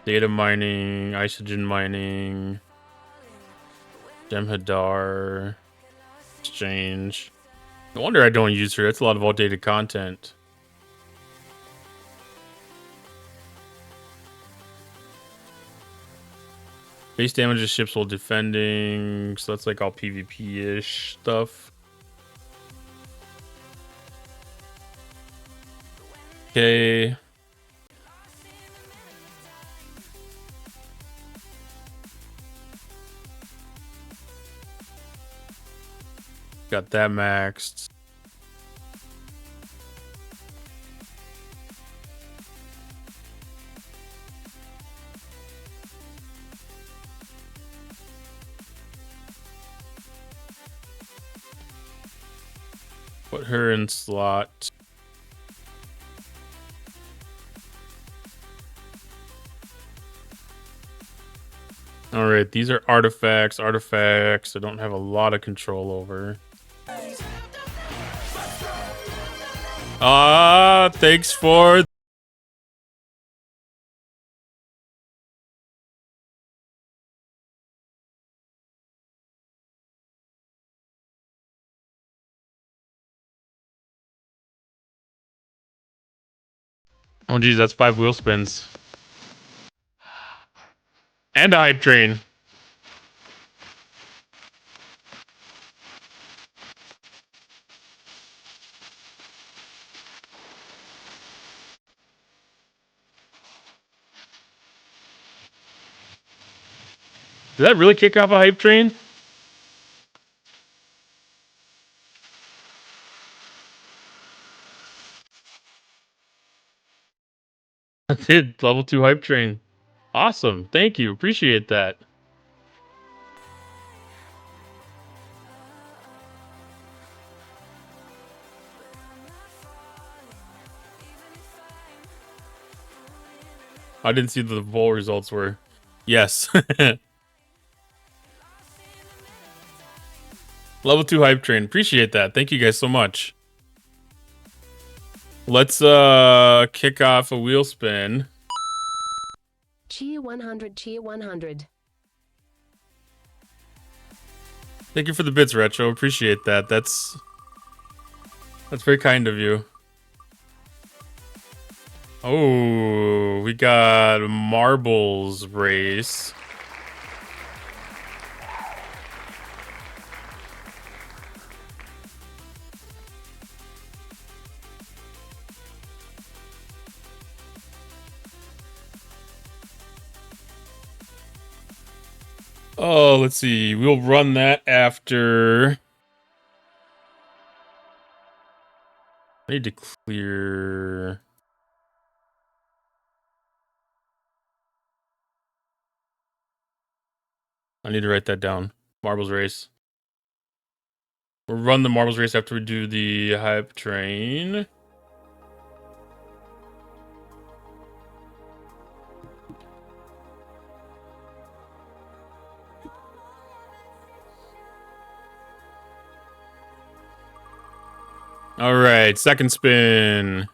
data mining, isogen mining, Jem'Hadar, exchange. No wonder I don't use her. That's a lot of outdated content. Base damages ships while defending. So that's like all PvP-ish stuff. Okay. Got that maxed. Put her in slot. All right, these are artifacts. Artifacts I don't have a lot of control over. Thanks for... Oh, geez, that's 5 wheel spins. And a hype train. Did that really kick off a hype train? I did. Level 2 hype train. Awesome. Thank you. Appreciate that. I didn't see what the poll results were. Yes. Level 2 hype train. Appreciate that. Thank you guys so much. Let's kick off a wheel spin. Chia 100, Chia 100. Thank you for the bits, Retro. Appreciate that. That's very kind of you. Oh, we got marbles race. Oh, let's see. We'll run that after. I need to clear. I need to write that down. Marbles race. We'll run the marbles race after we do the hype train. All right, second spin.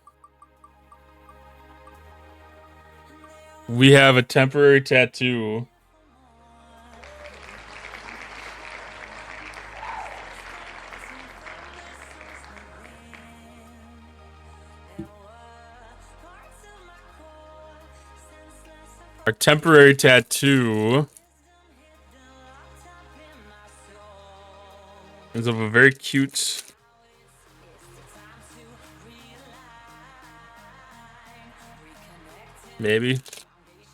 We have a temporary tattoo. Our temporary tattoo is of a very cute maybe.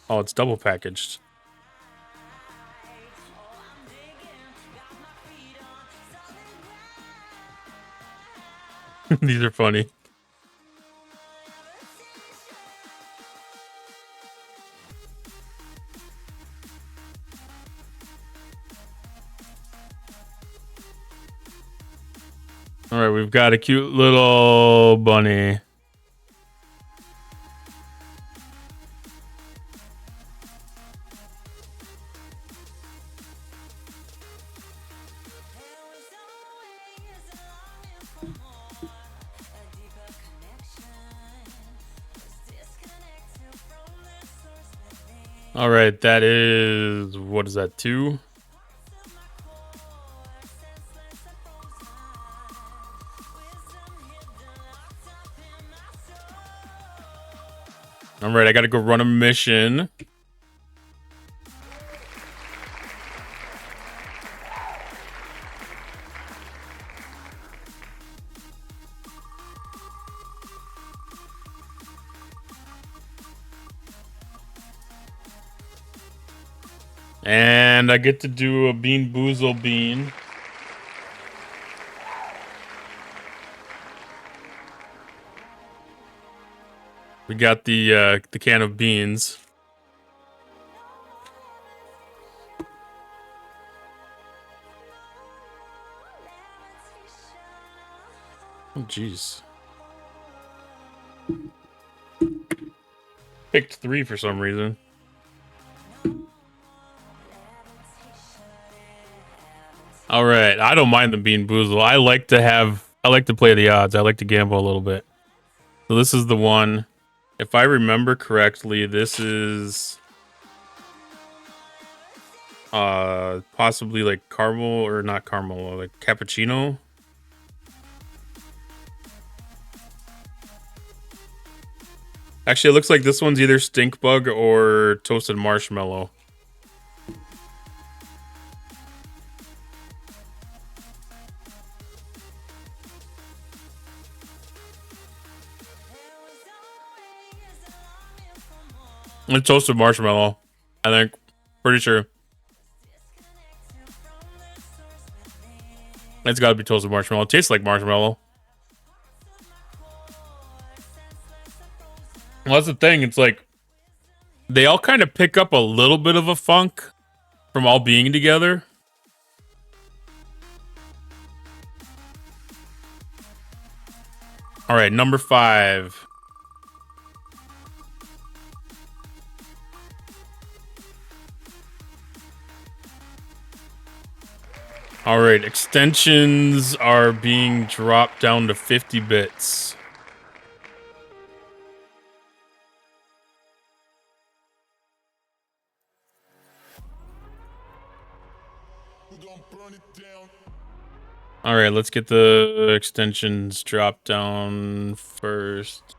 Oh, it's double packaged. These are funny. All right, we've got a cute little bunny. All right, that is, what is that, 2? All right, I gotta go run a mission. And I get to do a Bean Boozle bean. We got the can of beans. Oh, jeez. Picked 3 for some reason. All right, I don't mind them being boozled. I like to play the odds. I like to gamble a little bit. So this is the one. If I remember correctly, this is possibly like caramel or not caramel, like cappuccino. Actually, it looks like this one's either stink bug or toasted marshmallow. It's toasted marshmallow, I think. Pretty sure. It's got to be toasted marshmallow. It tastes like marshmallow. Well, that's the thing. It's like they all kind of pick up a little bit of a funk from all being together. All right, number 5. All right, extensions are being dropped down to 50 bits. All right, let's get the extensions dropped down first.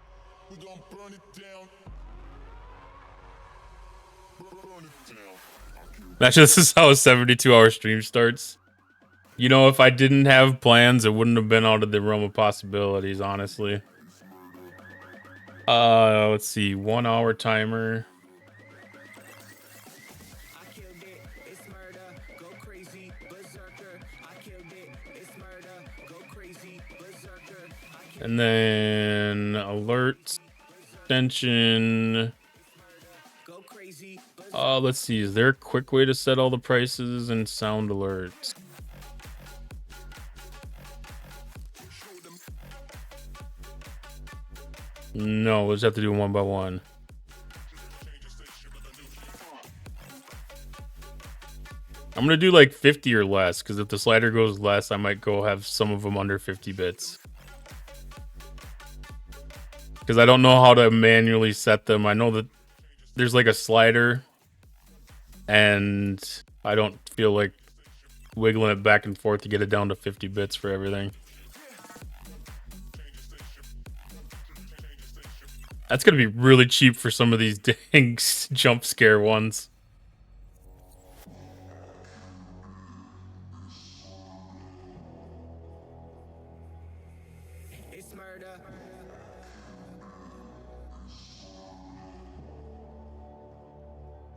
That's just how a 72-hour stream starts. You know, if I didn't have plans, it wouldn't have been out of the realm of possibilities, honestly. Let's see, 1 hour timer. And then alerts, extension. Let's see, is there a quick way to set all the prices and sound alerts? No, we'll just have to do one by one. I'm gonna do like 50 or less, because if the slider goes less, I might go have some of them under 50 bits. Because I don't know how to manually set them. I know that there's like a slider, and I don't feel like wiggling it back and forth to get it down to 50 bits for everything. That's gonna be really cheap for some of these dang jump scare ones.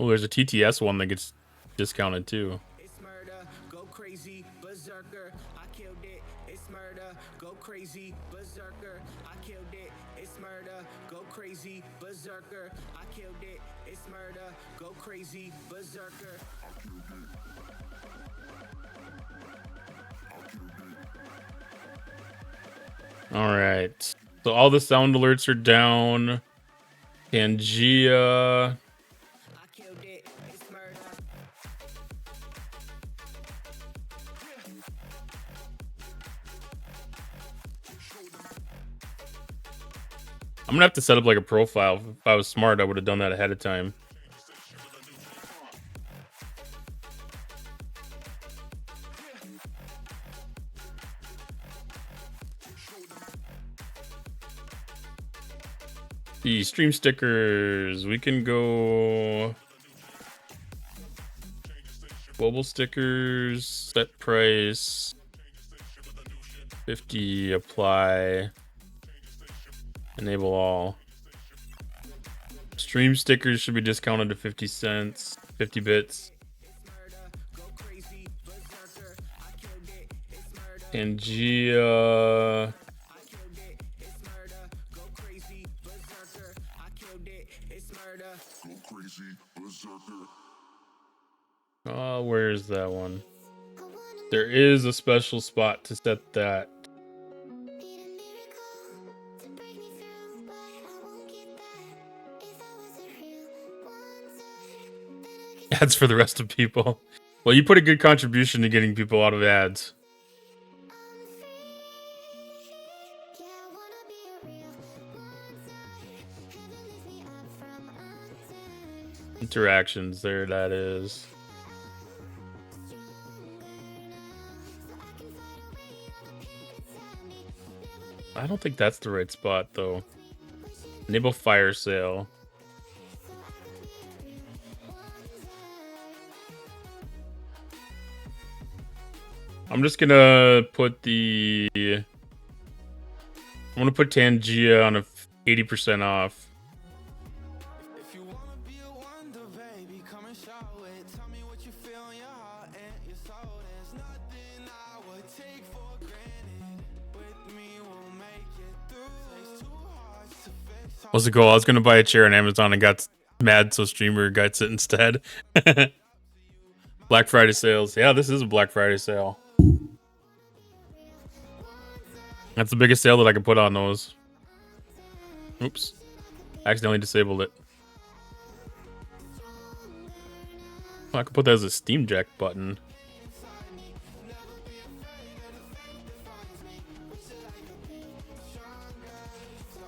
Oh, there's a TTS one that gets discounted too. It's murder, go crazy, berserker, I killed it. It's murder, go crazy, berserker, I killed it. It's murder, go crazy, berserker, I killed it. It's murder, go crazy, berserker. All right, so all the sound alerts are down. Pangea. I'm gonna have to set up like a profile. If I was smart, I would have done that ahead of time. The stream stickers, we can go global stickers, set price, 50, apply, enable all. Stream stickers should be discounted to 50 cents, 50 bits. Pangea. Where is that one? There is a special spot to set that. ads for the rest of people. Well, you put a good contribution to getting people out of ads. Interactions, there that is. I don't think that's the right spot though. Enable fire sale. I'm just gonna put I'm gonna put Tangia on a 80% off. What's the goal? I was gonna buy a chair on Amazon and got mad, so streamer got it instead. Black Friday sales. Yeah, this is a Black Friday sale. That's the biggest sale that I can put on those. Oops. Accidentally disabled it. Oh, I could put that as a Steam Deck button.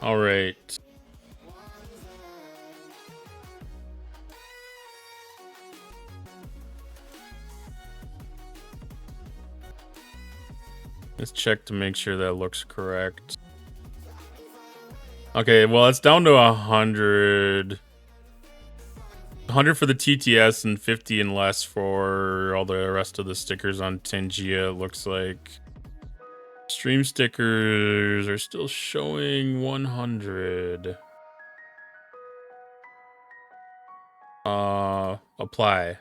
All right. Let's check to make sure that looks correct. Okay, well, it's down to 100. 100 for the TTS and 50 and less for all the rest of the stickers on Tangia, it looks like. Stream stickers are still showing 100. Apply.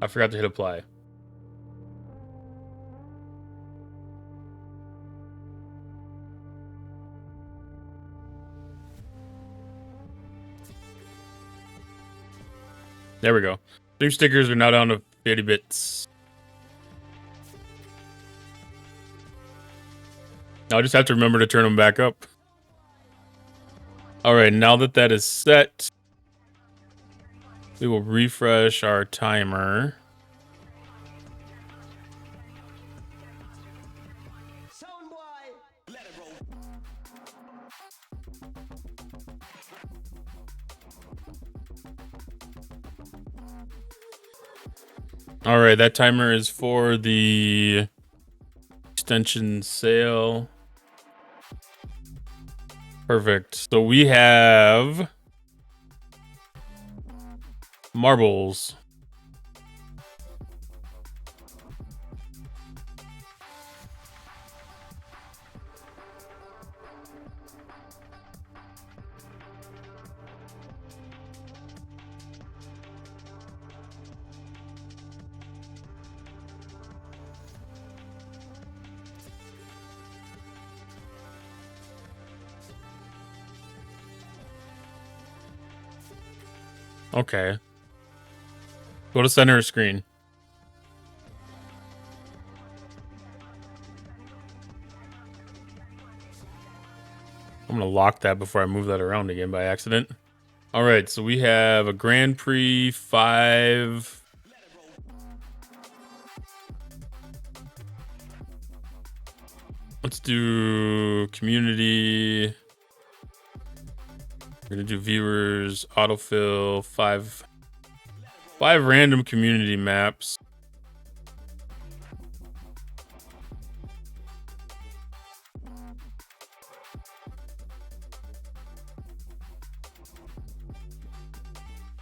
I forgot to hit apply. There we go. Stream stickers are now down to 50 bits. I'll just have to remember to turn them back up. All right, now that that is set, we will refresh our timer. All right, that timer is for the extension sale. Perfect. So we have marbles. Okay. Go to center screen. I'm gonna lock that before I move that around again by accident. All right, so we have a Grand Prix 5. Let's do community. We're gonna do viewers, autofill, 5 random community maps.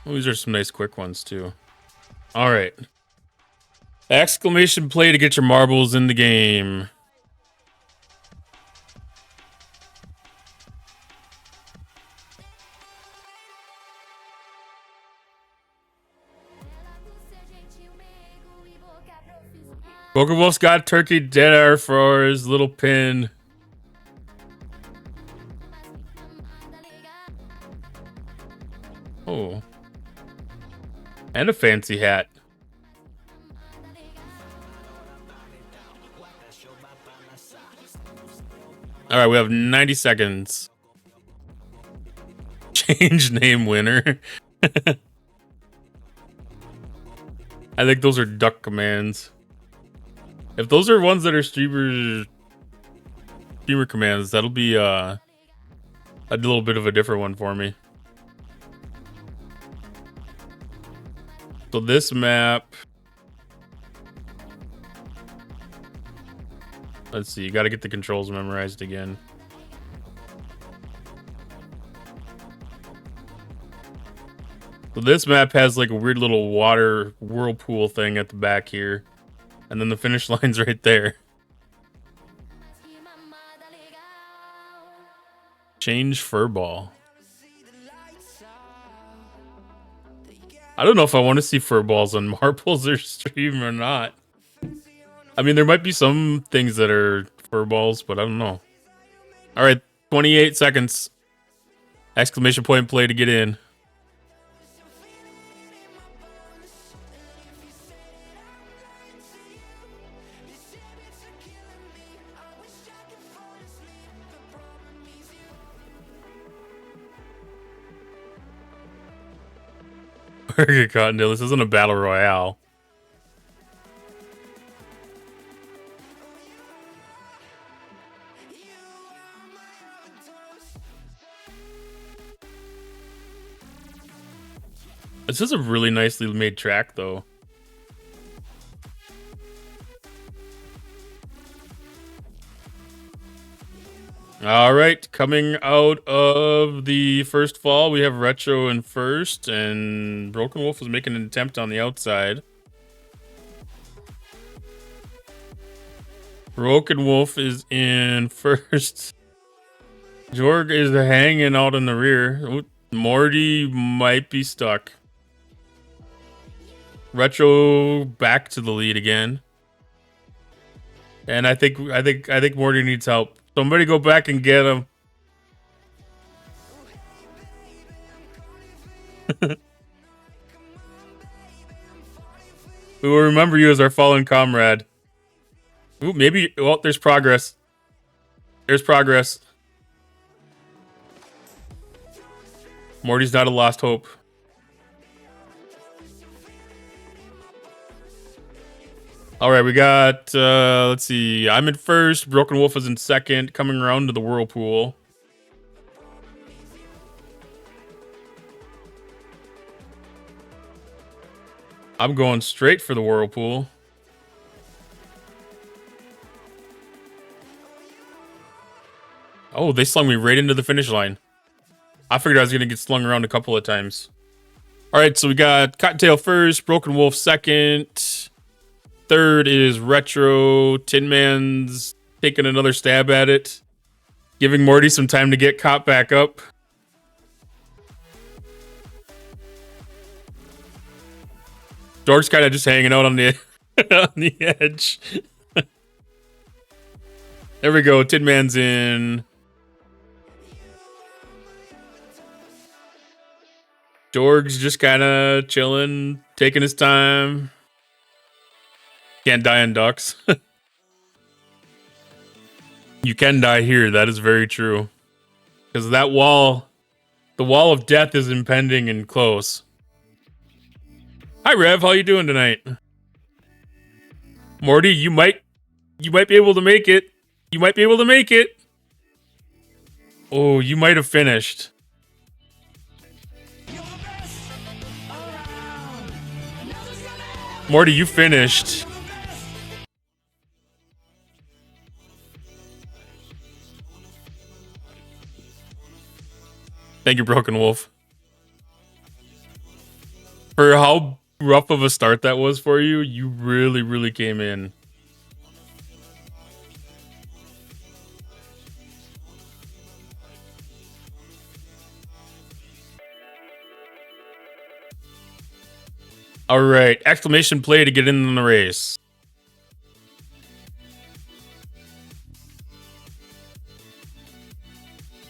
Oh, these are some nice quick ones too. All right. Exclamation play to get your marbles in the game. Pokewolf's got turkey dinner for his little pin. Oh. And a fancy hat. All right, we have 90 seconds. Change name winner. I think those are duck commands. If those are ones that are streamer commands, that'll be a little bit of a different one for me. So this map, let's see, you got to get the controls memorized again. So this map has like a weird little water whirlpool thing at the back here. And then the finish line's right there. Change furball. I don't know if I want to see furballs on marbles or stream or not. I mean, there might be some things that are furballs, but I don't know. All right, 28 seconds. Exclamation point play to get in. Burger Cottondale, this isn't a battle royale. This is a really nicely made track, though. All right, coming out of the first fall, we have Retro in first, and Broken Wolf is making an attempt on the outside. Broken Wolf is in first. Jorg is hanging out in the rear. Ooh, Morty might be stuck. Retro back to the lead again. And I think Morty needs help. Somebody go back and get him. We will remember you as our fallen comrade. Ooh, maybe. Well, there's progress. There's progress. Morty's not a lost hope. All right, we got, let's see. I'm in first. Broken Wolf is in second, coming around to the whirlpool. I'm going straight for the whirlpool. Oh, they slung me right into the finish line. I figured I was going to get slung around a couple of times. All right, so we got Cottontail first, Broken Wolf second. Third is Retro. Tin Man's taking another stab at it. Giving Morty some time to get caught back up. Dork's kind of just hanging out on the, on the edge. There we go. Tin Man's in. Dorg's just kind of chilling, taking his time. Can't die in ducks. You can die here. That is very true. Because that wall, the wall of death is impending and close. Hi, Rev. How you doing tonight? Morty, you might be able to make it. You might be able to make it. Oh, you might have finished. Morty, you finished. Thank you, Broken Wolf. For how rough of a start that was for you, you really, really came in. All right, exclamation play to get in the race.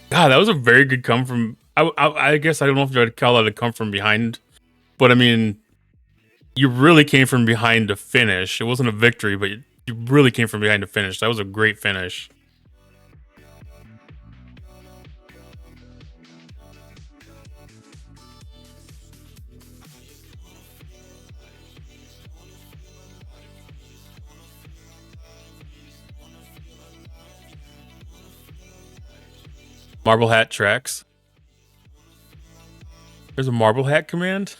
God, that was a very good come from. I guess I don't know if I'd call that a come from behind, but I mean, you really came from behind to finish. It wasn't a victory, but you really came from behind to finish. That was a great finish. Marble Hat tracks. There's a Marble Hat command?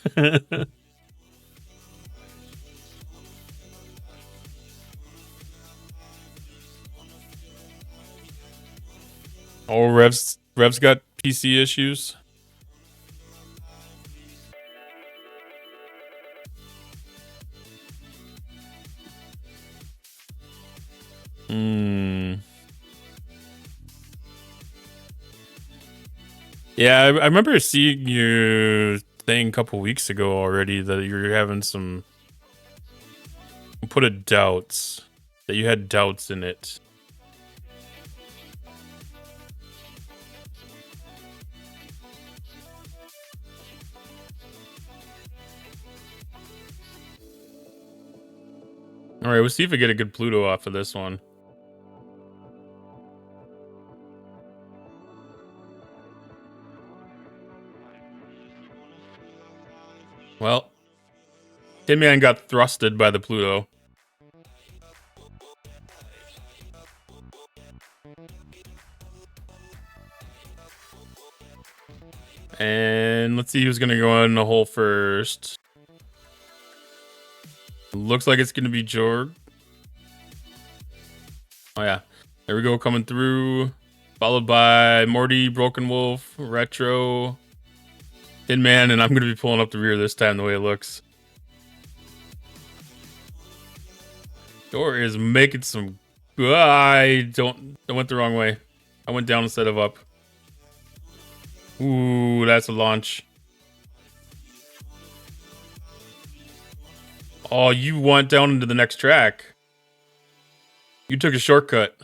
Oh, Rev's got PC issues. Yeah, I remember seeing you saying a couple weeks ago already that you're having some doubts. That you had doubts in it. All right, we'll see if we get a good Pluto off of this one. Well, Tin Man got thrusted by the Pluto. And let's see who's gonna go in the hole first. Looks like it's gonna be Jorg. Oh yeah, there we go, coming through. Followed by Morty, Broken Wolf, Retro, Tin Man, and I'm gonna be pulling up the rear this time the way it looks. Door is making some. I went the wrong way. I went down instead of up. Ooh, that's a launch. Oh, you went down into the next track. You took a shortcut.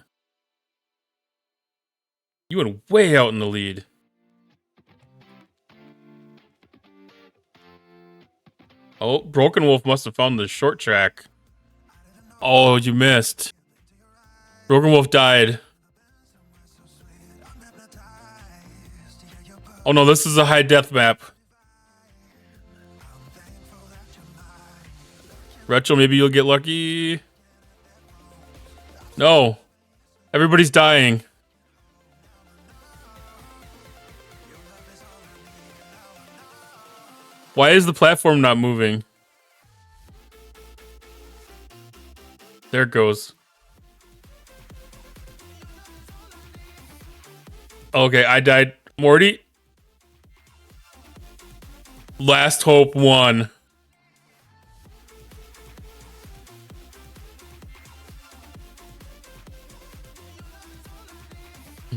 You went way out in the lead. Oh, Broken Wolf must have found the short track. Oh, you missed. Broken Wolf died. Oh no, this is a high death map. Retro, maybe you'll get lucky. No. Everybody's dying. Why is the platform not moving? There it goes. Okay, I died. Morty? Last Hope won.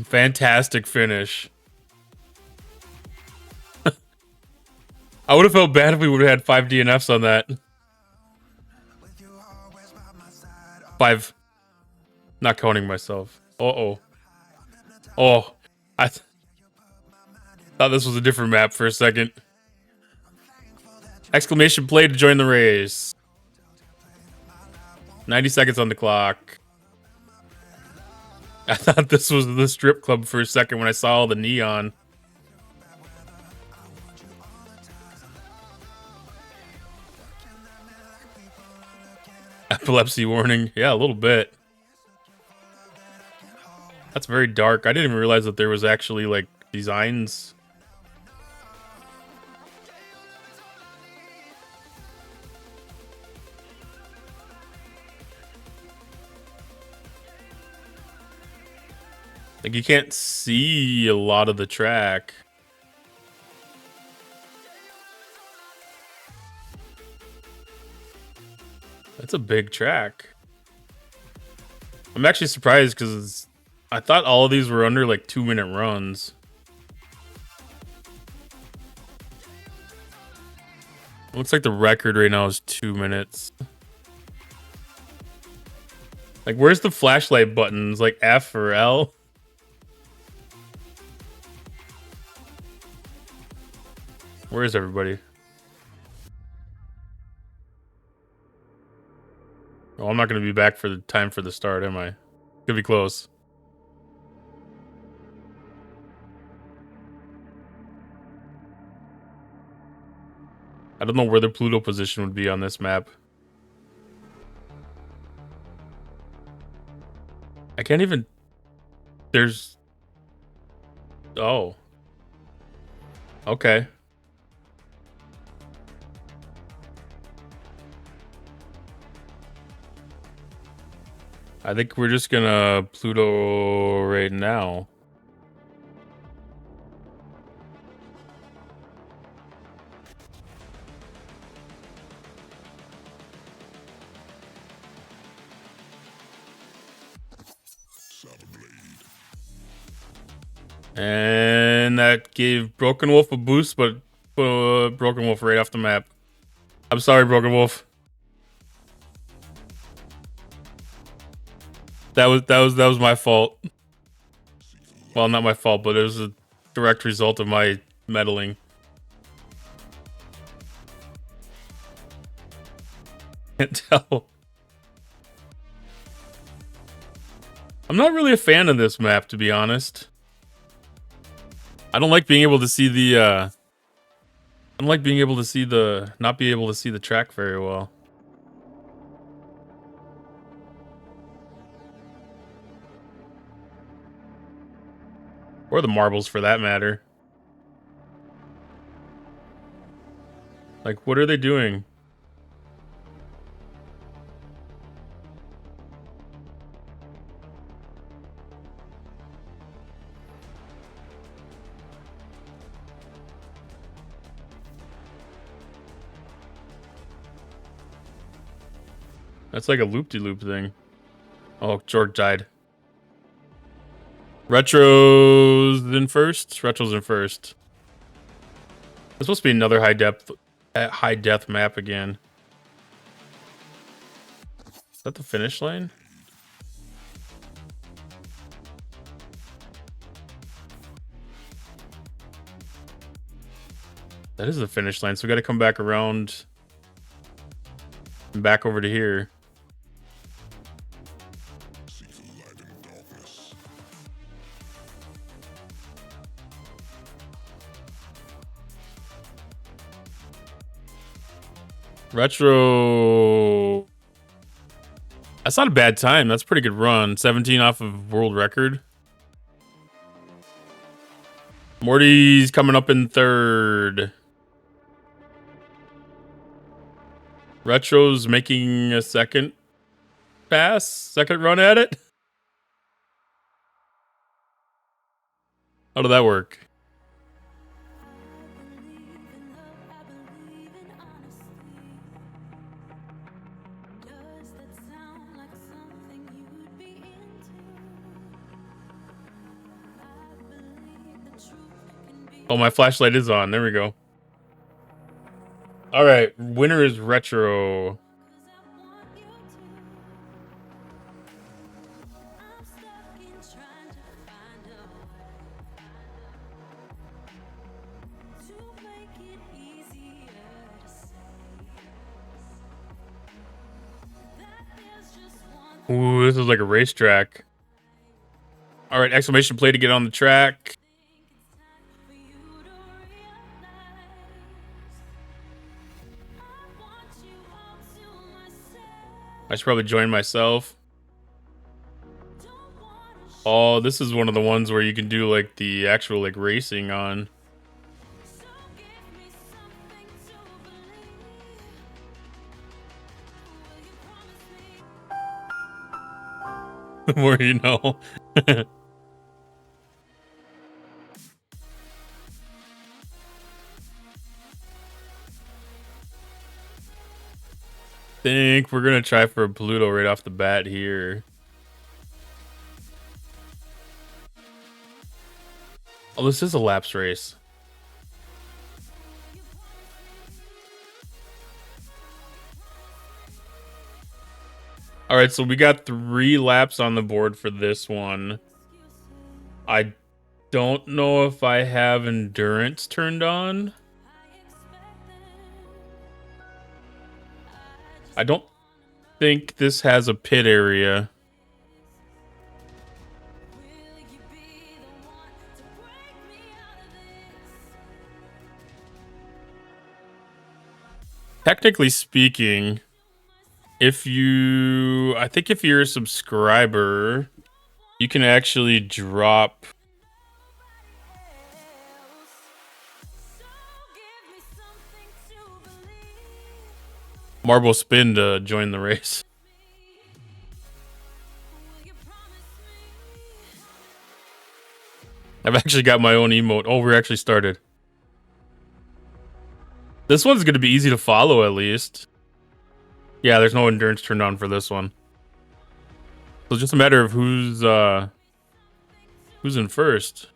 Fantastic finish. I would have felt bad if we would have had 5 DNFs on that. 5. Not counting myself. Uh-oh. Oh. I thought this was a different map for a second. Exclamation play to join the race. 90 seconds on the clock. I thought this was the strip club for a second when I saw all the neon. Epilepsy warning. Yeah, a little bit. That's very dark. I didn't even realize that there was actually, like, designs. Like, you can't see a lot of the track. That's a big track. I'm actually surprised because I thought all of these were under like 2-minute runs. Looks like the record right now is 2 minutes. Like, where's the flashlight buttons? Like F or L? Where is everybody? Oh, I'm not going to be back for the time for the start, am I? Could be close. I don't know where the Pluto position would be on this map. I can't even... There's Oh. Okay. I think we're just gonna Pluto right now. And that gave Broken Wolf a boost, but Broken Wolf right off the map. I'm sorry, Broken Wolf. That was my fault. Well, not my fault, but it was a direct result of my meddling. Can't tell. I'm not really a fan of this map, to be honest. I don't like being able to see the I don't like being able to see the not be able to see the track very well. Or the marbles for that matter. Like, what are they doing? That's like a loop-de-loop thing. Oh, Jorg died. Retro's in first. Retro's in first. It's supposed to be another high death map again. Is that the finish line? That is the finish line, so we got to come back around and back over to here. Retro. That's not a bad time. That's a pretty good run. 17 off of world record. Morty's coming up in third. Retro's making a second run at it. How did that work? Oh, my flashlight is on. There we go. All right, winner is Retro. Ooh, this is like a racetrack. All right, exclamation play to get on the track. I should probably join myself. Oh, this is one of the ones where you can do like the actual like racing on. The more you know. Think we're gonna try for a Pluto right off the bat here. Oh, this is a laps race. All right, so we got 3 laps on the board for this one. I don't know if I have endurance turned on. I don't think this has a pit area. Technically speaking, I think if you're a subscriber, you can actually drop marble spin to join the race. I've actually got my own emote. Oh, we're actually started. This one's going to be easy to follow, at least. Yeah, there's no endurance turned on for this one. So it's just a matter of who's in first.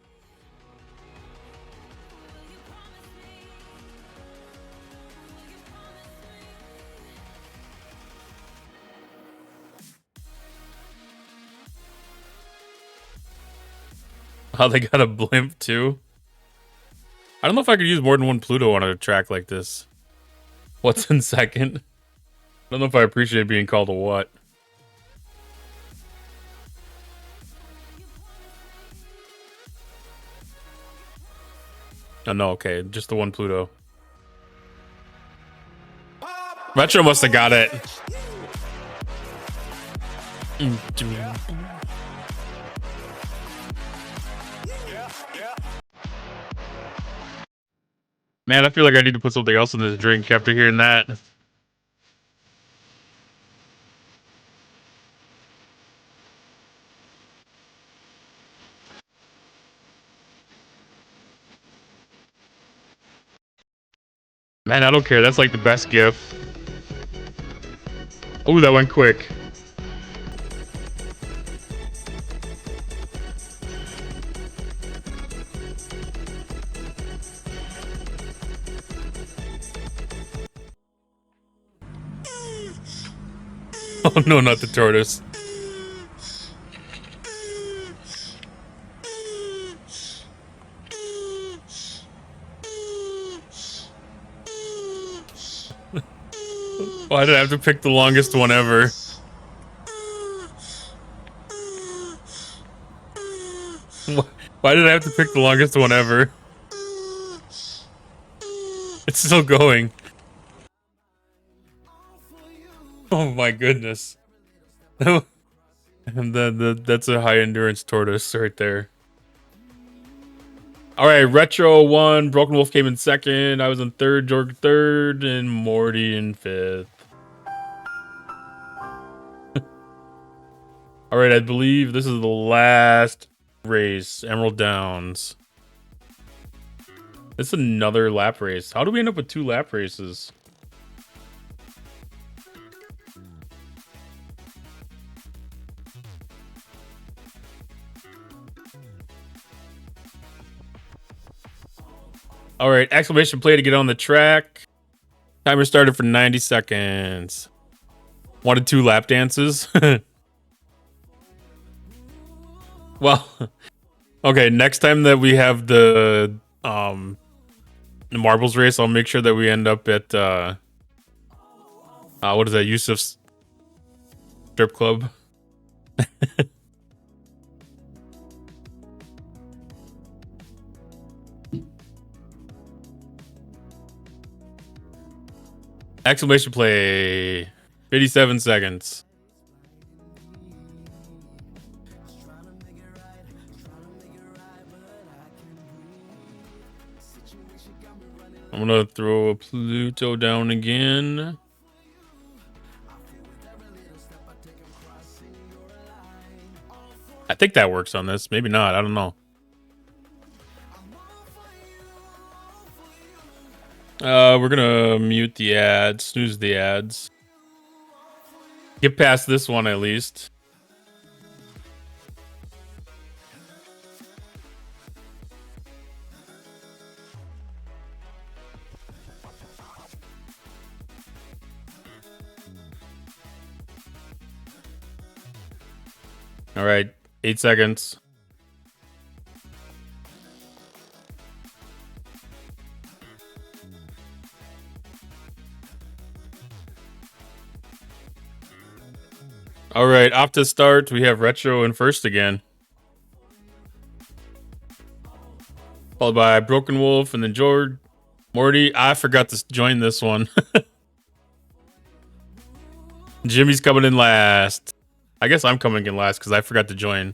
Oh, they got a blimp too. I don't know if I could use more than one Pluto on a track like this. What's in second? I don't know if I appreciate being called a what. Oh, no, okay. Just the one Pluto. Retro must have got it. Man, I feel like I need to put something else in this drink after hearing that. Man, I don't care. That's like the best gift. Oh, that went quick. Oh no, not the tortoise. Why did I have to pick the longest one ever? Why did I have to pick the longest one ever? It's still going. Oh my goodness. And that's a high endurance tortoise right there. All right, Retro won. Broken Wolf came in second. I was in third. Jorg third, and Morty in fifth. All right, I believe this is the last race, Emerald Downs. This is another lap race. How do we end up with 2 lap races? All right, exclamation play to get on the track. Timer started for 90 seconds. Wanted 2 lap dances. Well, okay, next time that we have the marbles race, I'll make sure that we end up at what is that, Yusuf's strip club? Exclamation play. 57 seconds. I'm gonna throw a Pluto down again. I think that works on this. Maybe not. I don't know. We're gonna mute the ads, snooze the ads. Get past this one at least. All right, 8 seconds. All right, off to start. We have Retro in first again. Followed by Broken Wolf and then George. Morty, I forgot to join this one. Jimmy's coming in last. I guess I'm coming in last because I forgot to join.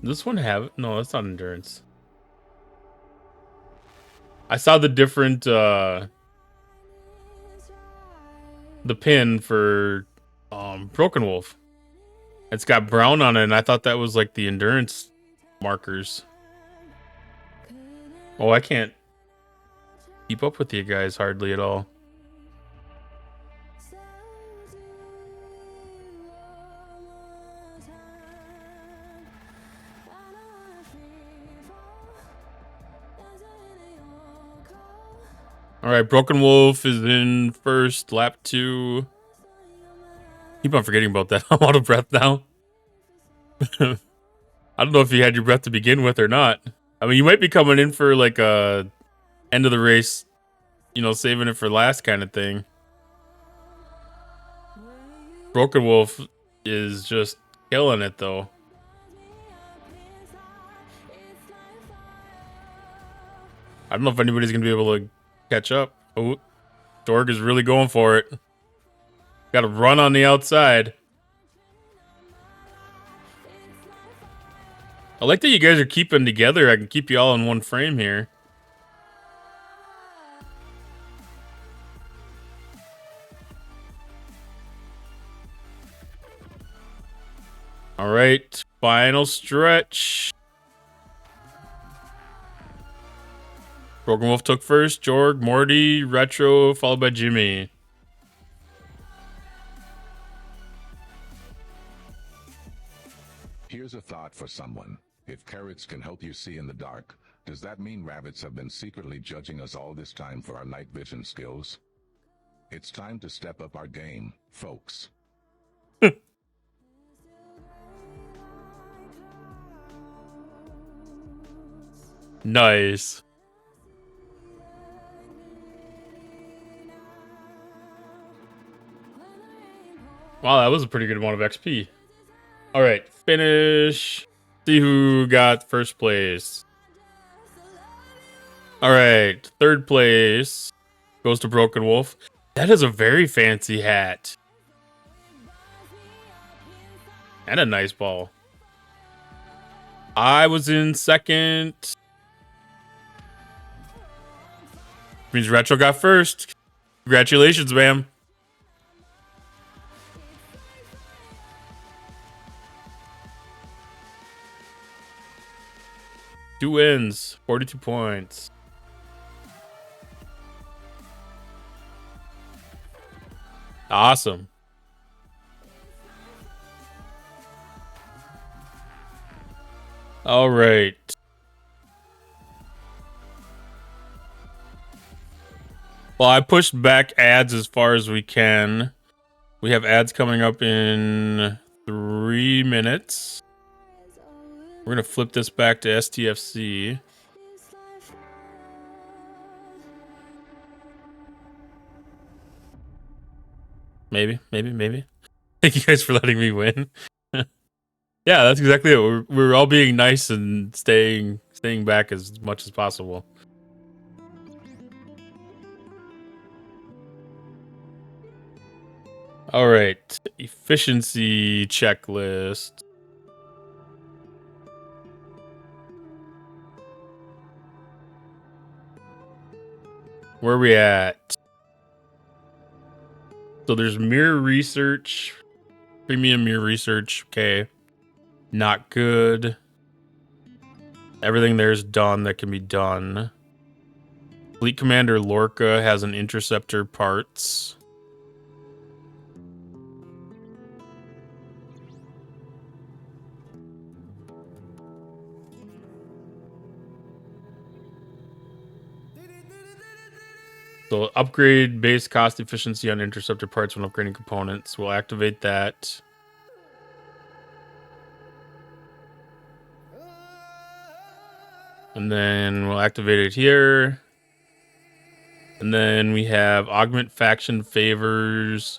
Does this one have... No, that's not endurance. I saw the different the pin for Broken Wolf. It's got brown on it, and I thought that was like the endurance markers. Oh, I can't keep up with you guys hardly at all. All right, Broken Wolf is in first, lap 2. Keep on forgetting about that. I'm out of breath now. I don't know if you had your breath to begin with or not. I mean, you might be coming in for like a end of the race, you know, saving it for last kind of thing. Broken Wolf is just killing it though. I don't know if anybody's gonna be able to catch up. Oh, Dorg is really going for it. Got to run on the outside. I like that you guys are keeping together. I can keep you all in one frame here. All right, final stretch. Broken Wolf took first, Jorg, Morty, Retro, followed by Jimmy. Here's a thought for someone. If carrots can help you see in the dark, does that mean rabbits have been secretly judging us all this time for our night vision skills? It's time to step up our game, folks. Nice. Wow, that was a pretty good amount of XP. All right, finish. See who got first place. All right, third place goes to Broken Wolf. That is a very fancy hat. And a nice ball. I was in second. Means Retro got first. Congratulations, ma'am. Two wins, 42 points. Awesome. All right. Well, I pushed back ads as far as we can. We have ads coming up in 3 minutes. We're going to flip this back to STFC. Maybe. Thank you guys for letting me win. Yeah, that's exactly it. We're all being nice and staying back as much as possible. All right, efficiency checklist. Where are we at? So there's mirror research, premium mirror research. Okay, not good. Everything there's done that can be done. Fleet Commander Lorca has an interceptor parts. So upgrade base cost efficiency on interceptor parts when upgrading components. We'll activate that. And then we'll activate it here. And then we have augment faction favors.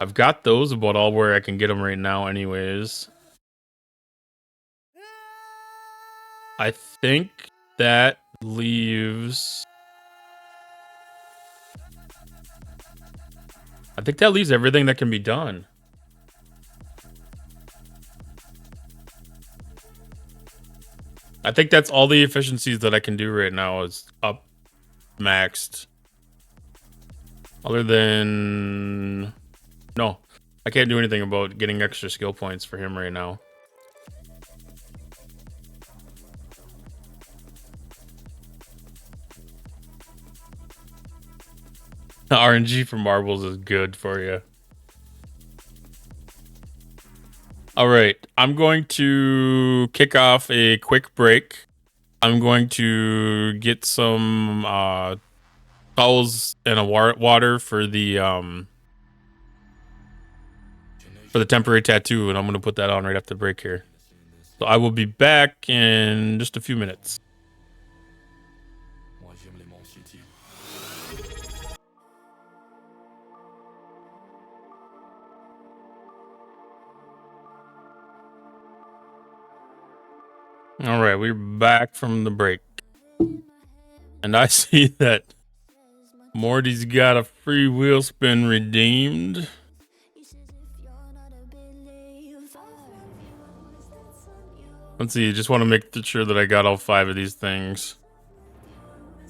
I've got those about all where I can get them right now anyways. I think that leaves... everything that can be done. I think that's all the efficiencies that I can do right now is maxed. Other than... No. I can't do anything about getting extra skill points for him right now. RNG for marbles is good for you. All right, I'm going to kick off a quick break. I'm going to get some towels and a water for the temporary tattoo, and I'm going to put that on right after the break here. So I will be back in just a few minutes. All right, we're back from the break. And I see that Morty's got a free wheel spin redeemed. Let's see, just want to make sure that I got all 5 of these things.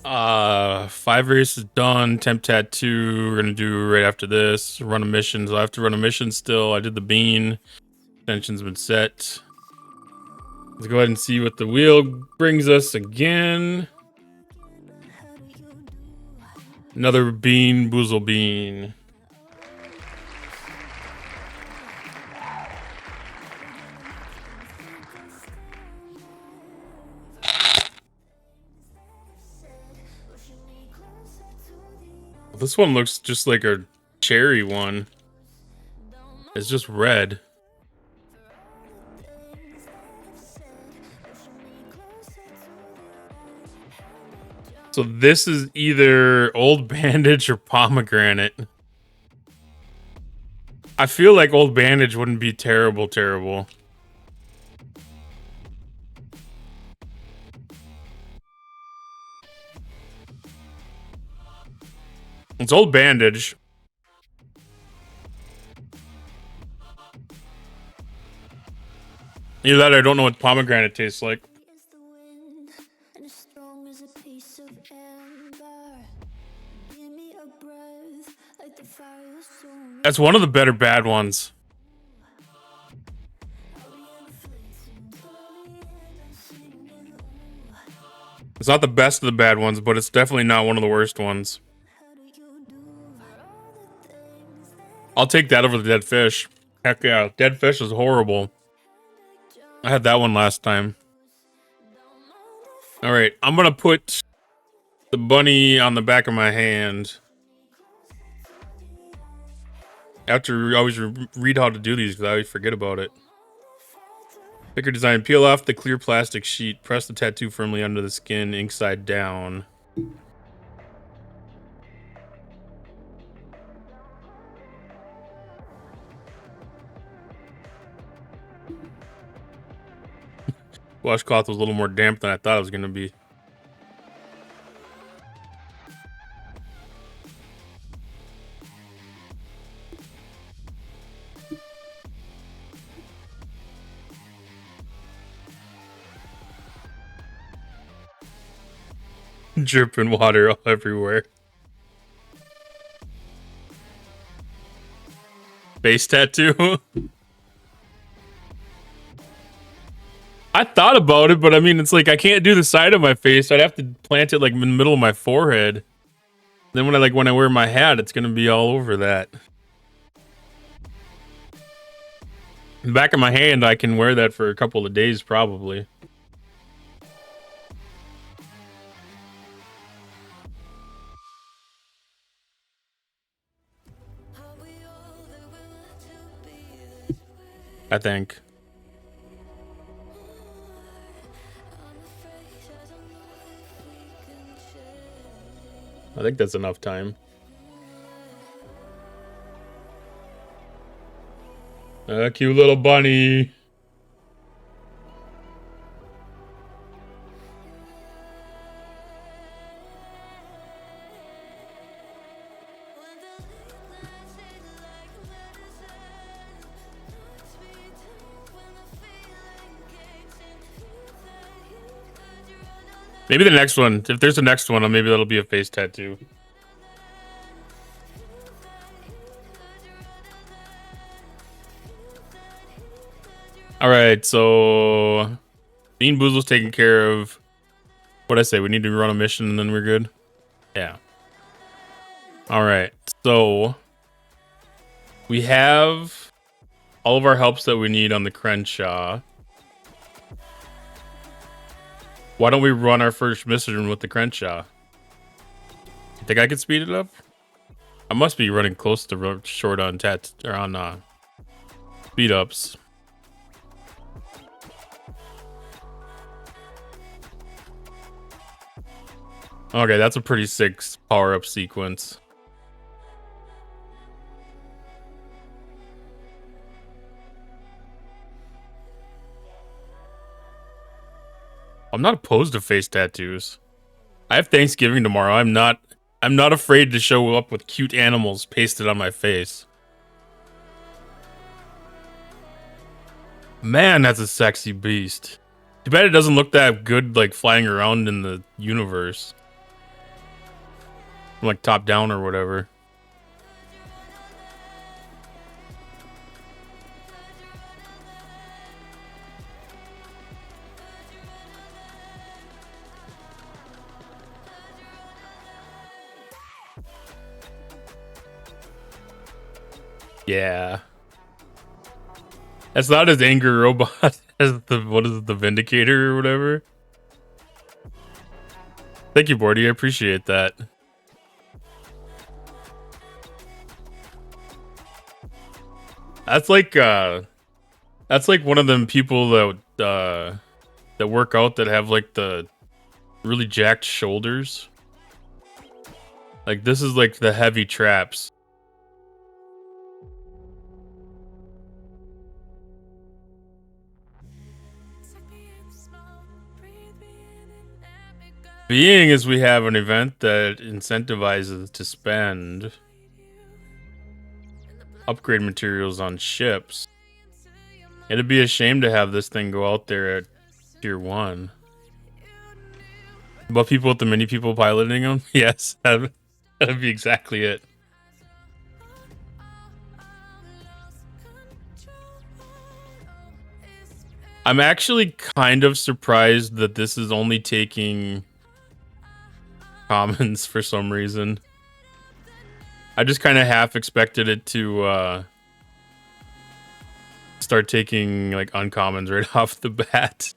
5 races done, temp tattoo, we're gonna do right after this. Run a mission, so I have to run a mission still. I did the bean, extension's been set. Let's go ahead and see what the wheel brings us again. Another bean, boozle bean. This one looks just like a cherry one. It's just red. So this is either Old Bandage or Pomegranate. I feel like Old Bandage wouldn't be terrible. It's Old Bandage. Either that or I don't know what Pomegranate tastes like. That's one of the better bad ones. It's not the best of the bad ones, but it's definitely not one of the worst ones. I'll take that over the dead fish. Heck yeah, dead fish is horrible. I had that one last time. All right, I'm gonna put the bunny on the back of my hand. I have to always read how to do these because I always forget about it. Picker design. Peel off the clear plastic sheet. Press the tattoo firmly under the skin, ink side down. Washcloth was a little more damp than I thought it was going to be. Dripping water all everywhere. Face tattoo? I thought about it, but I mean, it's like I can't do the side of my face. I'd have to plant it like in the middle of my forehead. Then when I wear my hat, it's gonna be all over that. The back of my hand, I can wear that for a couple of days probably. I think. I think that's enough time. Cute little bunny. Maybe the next one. If there's a next one, maybe that'll be a face tattoo. All right, so Bean Boozle's taken care of. What'd I say? We need to run a mission and then we're good? Yeah. All right, so we have all of our helps that we need on the Crenshaw. Why don't we run our first mission with the Crenshaw? You think I could speed it up? I must be running close to short on speed ups. Okay, that's a pretty sick power up sequence. I'm not opposed to face tattoos. I have Thanksgiving tomorrow. I'm not afraid to show up with cute animals pasted on my face. Man, that's a sexy beast. Too bad it doesn't look that good, like flying around in the universe, like top down or whatever. Yeah. That's not as Anger Robot as the Vindicator or whatever. Thank you, Bordy. I appreciate that. That's like one of them people that work out that have like the really jacked shoulders. Like this is like the heavy traps. Being as we have an event that incentivizes to spend upgrade materials on ships. It'd be a shame to have this thing go out there at tier 1. But people with the mini people piloting them? Yes, that'd be exactly it. I'm actually kind of surprised that this is only taking commons for some reason. I just kind of half expected it to start taking like uncommons right off the bat.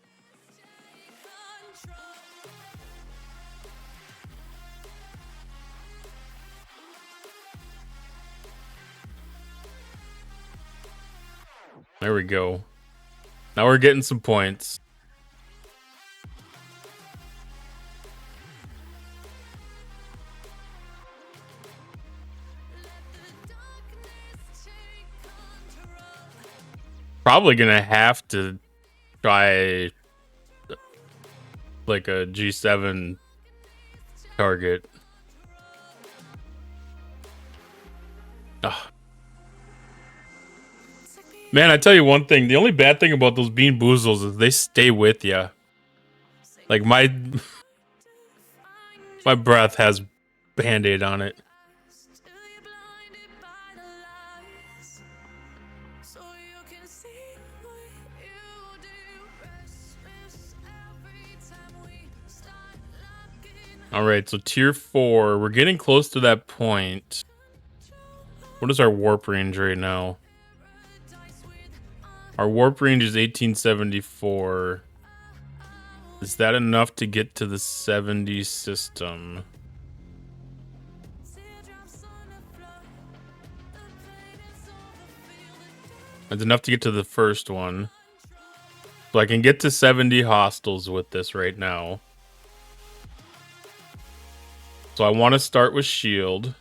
There we go. Now we're getting some points. Probably gonna have to try like a G7 target. Ugh. Man, I tell you one thing. The only bad thing about those Bean Boozles is they stay with you. Like my breath has Band-Aid on it. All right, so tier 4. We're getting close to that point. What is our warp range right now? Our warp range is 1874. Is that enough to get to the 70 system? It's enough to get to the first one. So I can get to 70 hostiles with this right now. So I want to start with shield,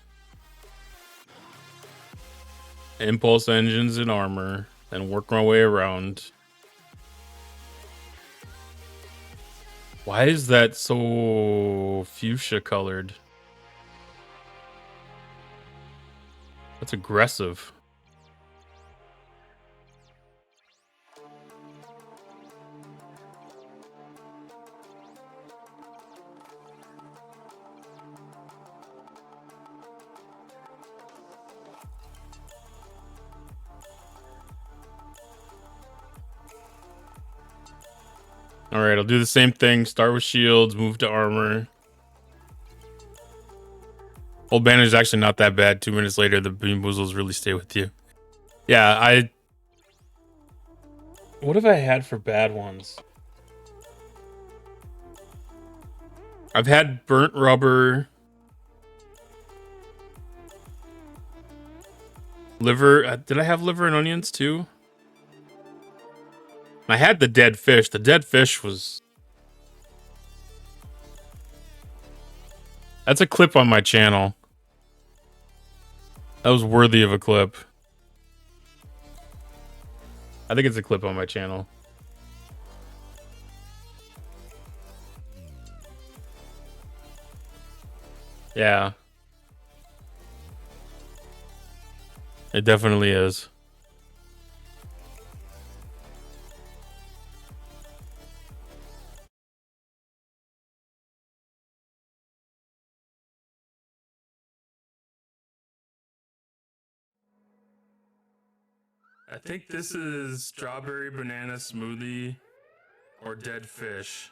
impulse engines and armor, and work my way around. Why is that so fuchsia colored? That's aggressive. All right, I'll do the same thing. Start with shields, move to armor. Old bandage is actually not that bad. 2 minutes later, the beam boozles really stay with you. Yeah, what have I had for bad ones? I've had burnt rubber, liver. Did I have liver and onions too? I had the dead fish. The dead fish was... That's a clip on my channel. That was worthy of a clip. I think it's a clip on my channel. Yeah. It definitely is. I think this is strawberry banana smoothie or dead fish.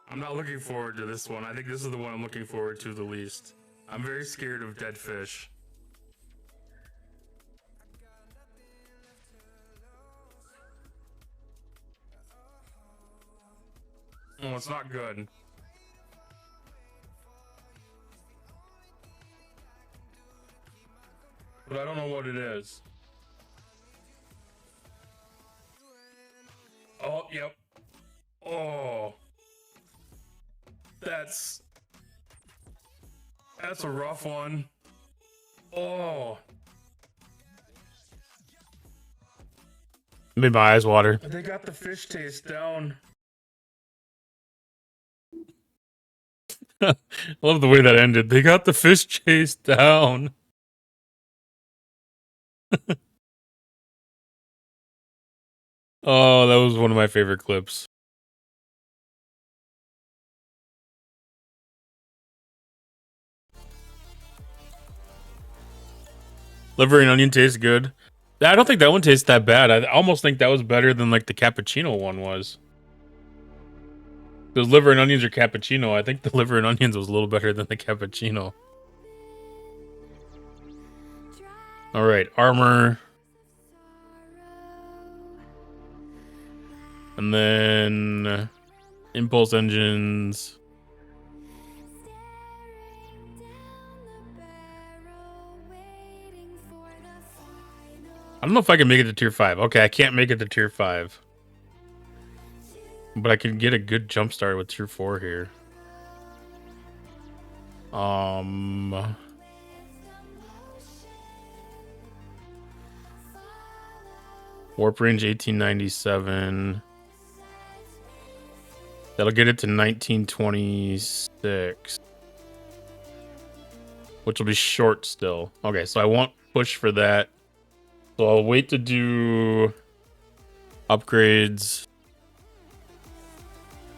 I'm not looking forward to this one. I think this is the one I'm looking forward to the least. I'm very scared of dead fish. Oh, it's not good. But I don't know what it is. Oh, yep. Oh. That's a rough one. Oh. Made my eyes water. They got the fish taste down. I love the way that ended. They got the fish chase down. Oh, that was one of my favorite clips. Liver and onion tastes good. I don't think that one tastes that bad. I almost think that was better than like the cappuccino one was. Because liver and onions are cappuccino. I think the liver and onions was a little better than the cappuccino. All right, armor. And then impulse engines. I don't know if I can make it to tier 5. Okay, I can't make it to tier 5. But I can get a good jump start with tier 4 here. Warp range 1897. That'll get it to 1926. Which will be short still. Okay, so I won't push for that. So I'll wait to do upgrades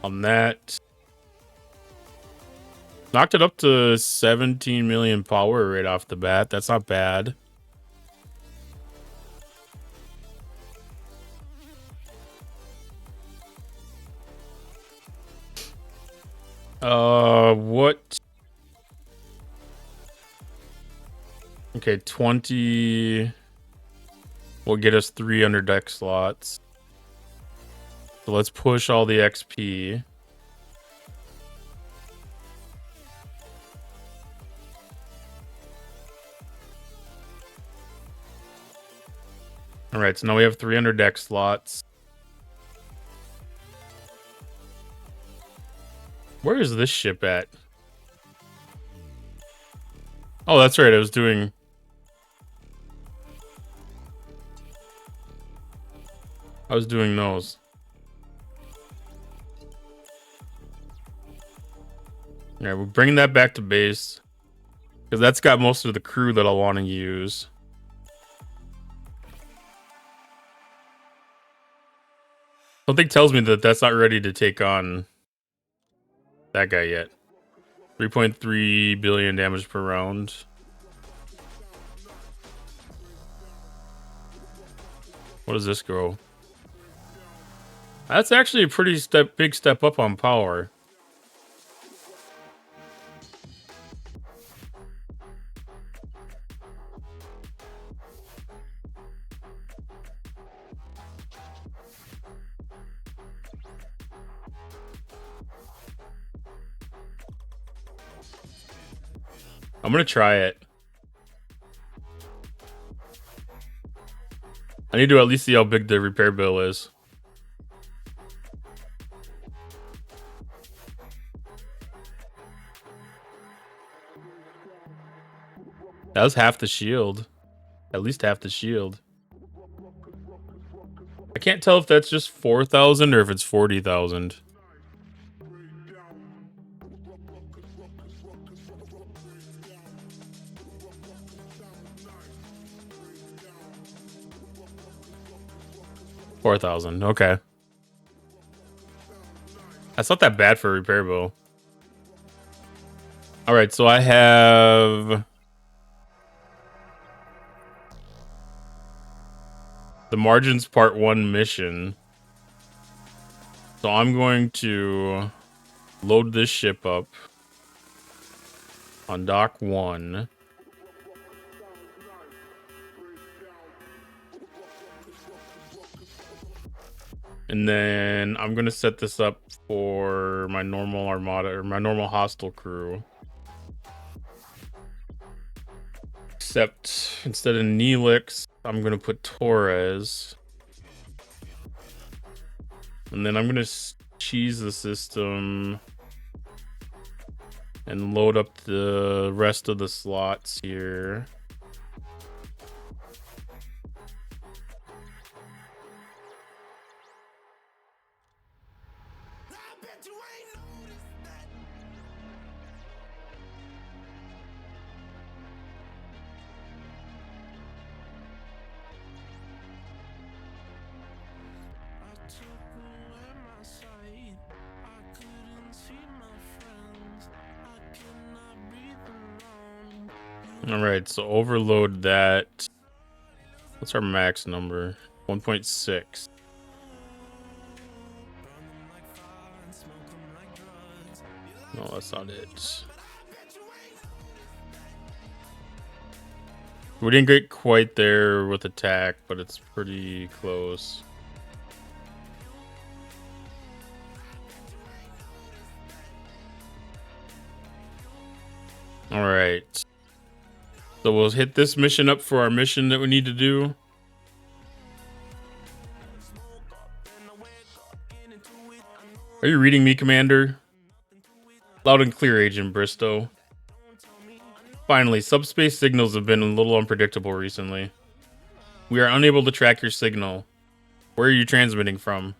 on that. Knocked it up to 17 million power right off the bat. That's not bad. What? Okay, 20 will get us 3 under deck slots. So let's push all the XP. All right, so now we have 3 under deck slots. Where is this ship at? Oh, that's right. I was doing... those. All right, we're bringing that back to base. Because that's got most of the crew that I'll want to use. Something tells me that that's not ready to take on that guy yet. 3.3 billion damage per round. What does this grow? That's actually a pretty big step up on power. I'm gonna try it. I need to at least see how big the repair bill is. That was half the shield. At least half the shield. I can't tell if that's just 4,000 or if it's 40,000. $4,000. Okay. That's not that bad for a repair bill. All right, so I have the Margins Part 1 mission. So I'm going to load this ship up on Dock 1. And then I'm going to set this up for my normal armada, or my normal hostile crew. Except instead of Neelix, I'm going to put Torres. And then I'm going to cheese the system and load up the rest of the slots here. All right, so overload that. What's our max number? 1.6. No, that's not it. We didn't get quite there with attack, but it's pretty close. All right. So we'll hit this mission up for our mission that we need to do. Are you reading me, Commander? Loud and clear, Agent Bristow. Finally, subspace signals have been a little unpredictable recently. We are unable to track your signal. Where are you transmitting from?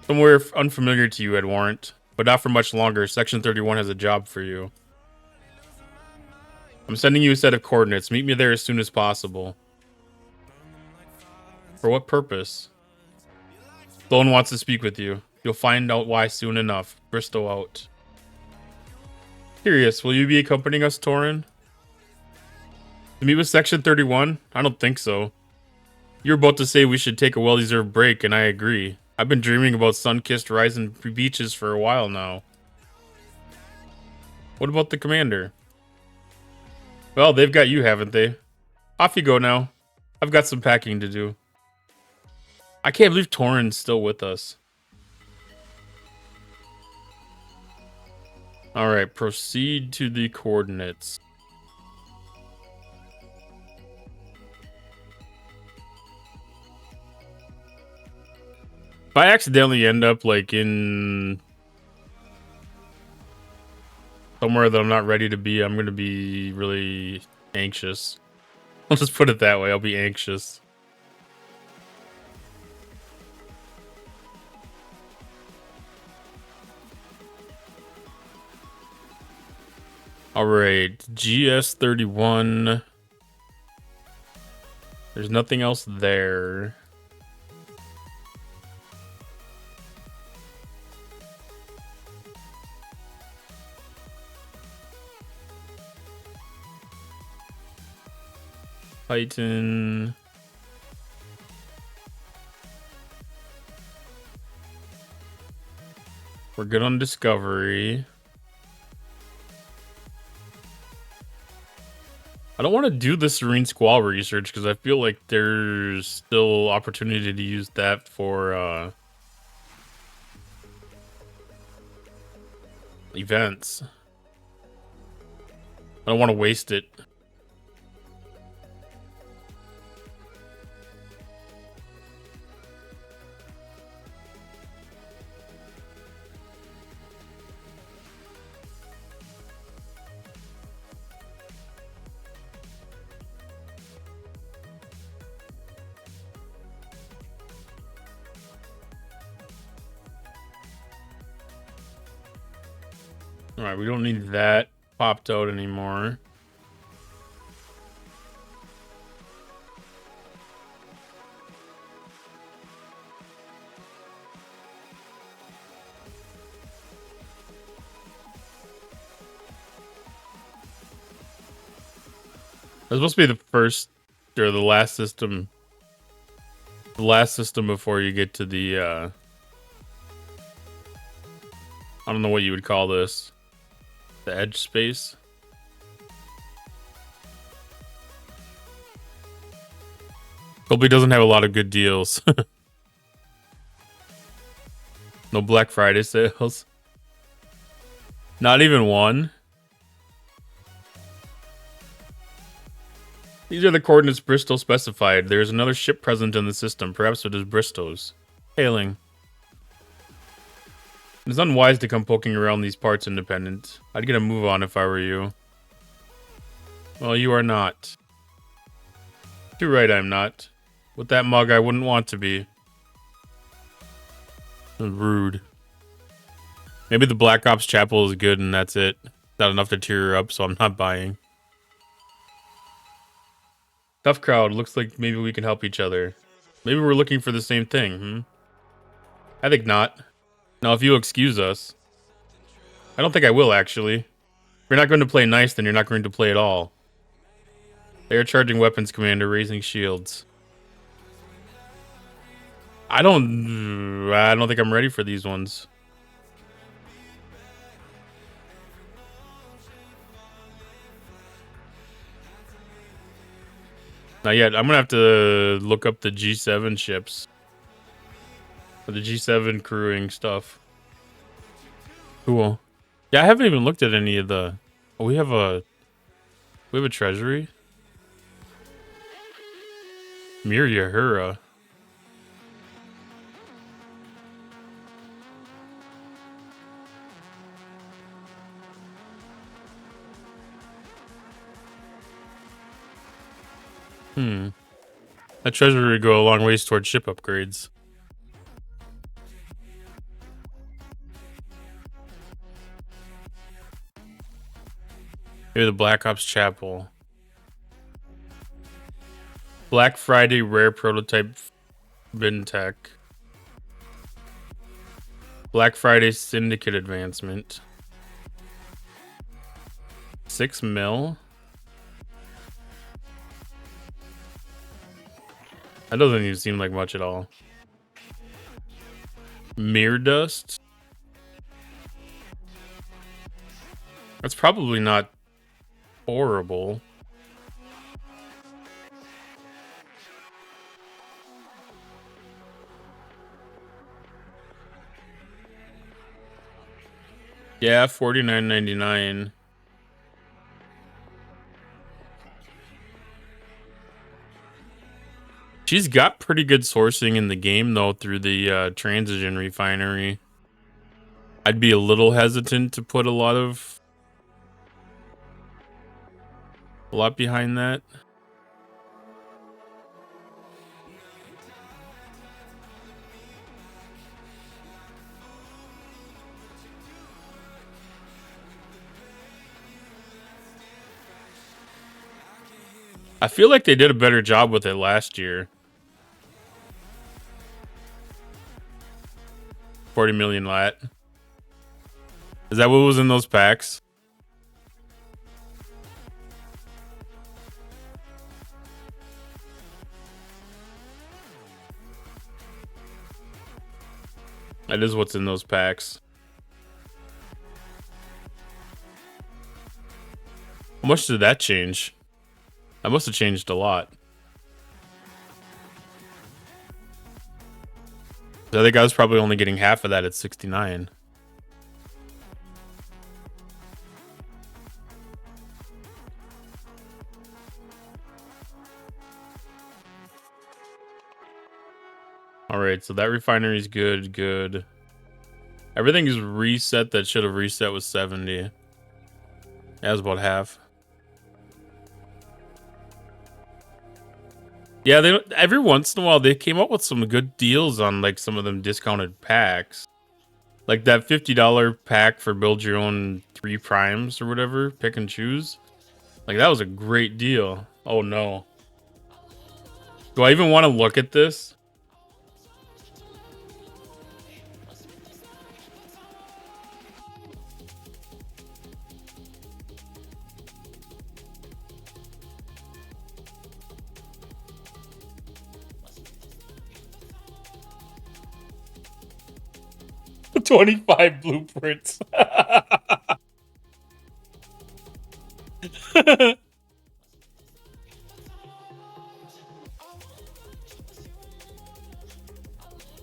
Somewhere unfamiliar to you, Ed Warrant, but not for much longer. Section 31 has a job for you. I'm sending you a set of coordinates. Meet me there as soon as possible. For what purpose? Sloan wants to speak with you. You'll find out why soon enough. Bristow out. Curious, will you be accompanying us, Torin? To meet with Section 31? I don't think so. You're about to say we should take a well-deserved break, and I agree. I've been dreaming about sun-kissed rising beaches for a while now. What about the commander? Well, they've got you, haven't they? Off you go now. I've got some packing to do. I can't believe Torin's still with us. Alright, proceed to the coordinates. If I accidentally end up like in somewhere that I'm not ready to be, I'm gonna be really anxious. I'll just put it that way, I'll be anxious. Alright, GS31. There's nothing else there. Titan. We're good on discovery. I don't want to do the Serene Squall research because I feel like there's still opportunity to use that for events. I don't want to waste it. All right, we don't need that popped out anymore. That's supposed to be the first or the last system. The last system before you get to the I don't know what you would call this. The edge space. Colby doesn't have a lot of good deals. No Black Friday sales. Not even one. These are the coordinates Bristow specified. There is another ship present in the system. Perhaps it is Bristow's. Hailing. It is unwise to come poking around these parts independent. I'd get a move on if I were you. Well, you are not. Too right I'm not. With that mug, I wouldn't want to be. Rude. Maybe the Black Ops Chapel is good and that's it. Not enough to tear her up, so I'm not buying. Tough crowd. Looks like maybe we can help each other. Maybe we're looking for the same thing, I think not. Now, if you'll excuse us. I don't think I will, actually. If you're not going to play nice, then you're not going to play at all. They are charging weapons, Commander, raising shields. I don't think I'm ready for these ones. Not yet. I'm gonna have to look up the G7 ships. Or the G7 crewing stuff. Cool. Yeah, I haven't even looked at any of the... Oh, we have a treasury? Mir Yahura. That treasury would go a long ways towards ship upgrades. Maybe the Black Ops Chapel. Black Friday rare prototype Bintech. Black Friday Syndicate advancement. 6 mil? That doesn't even seem like much at all. Mirror dust? That's probably not horrible. Yeah, $49.99. She's got pretty good sourcing in the game, though, through the Transigen refinery. I'd be a little hesitant to put a lot behind that. I feel like they did a better job with it last year. 40 million lat. Is that what was in those packs? That is what's in those packs. How much did that change? That must have changed a lot. I think I was probably only getting half of that at 69. All right, so that refinery is good. Everything is reset that should have reset was 70. That was about half. Yeah, they every once in a while they came up with some good deals on like some of them discounted packs. Like that $50 pack for build your own 3 primes or whatever, pick and choose. Like that was a great deal. Oh no. Do I even want to look at this? $25 blueprints.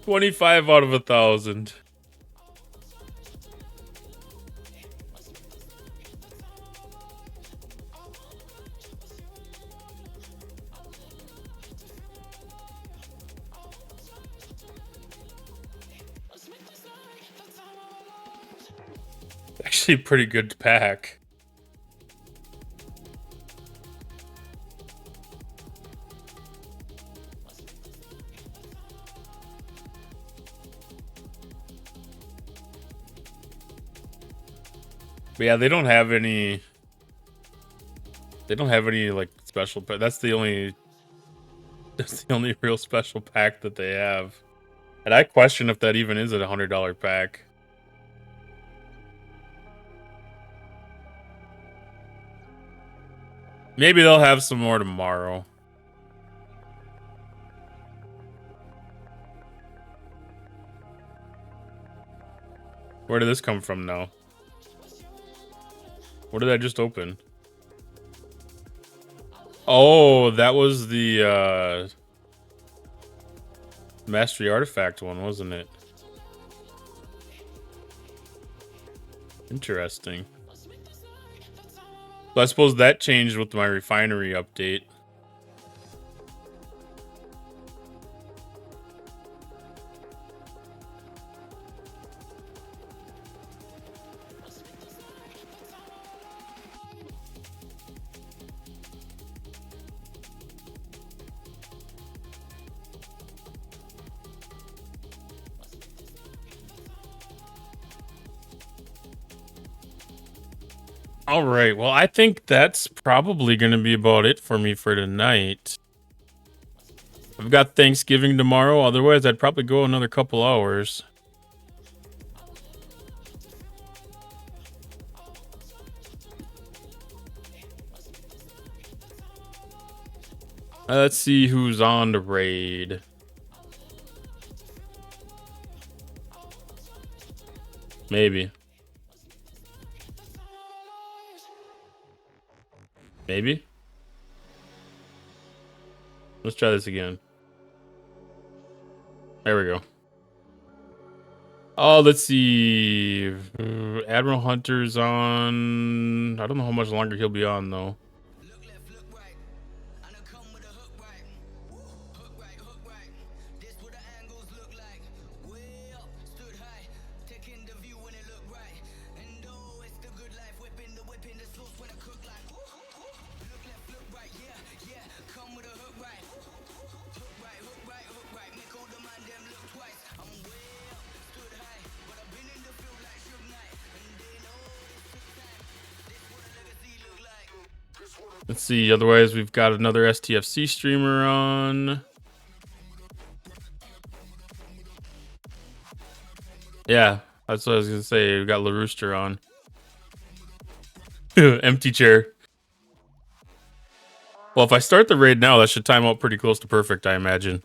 $25 out of 1,000. Actually, pretty good pack. But yeah, they don't have any. They don't have any like special. But that's the only. That's the only real special pack that they have. And I question if that even is a $100 pack. Maybe they'll have some more tomorrow. Where did this come from now? What did I just open? Oh, that was the Mastery Artifact one, wasn't it? Interesting. So I suppose that changed with my refinery update. All right, well, I think that's probably going to be about it for me for tonight. I've got Thanksgiving tomorrow. Otherwise, I'd probably go another couple hours. Let's see who's on the raid. Maybe. Maybe? Let's try this again. There we go. Oh, let's see. Admiral Hunter's on. I don't know how much longer he'll be on, though. Let's see. Otherwise, we've got another STFC streamer on. Yeah, that's what I was gonna say. We got LaRooster on. Empty chair. Well, if I start the raid now, that should time out pretty close to perfect, I imagine.